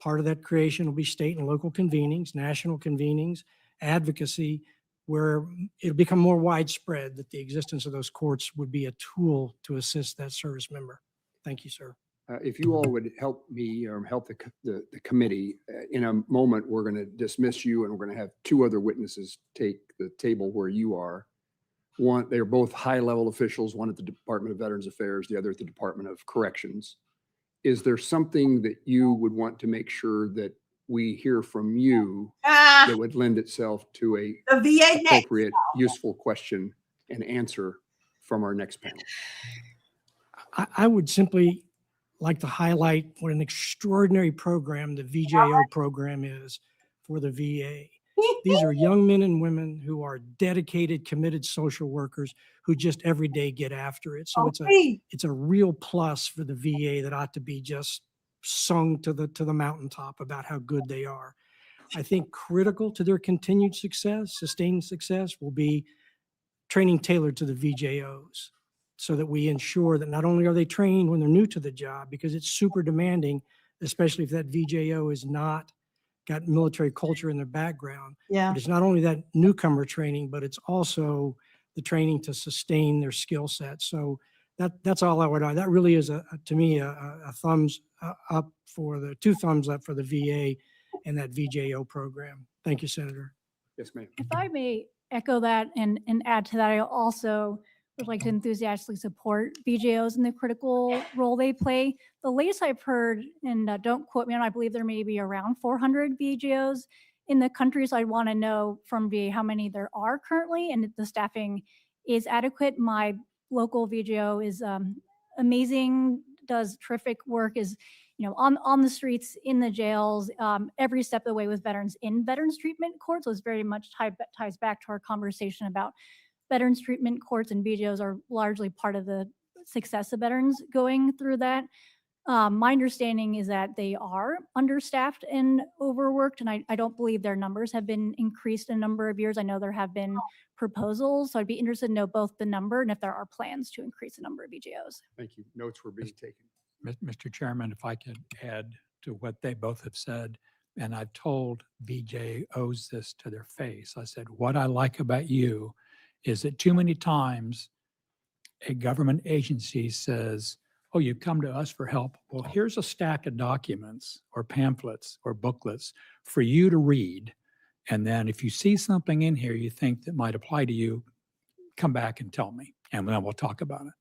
D: Part of that creation will be state and local convenings, national convenings, advocacy, where it'll become more widespread that the existence of those courts would be a tool to assist that service member. Thank you, sir.
C: If you all would help me or help the committee, in a moment, we're going to dismiss you and we're going to have two other witnesses take the table where you are. One, they're both high-level officials, one at the Department of Veterans Affairs, the other at the Department of Corrections. Is there something that you would want to make sure that we hear from you that would lend itself to a
B: The VA next.
C: appropriate, useful question and answer from our next panel?
D: I would simply like to highlight what an extraordinary program the VJO program is for the VA. These are young men and women who are dedicated, committed social workers who just every day get after it. So it's a real plus for the VA that ought to be just sung to the mountaintop about how good they are. I think critical to their continued success, sustained success, will be training tailored to the VJOs, so that we ensure that not only are they trained when they're new to the job, because it's super demanding, especially if that VJO is not got military culture in their background.
B: Yeah.
D: But it's not only that newcomer training, but it's also the training to sustain their skill set. So that's all I would. That really is to me a thumbs up for the two thumbs up for the VA and that VJO program. Thank you, Senator.
C: Yes, ma'am.
H: If I may echo that and add to that, I also would like to enthusiastically support VJOs in the critical role they play. The latest I've heard, and don't quote me on, I believe there may be around 400 VJOs in the country. So I want to know from VA how many there are currently and if the staffing is adequate. My local VJO is amazing, does terrific work, is on the streets, in the jails, every step of the way with veterans in veterans treatment courts. So it's very much ties back to our conversation about veterans treatment courts, and VJOs are largely part of the success of veterans going through that. My understanding is that they are understaffed and overworked, and I don't believe their numbers have been increased in a number of years. I know there have been proposals, so I'd be interested to know both the number and if there are plans to increase the number of VJOs.
C: Thank you. Notes were being taken.
E: Mr. Chairman, if I could add to what they both have said, and I've told VJOs this to their face. I said, what I like about you is that too many times a government agency says, oh, you've come to us for help. Well, here's a stack of documents or pamphlets or booklets for you to read. And then if you see something in here you think that might apply to you, come back and tell me, and then we'll talk about it.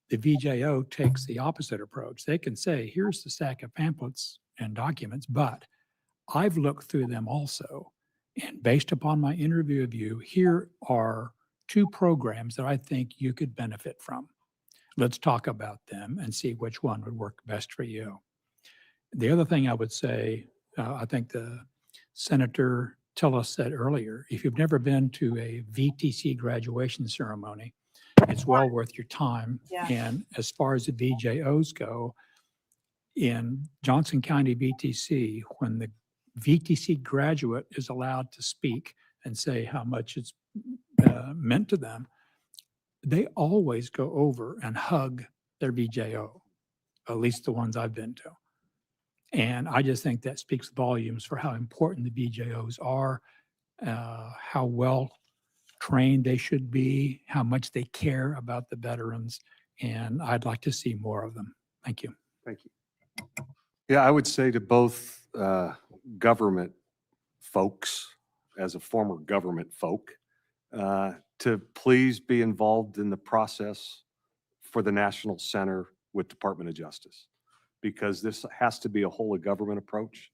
E: The VJO takes the opposite approach. They can say, here's the stack of pamphlets and documents, but I've looked through them also. And based upon my interview of you, here are 2 programs that I think you could benefit from. Let's talk about them and see which one would work best for you. The other thing I would say, I think the Senator Tillis said earlier, if you've never been to a VTC graduation ceremony, it's well worth your time.
B: Yeah.
E: And as far as the VJOs go, in Johnson County VTC, when the VTC graduate is allowed to speak and say how much it's meant to them, they always go over and hug their VJO. at least the ones I've been to. And I just think that speaks volumes for how important the BJOs are, how well trained they should be, how much they care about the veterans. And I'd like to see more of them. Thank you.
C: Thank you.
G: Yeah, I would say to both government folks, as a former government folk, to please be involved in the process for the National Center with Department of Justice, because this has to be a whole of government approach,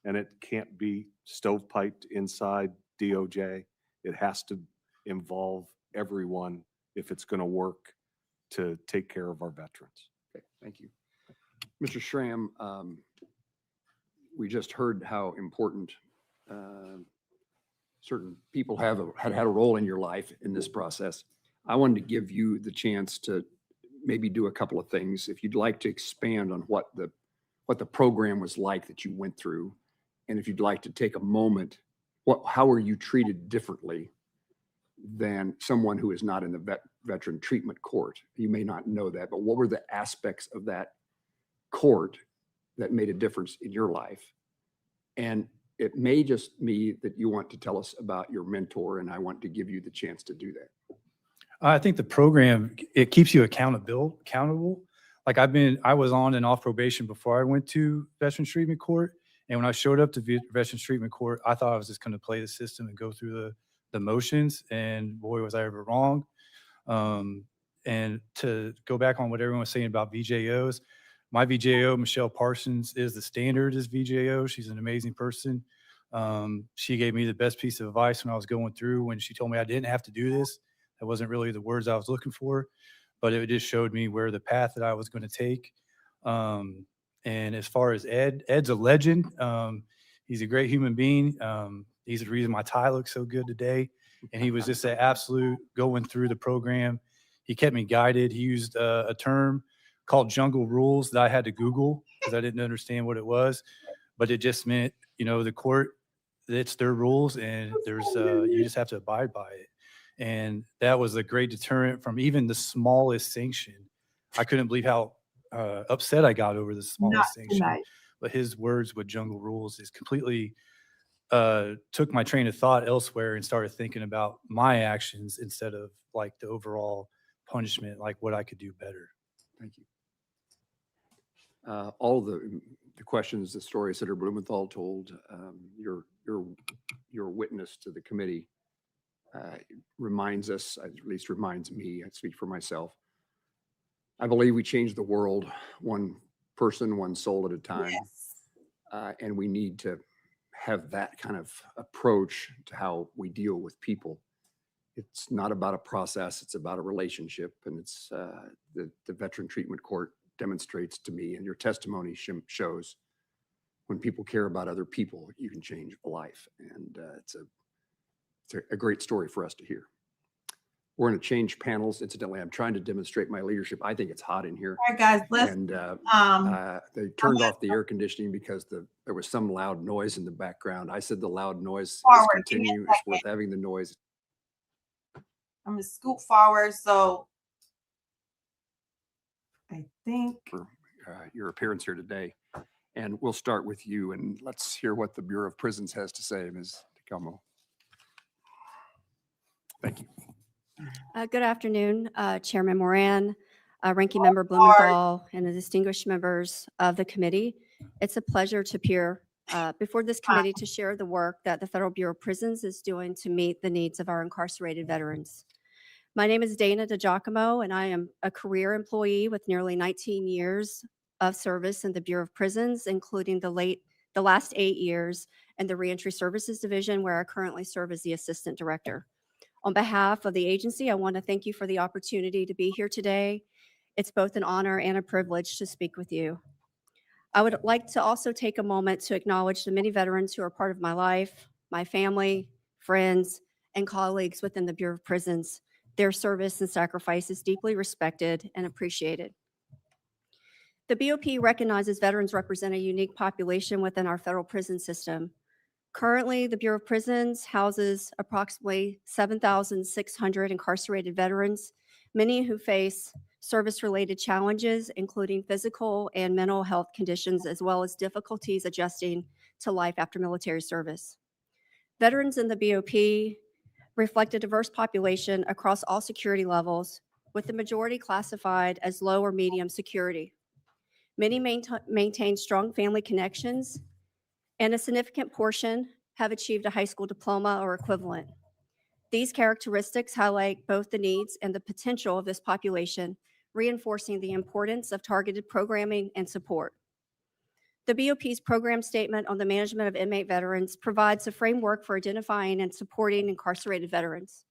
G: and it can't be stovepiped inside DOJ. It has to involve everyone if it's going to work to take care of our veterans.
C: Okay, thank you. Mr. Schramm, we just heard how important certain people had a role in your life in this process. I wanted to give you the chance to maybe do a couple of things. If you'd like to expand on what the program was like that you went through, and if you'd like to take a moment, how are you treated differently than someone who is not in the veteran treatment court? You may not know that, but what were the aspects of that court that made a difference in your life? And it may just be that you want to tell us about your mentor, and I want to give you the chance to do that.
F: I think the program, it keeps you accountable. Like I was on and off probation before I went to Veterans Treatment Court. And when I showed up to Veterans Treatment Court, I thought I was just going to play the system and go through the motions. And boy, was I ever wrong. And to go back on what everyone was saying about VJOs, my VJO, Michelle Parsons, is the standard as VJO. She's an amazing person. She gave me the best piece of advice when I was going through, when she told me I didn't have to do this. That wasn't really the words I was looking for, but it just showed me where the path that I was going to take. And as far as Ed's a legend. He's a great human being. He's the reason my tie looks so good today. And he was just an absolute going through the program. He kept me guided. He used a term called jungle rules that I had to Google because I didn't understand what it was, but it just meant, the court, it's their rules, and you just have to abide by it. And that was a great deterrent from even the smallest sanction. I couldn't believe how upset I got over the smallest sanction.
B: Tonight.
F: But his words with jungle rules is completely took my train of thought elsewhere and started thinking about my actions instead of like the overall punishment, like what I could do better.
C: Thank you. All the questions, the stories that Blumenthal told, your witness to the committee reminds us, at least reminds me, I speak for myself. I believe we change the world one person, one soul at a time. Yes. And we need to have that kind of approach to how we deal with people. It's not about a process, it's about a relationship. And it's the Veteran Treatment Court demonstrates to me, and your testimony shows, when people care about other people, you can change a life. And it's a great story for us to hear. We're going to change panels. Incidentally, I'm trying to demonstrate my leadership. I think it's hot in here.
B: All right, guys, let's.
C: And they turned off the air conditioning because there was some loud noise in the background. I said the loud noise is continue. It's worth having the noise.
B: I'm going to scoot forward. So I think.
C: For your appearance here today. And we'll start with you, and let's hear what the Bureau of Prisons has to say, Ms. DeCamo. Thank you.
N: Good afternoon, Chairman Moran, Ranking Member Blumenthal, and the distinguished members of the committee. It's a pleasure to appear before this committee to share the work that the Federal Bureau of Prisons is doing to meet the needs of our incarcerated veterans. My name is Dana DiGiacomo, and I am a career employee with nearly 19 years of service in the Bureau of Prisons, including the last 8 years in the Reentry Services Division, where I currently serve as the Assistant Director. On behalf of the agency, I want to thank you for the opportunity to be here today. It's both an honor and a privilege to speak with you. I would like to also take a moment to acknowledge the many veterans who are part of my life, my family, friends, and colleagues within the Bureau of Prisons. Their service and sacrifice is deeply respected and appreciated. The BOP recognizes veterans represent a unique population within our federal prison system. Currently, the Bureau of Prisons houses approximately 7,600 incarcerated veterans, many who face service-related challenges, including physical and mental health conditions, as well as difficulties adjusting to life after military service. Veterans in the BOP reflect a diverse population across all security levels, with the majority classified as low or medium security. Many maintain strong family connections, and a significant portion have achieved a high school diploma or equivalent. These characteristics highlight both the needs and the potential of this population, reinforcing the importance of targeted programming and support. The BOP's program statement on the management of inmate veterans provides a framework for identifying and supporting incarcerated veterans.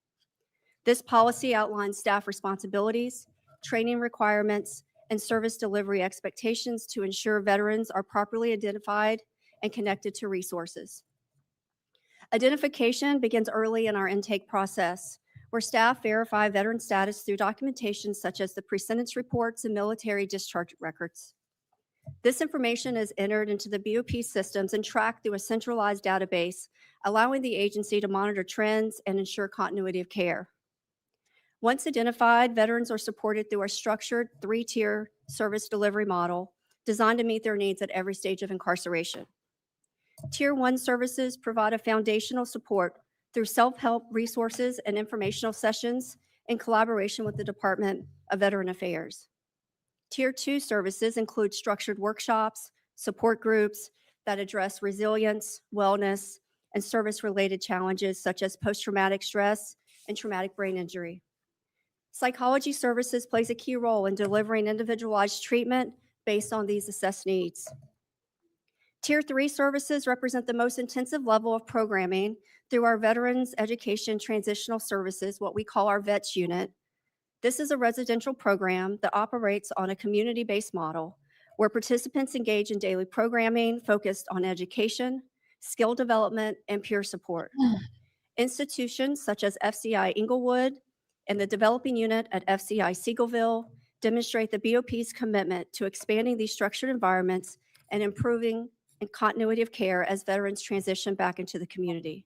N: This policy outlines staff responsibilities, training requirements, and service delivery expectations to ensure veterans are properly identified and connected to resources. Identification begins early in our intake process, where staff verify veteran status through documentation such as the pre-sentence reports and military discharge records. This information is entered into the BOP systems and tracked through a centralized database, allowing the agency to monitor trends and ensure continuity of care. Once identified, veterans are supported through a structured 3-tier service delivery model designed to meet their needs at every stage of incarceration. Tier 1 services provide a foundational support through self-help resources and informational sessions in collaboration with the Department of Veteran Affairs. Tier 2 services include structured workshops, support groups that address resilience, wellness, and service-related challenges such as post-traumatic stress and traumatic brain injury. Psychology services plays a key role in delivering individualized treatment based on these assessed needs. Tier 3 services represent the most intensive level of programming through our Veterans Education Transitional Services, what we call our VETS unit. This is a residential program that operates on a community-based model where participants engage in daily programming focused on education, skill development, and peer support. Institutions such as FCI Inglewood and the developing unit at FCI Seagoville demonstrate the BOP's commitment to expanding these structured environments and improving continuity of care as veterans transition back into the community.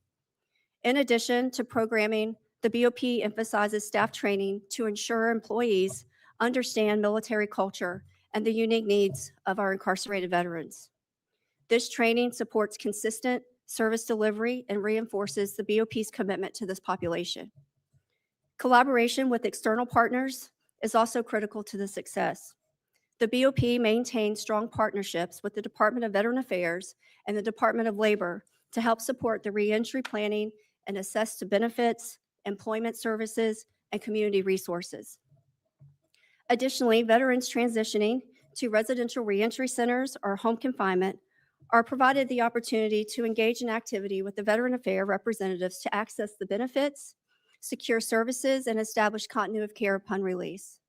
N: In addition to programming, the BOP emphasizes staff training to ensure employees understand military culture and the unique needs of our incarcerated veterans. This training supports consistent service delivery and reinforces the BOP's commitment to this population. Collaboration with external partners is also critical to the success. The BOP maintains strong partnerships with the Department of Veteran Affairs and the Department of Labor to help support the reentry planning and assess to benefits, employment services, and community resources. Additionally, veterans transitioning to residential reentry centers or home confinement are provided the opportunity to engage in activity with the Veteran Affairs representatives to access the benefits, secure services, and establish continuity of care upon release.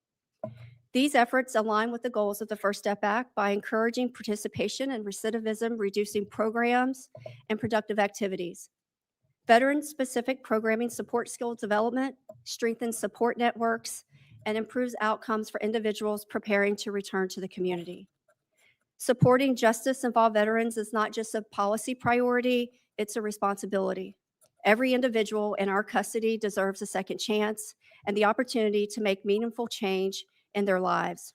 N: These efforts align with the goals of the First Step Act by encouraging participation and recidivism, reducing programs and productive activities. Veteran-specific programming supports skill development, strengthens support networks, and improves outcomes for individuals preparing to return to the community. Supporting justice-involved veterans is not just a policy priority, it's a responsibility. Every individual in our custody deserves a second chance and the opportunity to make meaningful change in their lives.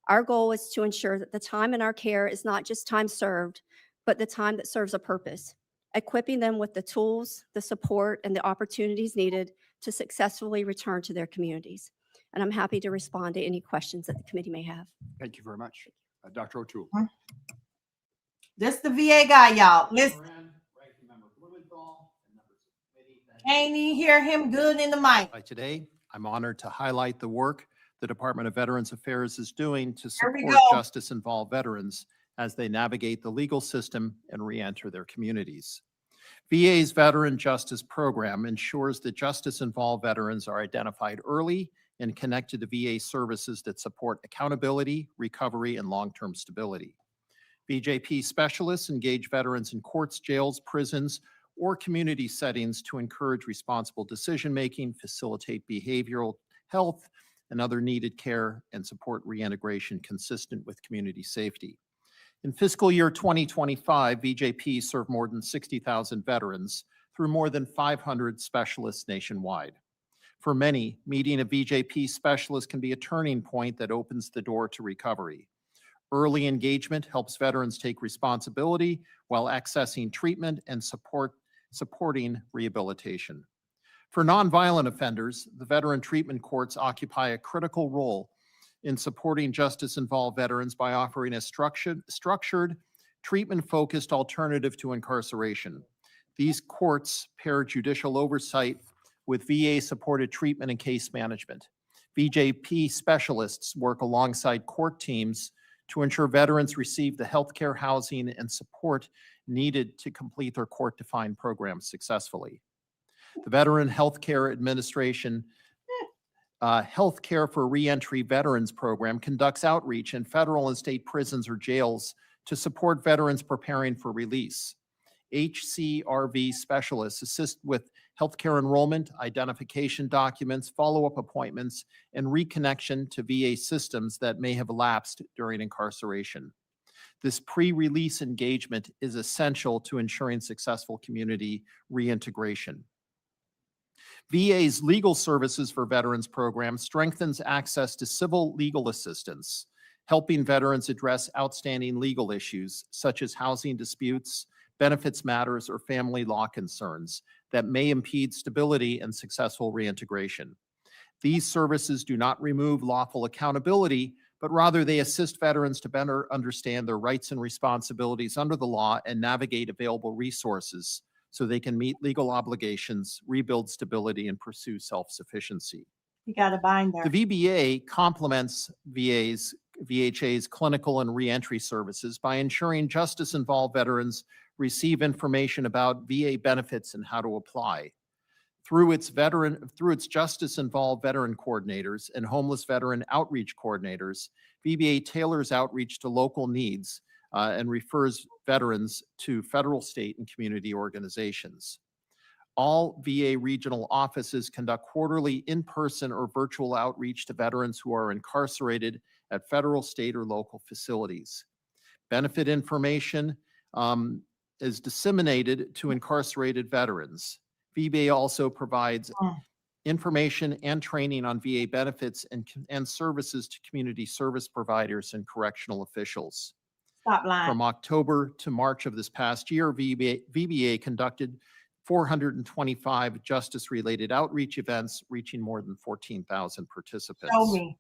N: Our goal is to ensure that the time in our care is not just time served, but the time that serves a purpose, equipping them with the tools, the support, and the opportunities needed to successfully return to their communities. And I'm happy to respond to any questions that the committee may have.
C: Thank you very much. Dr. O'Toole.
B: This the VA guy, y'all. Listen. Can't even hear him good in the mic.
O: Today, I'm honored to highlight the work the Department of Veterans Affairs is doing to
B: Here we
O: support
B: go.
O: justice-involved veterans as they navigate the legal system and re-enter their communities. VA's Veteran Justice Program ensures that justice-involved veterans are identified early and connected to VA services that support accountability, recovery, and long-term stability. VJP specialists engage veterans in courts, jails, prisons, or community settings to encourage responsible decision-making, facilitate behavioral health, and other needed care, and support reintegration consistent with community safety. In fiscal year 2025, VJP served more than 60,000 veterans through more than 500 specialists nationwide. For many, meeting a VJP specialist can be a turning point that opens the door to recovery. Early engagement helps veterans take responsibility while accessing treatment and supporting rehabilitation. For nonviolent offenders, the veteran treatment courts occupy a critical role in supporting justice-involved veterans by offering a structured, treatment-focused alternative to incarceration. These courts pair judicial oversight with VA-supported treatment and case management. VJP specialists work alongside court teams to ensure veterans receive the healthcare, housing, and support needed to complete their court-defined programs successfully. The Veteran Healthcare Administration Healthcare for Reentry Veterans Program conducts outreach in federal and state prisons or jails to support veterans preparing for release. HCRV specialists assist with healthcare enrollment, identification documents, follow-up appointments, and reconnection to VA systems that may have lapsed during incarceration. This pre-release engagement is essential to ensuring successful community reintegration. VA's Legal Services for Veterans program strengthens access to civil legal assistance, helping veterans address outstanding legal issues such as housing disputes, benefits matters, or family law concerns that may impede stability and successful reintegration. These services do not remove lawful accountability, but rather they assist veterans to better understand their rights and responsibilities under the law and navigate available resources so they can meet legal obligations, rebuild stability, and pursue self-sufficiency.
B: You got a binder.
O: The VBA complements VHA's clinical and reentry services by ensuring justice-involved veterans receive information about VA benefits and how to apply. Through its justice-involved veteran coordinators and homeless veteran outreach coordinators, VBA tailors outreach to local needs and refers veterans to federal, state, and community organizations. All VA regional offices conduct quarterly in-person or virtual outreach to veterans who are incarcerated at federal, state, or local facilities. Benefit information is disseminated to incarcerated veterans. VBA also provides information and training on VA benefits and services to community service providers and correctional officials.
B: Stop lying.
O: From October to March of this past year, VBA conducted 425 justice-related outreach events, reaching more than 14,000 participants.
B: Show me.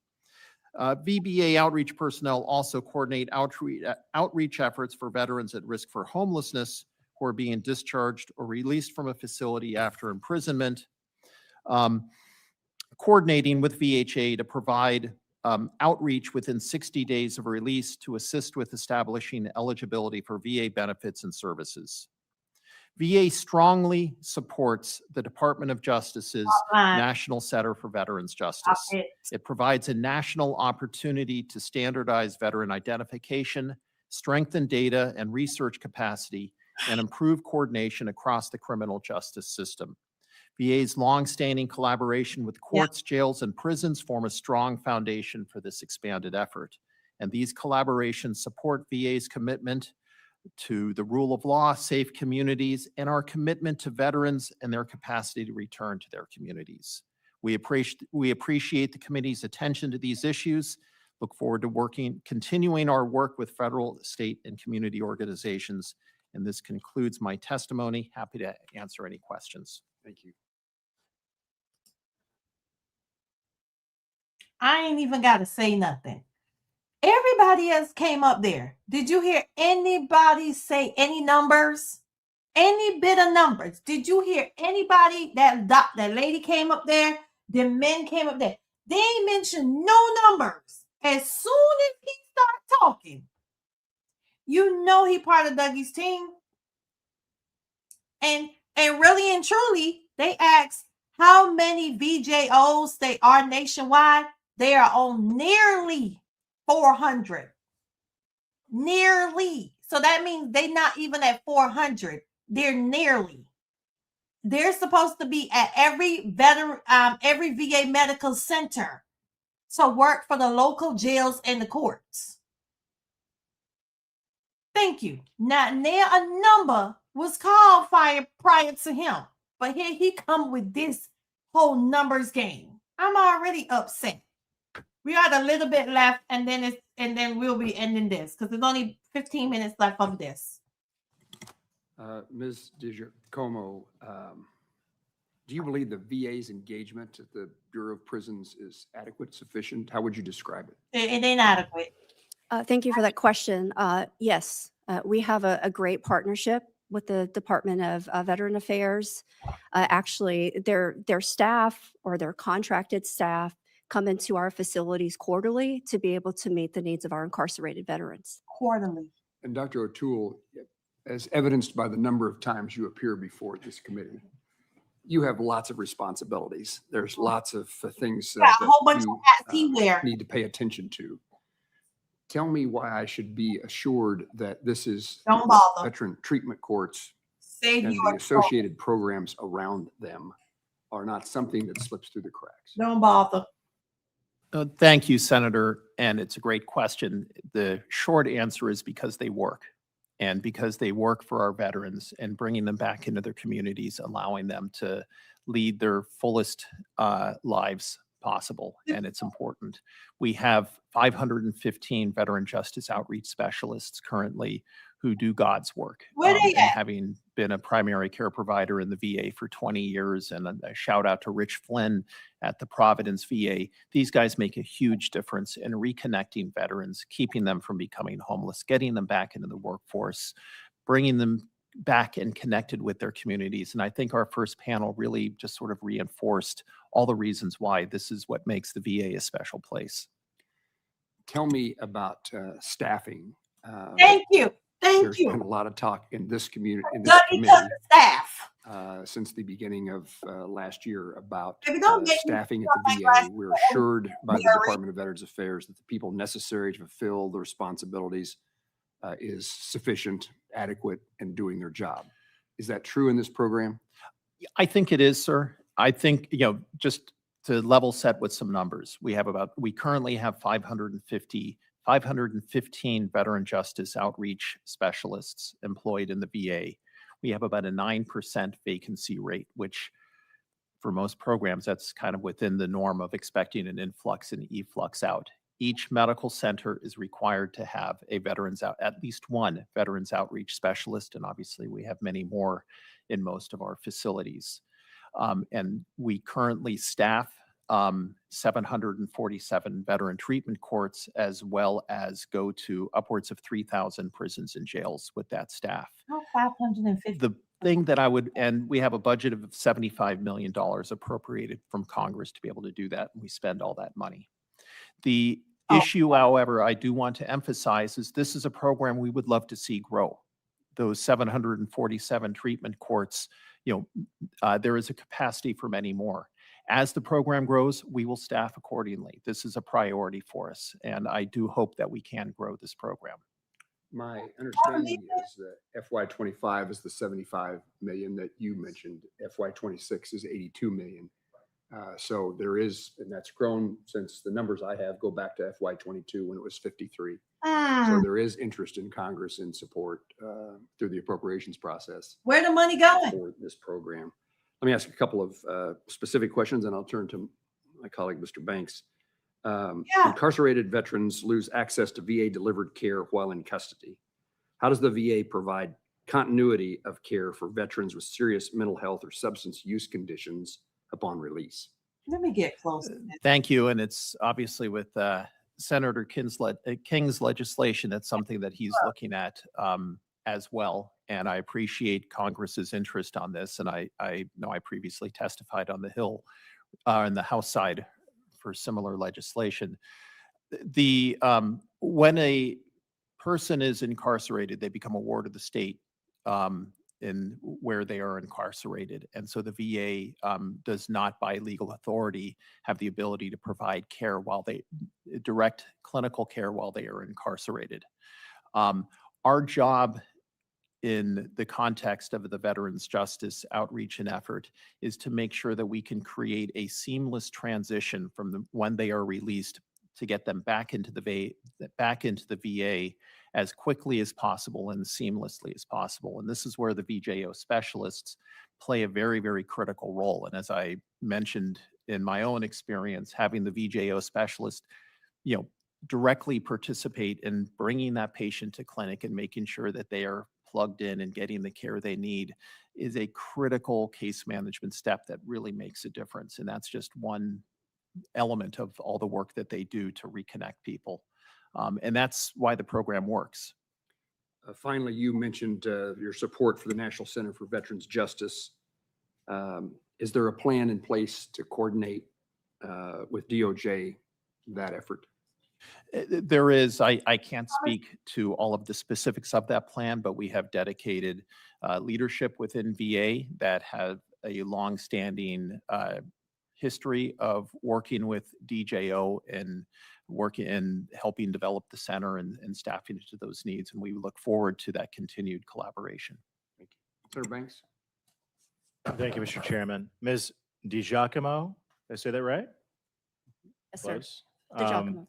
O: VBA outreach personnel also coordinate outreach efforts for veterans at risk for homelessness who are being discharged or released from a facility after imprisonment, coordinating with VHA to provide outreach within 60 days of release to assist with establishing eligibility for VA benefits and services. VA strongly supports the Department of Justice's National Center for Veterans Justice. It provides a national opportunity to standardize veteran identification, strengthen data and research capacity, and improve coordination across the criminal justice system. VA's longstanding collaboration with courts, jails, and prisons form a strong foundation for this expanded effort. And these collaborations support VA's commitment to the rule of law, safe communities, and our commitment to veterans and their capacity to return to their communities. We appreciate the committee's attention to these issues. Look forward to continuing our work with federal, state, and community organizations. And this concludes my testimony. Happy to answer any questions.
C: Thank you.
B: I ain't even got to say nothing. Everybody else came up there. Did you hear anybody say any numbers? Any bit of numbers? Did you hear anybody that lady came up there? The men came up there. They ain't mentioned no numbers. As soon as he started talking, you know he part of Dougie's team. And really and truly, they asked how many VJOs they are nationwide. They are on nearly 400. Nearly. So that means they're not even at 400. They're nearly. They're supposed to be at every VA medical center to work for the local jails and the courts. Thank you. Now, a number was called prior to him. But here he come with this whole numbers game. I'm already upset. We got a little bit left, and then we'll be ending this because there's only 15 minutes left of this.
C: Ms. DiGiacomo, do you believe the VA's engagement at the Bureau of Prisons is adequate, sufficient? How would you describe it?
B: It ain't adequate.
N: Thank you for that question. Yes, we have a great partnership with the Department of Veteran Affairs. Actually, their staff or their contracted staff come into our facilities quarterly to be able to meet the needs of our incarcerated veterans.
B: Quarterly.
C: And Dr. O'Toole, as evidenced by the number of times you appear before this committee, you have lots of responsibilities. There's lots of things
B: Yeah, a whole bunch of
C: you
B: hats he wear.
C: need to pay attention to. Tell me why I should be assured that this is
B: Don't bother.
C: veteran treatment courts
B: Save
C: and
B: you
C: the
B: a
C: associated programs around them are not something that slips through the cracks.
B: Don't bother.
O: Thank you, Senator, and it's a great question. The short answer is because they work, and because they work for our veterans and bringing them back into their communities, allowing them to lead their fullest lives possible, and it's important. We have 515 veteran justice outreach specialists currently who do God's work.
B: Where they
O: and
B: at?
O: having been a primary care provider in the VA for 20 years, and a shout out to Rich Flynn at the Providence VA, these guys make a huge difference in reconnecting veterans, keeping them from becoming homeless, getting them back into the workforce, bringing them back and connected with their communities. And I think our first panel really just sort of reinforced all the reasons why this is what makes the VA a special place.
C: Tell me about staffing.
B: Thank you. Thank
C: There's
B: you.
C: been a lot of talk in this community, in this
B: Dougie
C: committee,
B: Tucker staff.
C: since the beginning of last year about
B: Baby, don't get me
C: staffing at the
B: stuff like
C: VA.
B: that.
C: We're assured by the
B: Mary.
C: Department of Veterans Affairs that the people necessary to fulfill the responsibilities is sufficient, adequate, and doing their job. Is that true in this program?
O: I think it is, sir. I think, just to level set with some numbers, we currently have 515 veteran justice outreach specialists employed in the VA. We have about a 9% vacancy rate, which for most programs, that's kind of within the norm of expecting an influx and efflux out. Each medical center is required to have at least one veterans outreach specialist, and obviously we have many more in most of our facilities. And we currently staff 747 veteran treatment courts, as well as go to upwards of 3,000 prisons and jails with that staff.
B: Oh, 550.
O: The thing that and we have a budget of $75 million appropriated from Congress to be able to do that, and we spend all that money. The issue, however, I do want to emphasize is this is a program we would love to see grow. Those 747 treatment courts, there is a capacity for many more. As the program grows, we will staff accordingly. This is a priority for us, and I do hope that we can grow this program.
C: My understanding is that FY25 is the 75 million that you mentioned. FY26 is 82 million. So there is, and that's grown since the numbers I have go back to FY22 when it was 53. So there is interest in Congress in support through the appropriations process.
B: Where the money going?
C: For this program. Let me ask a couple of specific questions, and I'll turn to my colleague, Mr. Banks. Incarcerated veterans lose access to VA-delivered care while in custody. How does the VA provide continuity of care for veterans with serious mental health or substance use conditions upon release?
B: Let me get close.
O: Thank you, and it's obviously with Senator King's legislation, that's something that he's looking at as well. And I appreciate Congress's interest on this. And I know I previously testified on the Hill, on the House side for similar legislation. When a person is incarcerated, they become a ward of the state in where they are incarcerated. And so the VA does not, by legal authority, have the ability to provide care direct clinical care while they are incarcerated. Our job in the context of the Veterans Justice Outreach and Effort is to make sure that we can create a seamless transition from when they are released to get them back into the VA as quickly as possible and seamlessly as possible. And this is where the VJO specialists play a very, very critical role. And as I mentioned in my own experience, having the VJO specialist, directly participate in bringing that patient to clinic and making sure that they are plugged in and getting the care they need is a critical case management step that really makes a difference. And that's just one element of all the work that they do to reconnect people. And that's why the program works.
C: Finally, you mentioned your support for the National Center for Veterans Justice. Is there a plan in place to coordinate with DOJ that effort?
O: There is. I can't speak to all of the specifics of that plan, but we have dedicated leadership within VA that have a longstanding history of working with DJO and working and helping develop the center and staffing to those needs. And we look forward to that continued collaboration.
C: Thank you. Senator Banks?
P: Thank you, Mr. Chairman. Ms. DiGiacomo, did I say that right?
N: Yes, sir.
P: Close.
N: DiGiacomo.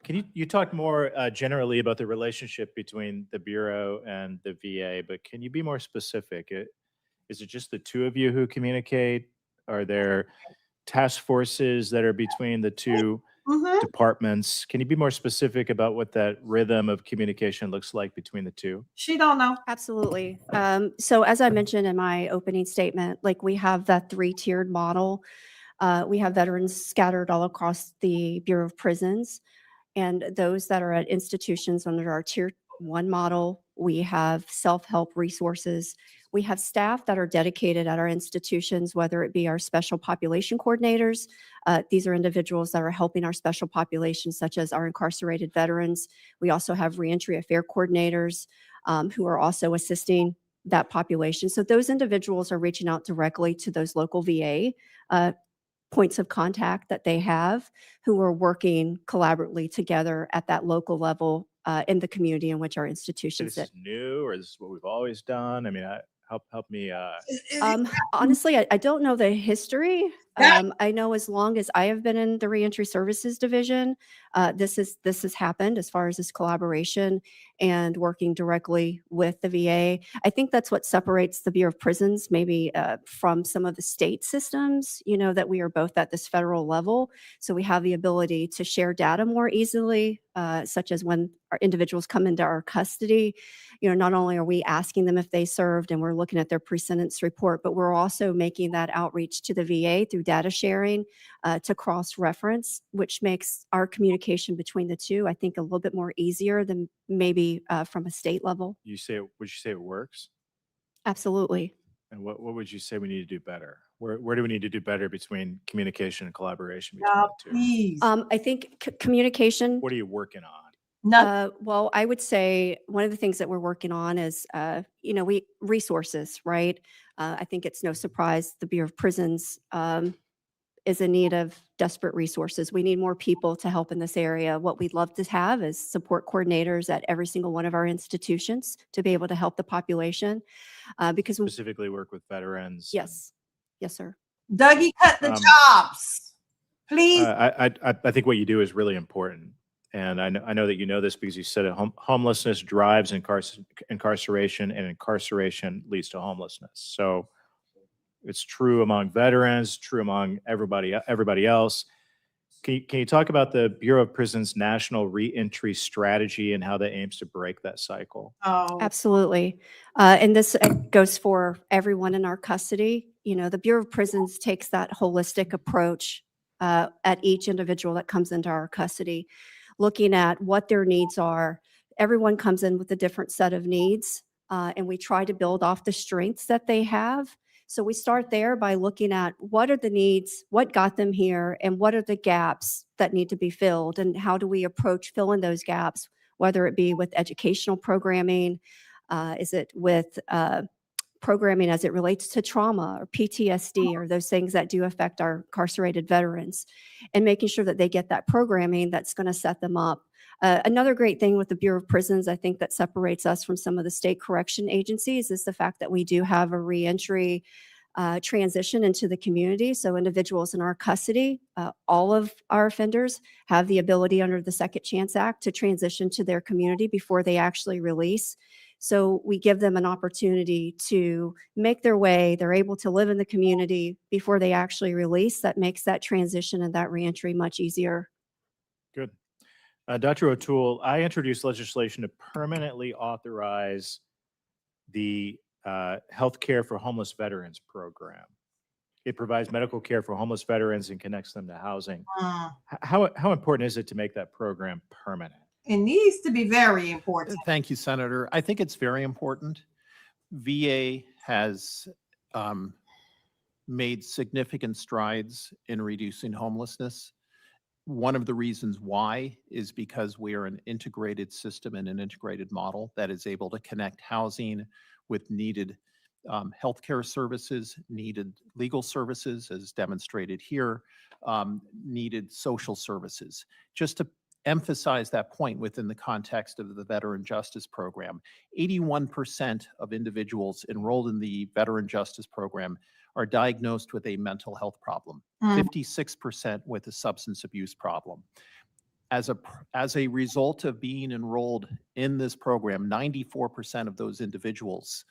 P: Can you talk more generally about the relationship between the Bureau and the VA, but can you be more specific? Is it just the two of you who communicate? Are there task forces that are between the two departments? Can you be more specific about what that rhythm of communication looks like between the two?
B: She don't know.
N: Absolutely. So as I mentioned in my opening statement, like we have that 3-tiered model. We have veterans scattered all across the Bureau of Prisons, and those that are at institutions under our Tier 1 model. We have self-help resources. We have staff that are dedicated at our institutions, whether it be our special population coordinators. These are individuals that are helping our special populations, such as our incarcerated veterans. We also have reentry affair coordinators who are also assisting that population. So those individuals are reaching out directly to those local VA points of contact that they have, who are working collaboratively together at that local level in the community in which our institutions
P: This
N: sit.
P: is new, or is this what we've always done? I mean, help me.
N: Honestly, I don't know the history. I know as long as I have been in the Reentry Services Division, this has happened as far as this collaboration and working directly with the VA. I think that's what separates the Bureau of Prisons maybe from some of the state systems, that we are both at this federal level. So we have the ability to share data more easily, such as when our individuals come into our custody. Not only are we asking them if they served and we're looking at their pre-sentence report, but we're also making that outreach to the VA through data sharing to cross-reference, which makes our communication between the two, I think, a little bit more easier than maybe from a state level.
P: Would you say it works?
N: Absolutely.
P: And what would you say we need to do better? Where do we need to do better between communication and collaboration between the two?
B: Please.
N: I think communication.
P: What are you working on?
N: Well, I would say one of the things that we're working on is, resources, right? I think it's no surprise the Bureau of Prisons is in need of desperate resources. We need more people to help in this area. What we'd love to have is support coordinators at every single one of our institutions to be able to help the population. Because
P: Specifically work with veterans.
N: yes, yes, sir.
B: Dougie, cut the chops, please.
P: I think what you do is really important. And I know that you know this because you said it, homelessness drives incarceration, and incarceration leads to homelessness. So it's true among veterans, true among everybody else. Can you talk about the Bureau of Prisons' national reentry strategy and how that aims to break that cycle?
B: Oh,
N: Absolutely. And this goes for everyone in our custody. The Bureau of Prisons takes that holistic approach at each individual that comes into our custody, looking at what their needs are. Everyone comes in with a different set of needs, and we try to build off the strengths that they have. So we start there by looking at what are the needs, what got them here, and what are the gaps that need to be filled, and how do we approach filling those gaps, whether it be with educational programming, is it with programming as it relates to trauma or PTSD or those things that do affect our incarcerated veterans, and making sure that they get that programming that's going to set them up. Another great thing with the Bureau of Prisons, I think, that separates us from some of the state correction agencies is the fact that we do have a reentry transition into the community. So individuals in our custody, all of our offenders have the ability under the Second Chance Act to transition to their community before they actually release. So we give them an opportunity to make their way. They're able to live in the community before they actually release. That makes that transition and that reentry much easier.
P: Good. Dr. O'Toole, I introduced legislation to permanently authorize the Healthcare for Homeless Veterans program. It provides medical care for homeless veterans and connects them to housing. How important is it to make that program permanent?
B: It needs to be very important.
O: Thank you, Senator. I think it's very important. VA has made significant strides in reducing homelessness. One of the reasons why is because we are an integrated system and an integrated model that is able to connect housing with needed healthcare services, needed legal services, as demonstrated here, needed social services. Just to emphasize that point within the context of the Veteran Justice Program, 81% of individuals enrolled in the Veteran Justice Program are diagnosed with a mental health problem, 56% with a substance abuse problem. As a result of being enrolled in this program, 94% of those individuals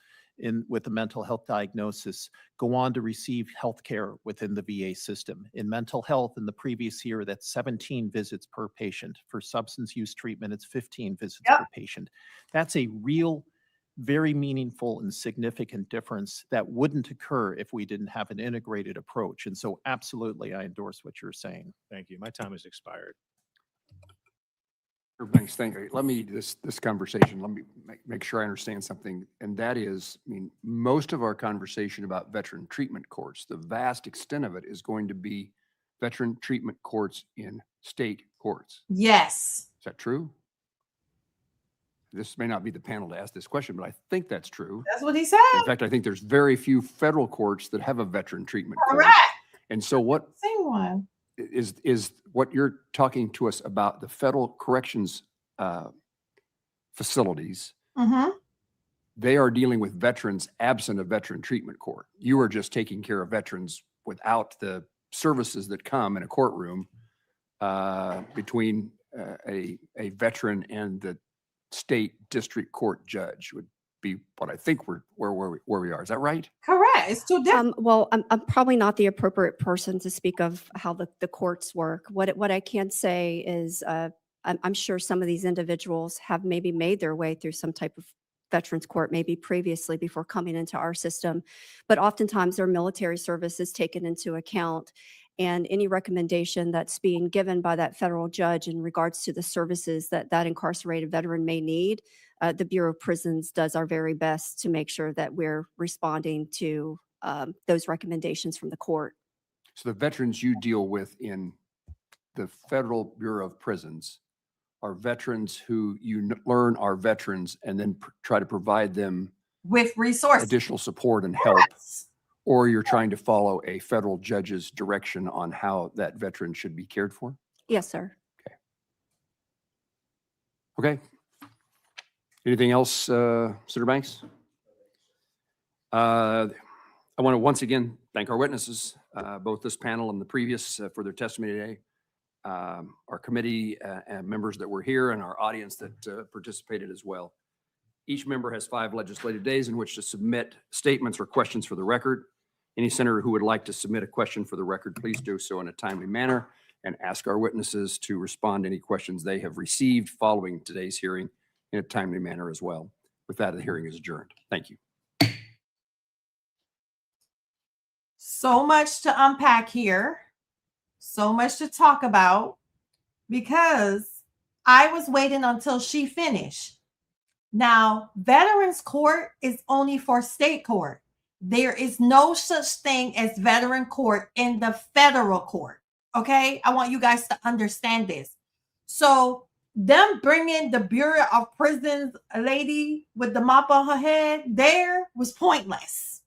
O: with a mental health diagnosis go on to receive health care within the VA system. In mental health, in the previous year, that's 17 visits per patient. For substance use treatment, it's 15 visits per patient. That's a real, very meaningful and significant difference that wouldn't occur if we didn't have an integrated approach. And so absolutely, I endorse what you're saying.
P: Thank you. My time has expired.
C: Thanks. Thank you. Let me, this conversation, let me make sure I understand something. And that is, I mean, most of our conversation about veteran treatment courts, the vast extent of it is going to be veteran treatment courts in state courts.
B: Yes.
C: Is that true? This may not be the panel to ask this question, but I think that's true.
B: That's what he said.
C: In fact, I think there's very few federal courts that have a veteran treatment court.
B: Correct.
C: And so what
B: Same one.
C: is what you're talking to us about the federal corrections facilities?
B: Mm-hmm.
C: They are dealing with veterans absent a veteran treatment court. You are just taking care of veterans without the services that come in a courtroom between a veteran and the state district court judge would be what I think where we are. Is that right?
B: Correct. It's too different.
N: Well, I'm probably not the appropriate person to speak of how the courts work. What I can say is I'm sure some of these individuals have maybe made their way through some type of veterans court, maybe previously before coming into our system, but oftentimes their military service is taken into account. And any recommendation that's being given by that federal judge in regards to the services that incarcerated veteran may need, the Bureau of Prisons does our very best to make sure that we're responding to those recommendations from the court.
C: So the veterans you deal with in the Federal Bureau of Prisons are veterans who you learn are veterans and then try to provide them
B: with resources,
C: additional support and help. Or you're trying to follow a federal judge's direction on how that veteran should be cared for?
N: Yes, sir.
C: Okay. Anything else, Senator Banks? I want to once again thank our witnesses, both this panel and the previous for their testimony today, our committee and members that were here and our audience that participated as well. Each member has 5 legislative days in which to submit statements or questions for the record. Any senator who would like to submit a question for the record, please do so in a timely manner and ask our witnesses to respond to any questions they have received following today's hearing in a timely manner as well. With that, the hearing is adjourned. Thank you.
B: So much to unpack here, so much to talk about, because I was waiting until she finished. Now, Veterans Court is only for state court. There is no such thing as veteran court in the federal court. Okay, I want you guys to understand this. So them bringing the Bureau of Prisons lady with the mop on her head there was pointless.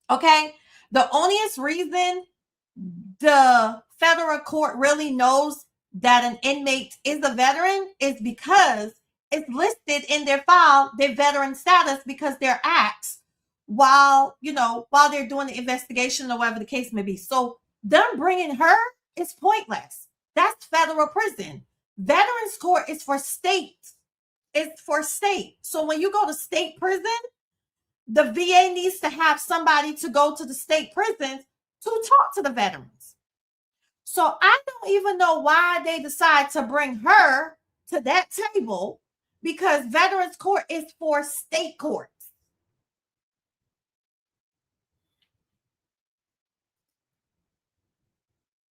B: Okay, the onlyest reason the federal court really knows that an inmate is a veteran is because it's listed in their file, their veteran status, because they're asked, while, while they're doing the investigation or whatever the case may be. So them bringing her is pointless. That's federal prison. Veterans court is for state. It's for state. So when you go to state prison, the VA needs to have somebody to go to the state prisons to talk to the veterans. So I don't even know why they decide to bring her to that table, because veterans court is for state courts.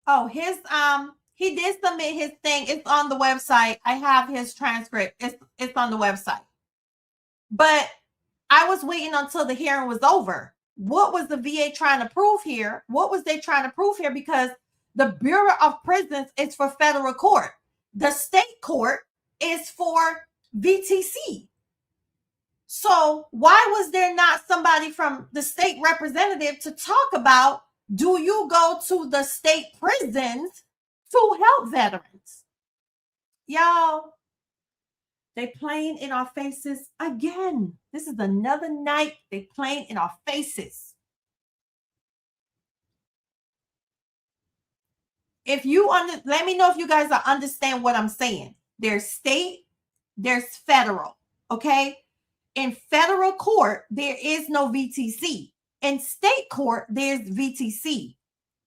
B: Oh, he did submit his thing. It's on the website. I have his transcript. It's on the website. But I was waiting until the hearing was over. What was the VA trying to prove here? What was they trying to prove here? Because the Bureau of Prisons is for federal court. The state court is for VTC. So why was there not somebody from the state representative to talk about, do you go to the state prisons to help veterans? Y'all, they playing in our faces again. This is another night they playing in our faces. If you let me know if you guys understand what I'm saying. There's state, there's federal, okay? In federal court, there is no VTC. In state court, there's VTC.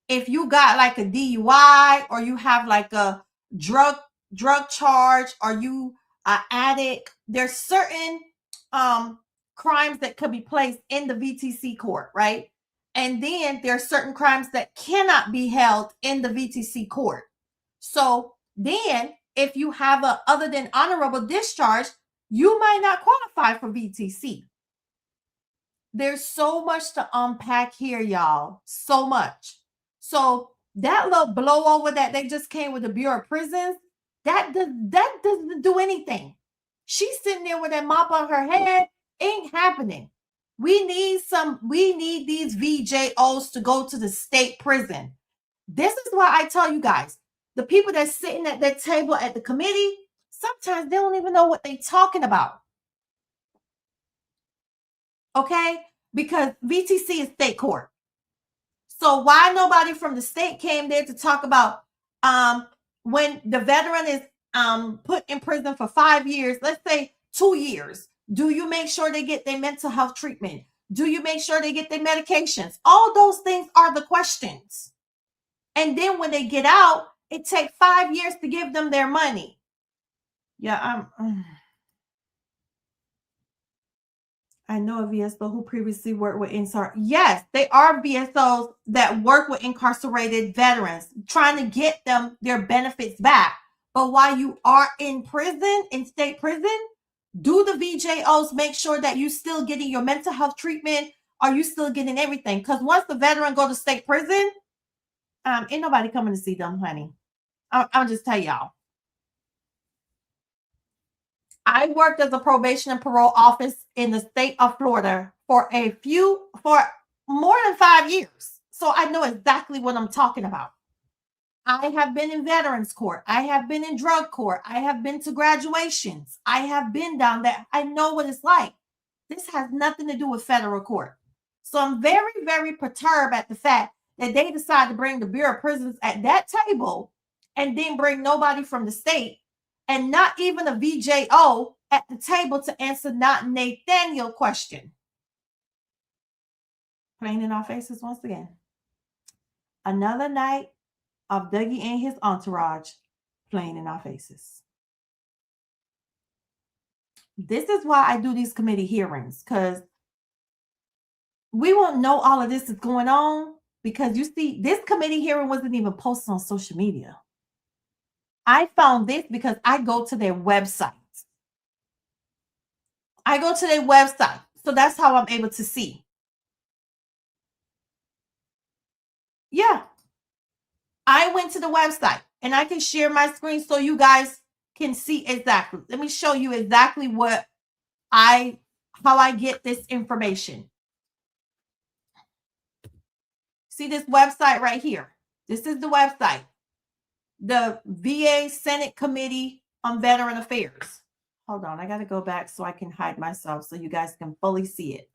B: If you got like a DUI, or you have like a drug charge, or you are addict, there's certain crimes that could be placed in the VTC court, right? And then there are certain crimes that cannot be held in the VTC court. So then if you have a other than honorable discharge, you might not qualify for VTC. There's so much to unpack here, y'all. So much. So that little blowover that they just came with the Bureau of Prisons, that doesn't do anything. She's sitting there with that mop on her head. Ain't happening. We need these VJOs to go to the state prison. This is why I tell you guys, the people that's sitting at that table at the committee, sometimes they don't even know what they're talking about. Okay? Because VTC is state court. So why nobody from the state came there to talk about when the veteran is put in prison for 5 years, let's say 2 years, do you make sure they get their mental health treatment? Do you make sure they get their medications? All those things are the questions. And then when they get out, it takes 5 years to give them their money. Yeah, I know a VSO who previously worked with Yes, they are VSOs that work with incarcerated veterans, trying to get them their benefits back. But while you are in prison, in state prison, do the VJOs make sure that you still getting your mental health treatment? Are you still getting everything? Because once the veteran go to state prison, ain't nobody coming to see them, honey. I'll just tell y'all. I worked as a probation and parole office in the state of Florida for more than 5 years. So I know exactly what I'm talking about. I have been in veterans court. I have been in drug court. I have been to graduations. I have been down there. I know what it's like. This has nothing to do with federal court. So I'm very, very perturbed at the fact that they decided to bring the Bureau of Prisons at that table and then bring nobody from the state, and not even a VJO at the table to answer not Nathaniel's question. Playing in our faces once again. Another night of Dougie and his entourage playing in our faces. This is why I do these committee hearings, because we won't know all of this is going on, because you see, this committee hearing wasn't even posted on social media. I found this because I go to their website. So that's how I'm able to see. Yeah. I went to the website, and I can share my screen so you guys can see exactly. Let me show you exactly how I get this information. See this website right here. This is the website. The VA Senate Committee on Veteran Affairs. Hold on, I got to go back so I can hide myself so you guys can fully see it.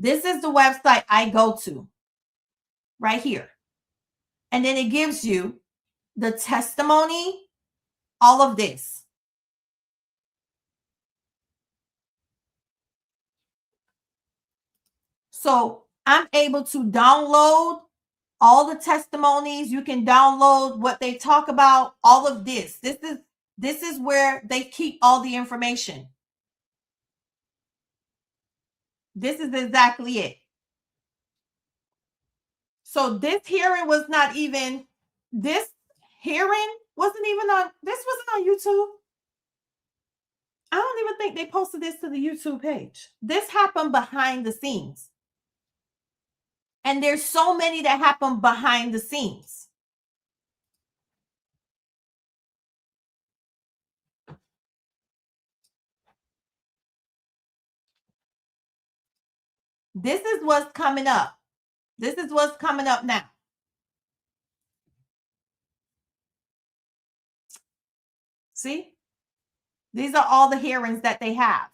B: This is the website I go to right here. And then it gives you the testimony, all of this. So I'm able to download all the testimonies. You can download what they talk about, all of this. This is where they keep all the information. This is exactly it. So this hearing was not even, this hearing wasn't even on, this wasn't on YouTube. I don't even think they posted this to the YouTube page. This happened behind the scenes. And there's so many that happen behind the scenes. This is what's coming up. This is what's coming up now. See? These are all the hearings that they have.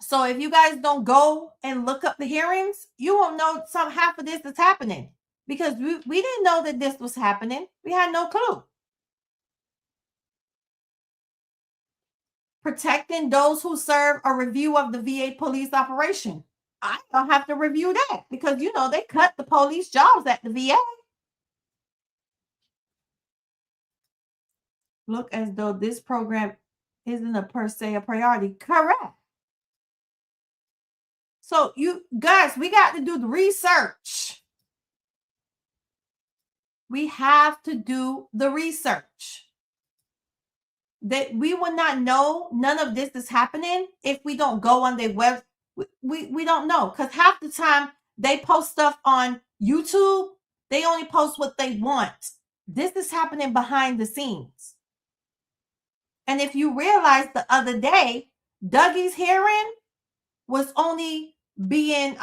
B: So if you guys don't go and look up the hearings, you won't know half of this is happening, because we didn't know that this was happening. We had no clue. Protecting those who serve a review of the VA police operation. I don't have to review that because, you know, they cut the police jobs at the VA. Look as though this program isn't a per se a priority. Correct. So you guys, we got to do the research. We have to do the research. That we will not know none of this is happening if we don't go on their web. We don't know, because half the time they post stuff on YouTube, they only post what they want. This is happening behind the scenes. And if you realize the other day, Dougie's hearing was only being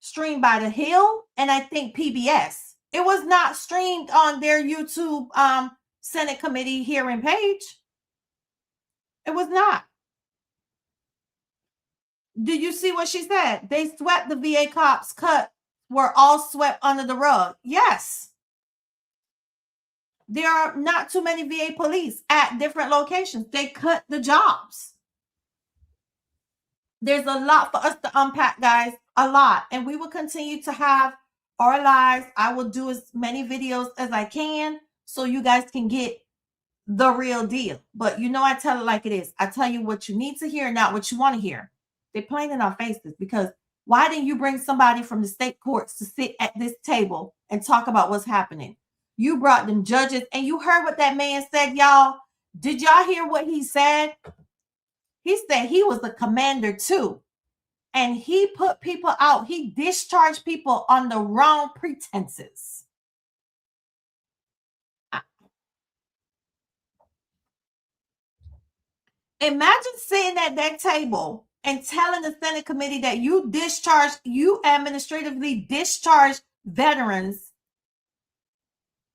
B: streamed by The Hill and I think PBS. It was not streamed on their YouTube Senate committee hearing page. It was not. Did you see what she said? They swept the VA cops, were all swept under the rug. Yes. There are not too many VA police at different locations. They cut the jobs. There's a lot for us to unpack, guys, a lot. And we will continue to have our lives. I will do as many videos as I can so you guys can get the real deal. But you know, I tell it like it is. I tell you what you need to hear, not what you want to hear. They're playing in our faces, because why didn't you bring somebody from the state courts to sit at this table and talk about what's happening? You brought them judges, and you heard what that man said, y'all. Did y'all hear what he said? He said he was a commander too. And he put people out. He discharged people on the wrong pretenses. Imagine sitting at that table and telling the Senate committee that you administratively discharged veterans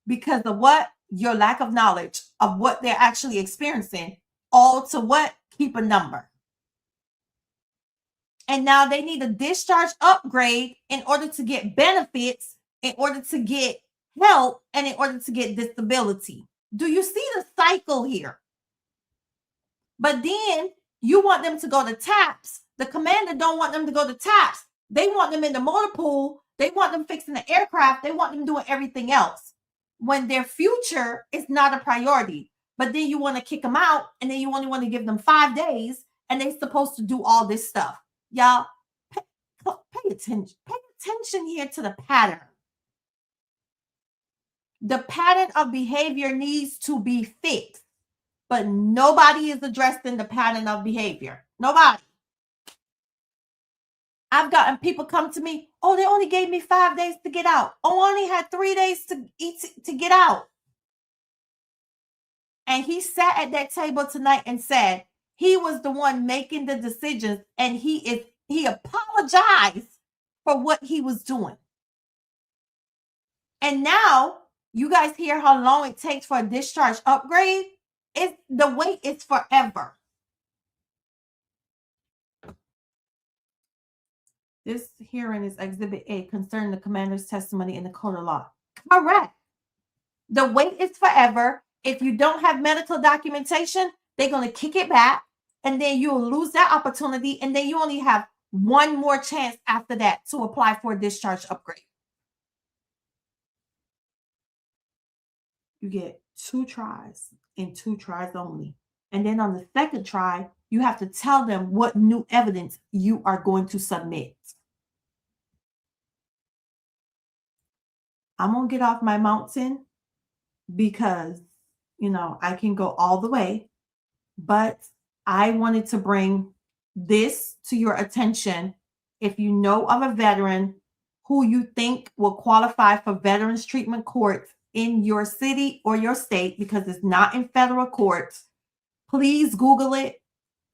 B: because of what? Your lack of knowledge of what they're actually experiencing, all to what? Keep a number. And now they need a discharge upgrade in order to get benefits, in order to get help, and in order to get disability. Do you see the cycle here? But then you want them to go to TAPS. The commander don't want them to go to TAPS. They want them in the motor pool. They want them fixing the aircraft. They want them doing everything else, when their future is not a priority. But then you want to kick them out, and then you only want to give them 5 days, and they're supposed to do all this stuff. Y'all, pay attention. Pay attention here to the pattern. The pattern of behavior needs to be fixed, but nobody is addressing the pattern of behavior. Nobody. I've gotten people come to me, oh, they only gave me 5 days to get out. Oh, I only had 3 days to get out. And he sat at that table tonight and said he was the one making the decisions, and he apologized for what he was doing. And now you guys hear how long it takes for a discharge upgrade. The wait is forever. This hearing is Exhibit A concerning the commander's testimony in the court of law. Correct. The wait is forever. If you don't have medical documentation, they're going to kick it back, and then you'll lose that opportunity, and then you only have one more chance after that to apply for a discharge upgrade. You get 2 tries and 2 tries only. And then on the second try, you have to tell them what new evidence you are going to submit. I'm going to get off my mountain because, you know, I can go all the way, but I wanted to bring this to your attention. If you know of a veteran who you think will qualify for Veterans Treatment Court in your city or your state, because it's not in federal courts, please Google it.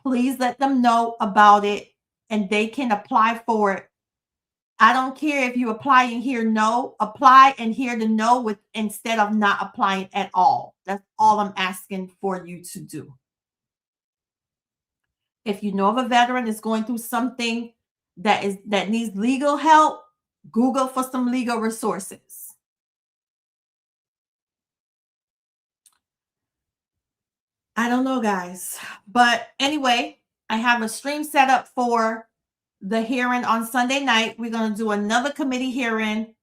B: Please let them know about it, and they can apply for it. I don't care if you apply and hear no, apply and hear the no with instead of not applying at all. That's all I'm asking for you to do. If you know of a veteran that's going through something that needs legal help, Google for some legal resources. I don't know, guys. But anyway, I have a stream set up for the hearing on Sunday night. We're going to do another committee hearing.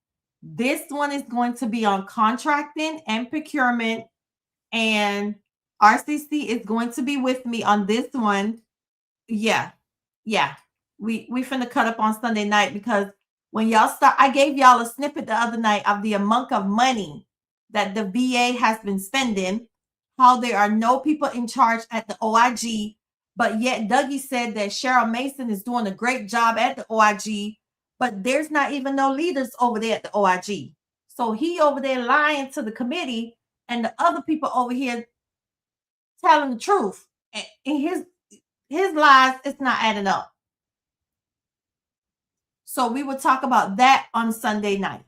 B: This one is going to be on contracting and procurement. And RCC is going to be with me on this one. Yeah. We finna cut up on Sunday night, because when y'all start, I gave y'all a snippet the other night of the amount of money that the VA has been spending, how there are no people in charge at the OIG, but yet Dougie said that Cheryl Mason is doing a great job at the OIG, but there's not even no leaders over there at the OIG. So he over there lying to the committee, and the other people over here telling the truth. And his lies, it's not adding up. So we will talk about that on Sunday night.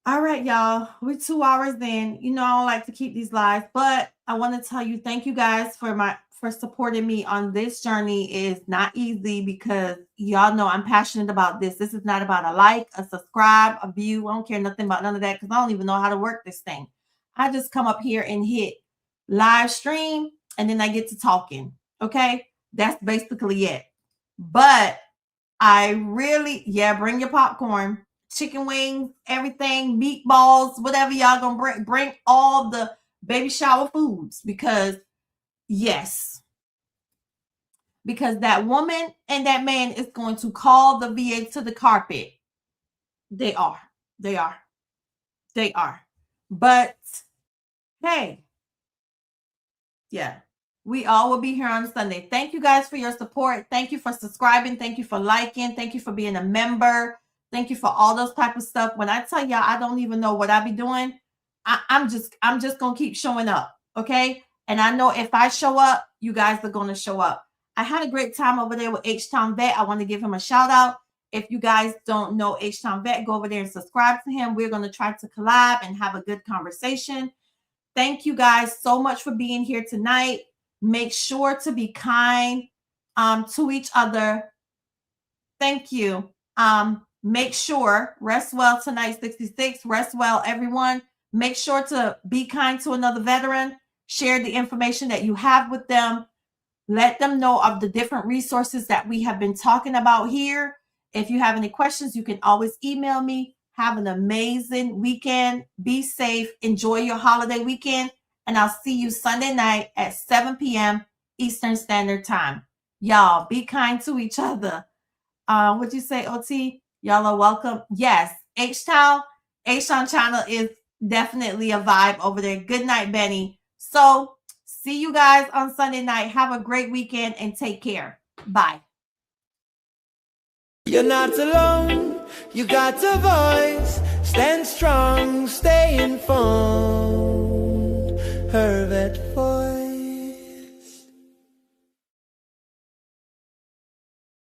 B: All right, y'all. We're 2 hours in. You know, I don't like to keep these lives, but I want to tell you, thank you guys for supporting me on this journey. Is not easy, because y'all know I'm passionate about this. This is not about a like, a subscribe, a view. I don't care nothing about none of that, because I don't even know how to work this thing. I just come up here and hit live stream, and then I get to talking. Okay, that's basically it. But I really, bring your popcorn, chicken wings, everything, meatballs, whatever y'all gonna bring all the baby shower foods, because yes, because that woman and that man is going to call the VA to the carpet. They are. But hey, we all will be here on Sunday. Thank you guys for your support. Thank you for subscribing. Thank you for liking. Thank you for being a member. Thank you for all those type of stuff. When I tell y'all, I don't even know what I be doing. I'm just gonna keep showing up, okay? And I know if I show up, you guys are gonna show up. I had a great time over there with H-Town Vet. I want to give him a shout out. If you guys don't know H-Town Vet, go over there and subscribe to him. We're gonna try to collab and have a good conversation. Thank you guys so much for being here tonight. Make sure to be kind to each other. Thank you. Make sure, rest well tonight, 66. Rest well, everyone. Make sure to be kind to another veteran. Share the information that you have with them. Let them know of the different resources that we have been talking about here. If you have any questions, you can always email me. Have an amazing weekend. Be safe. Enjoy your holiday weekend. And I'll see you Sunday night at 7 p.m. Eastern Standard Time. Y'all, be kind to each other. What'd you say, OT? Y'all are welcome. Yes, H-Town channel is definitely a vibe over there. Good night, Benny. So, see you guys on Sunday night. Have a great weekend and take care. Bye.
Q: You're not alone. You got a voice. Stand strong. Stay informed.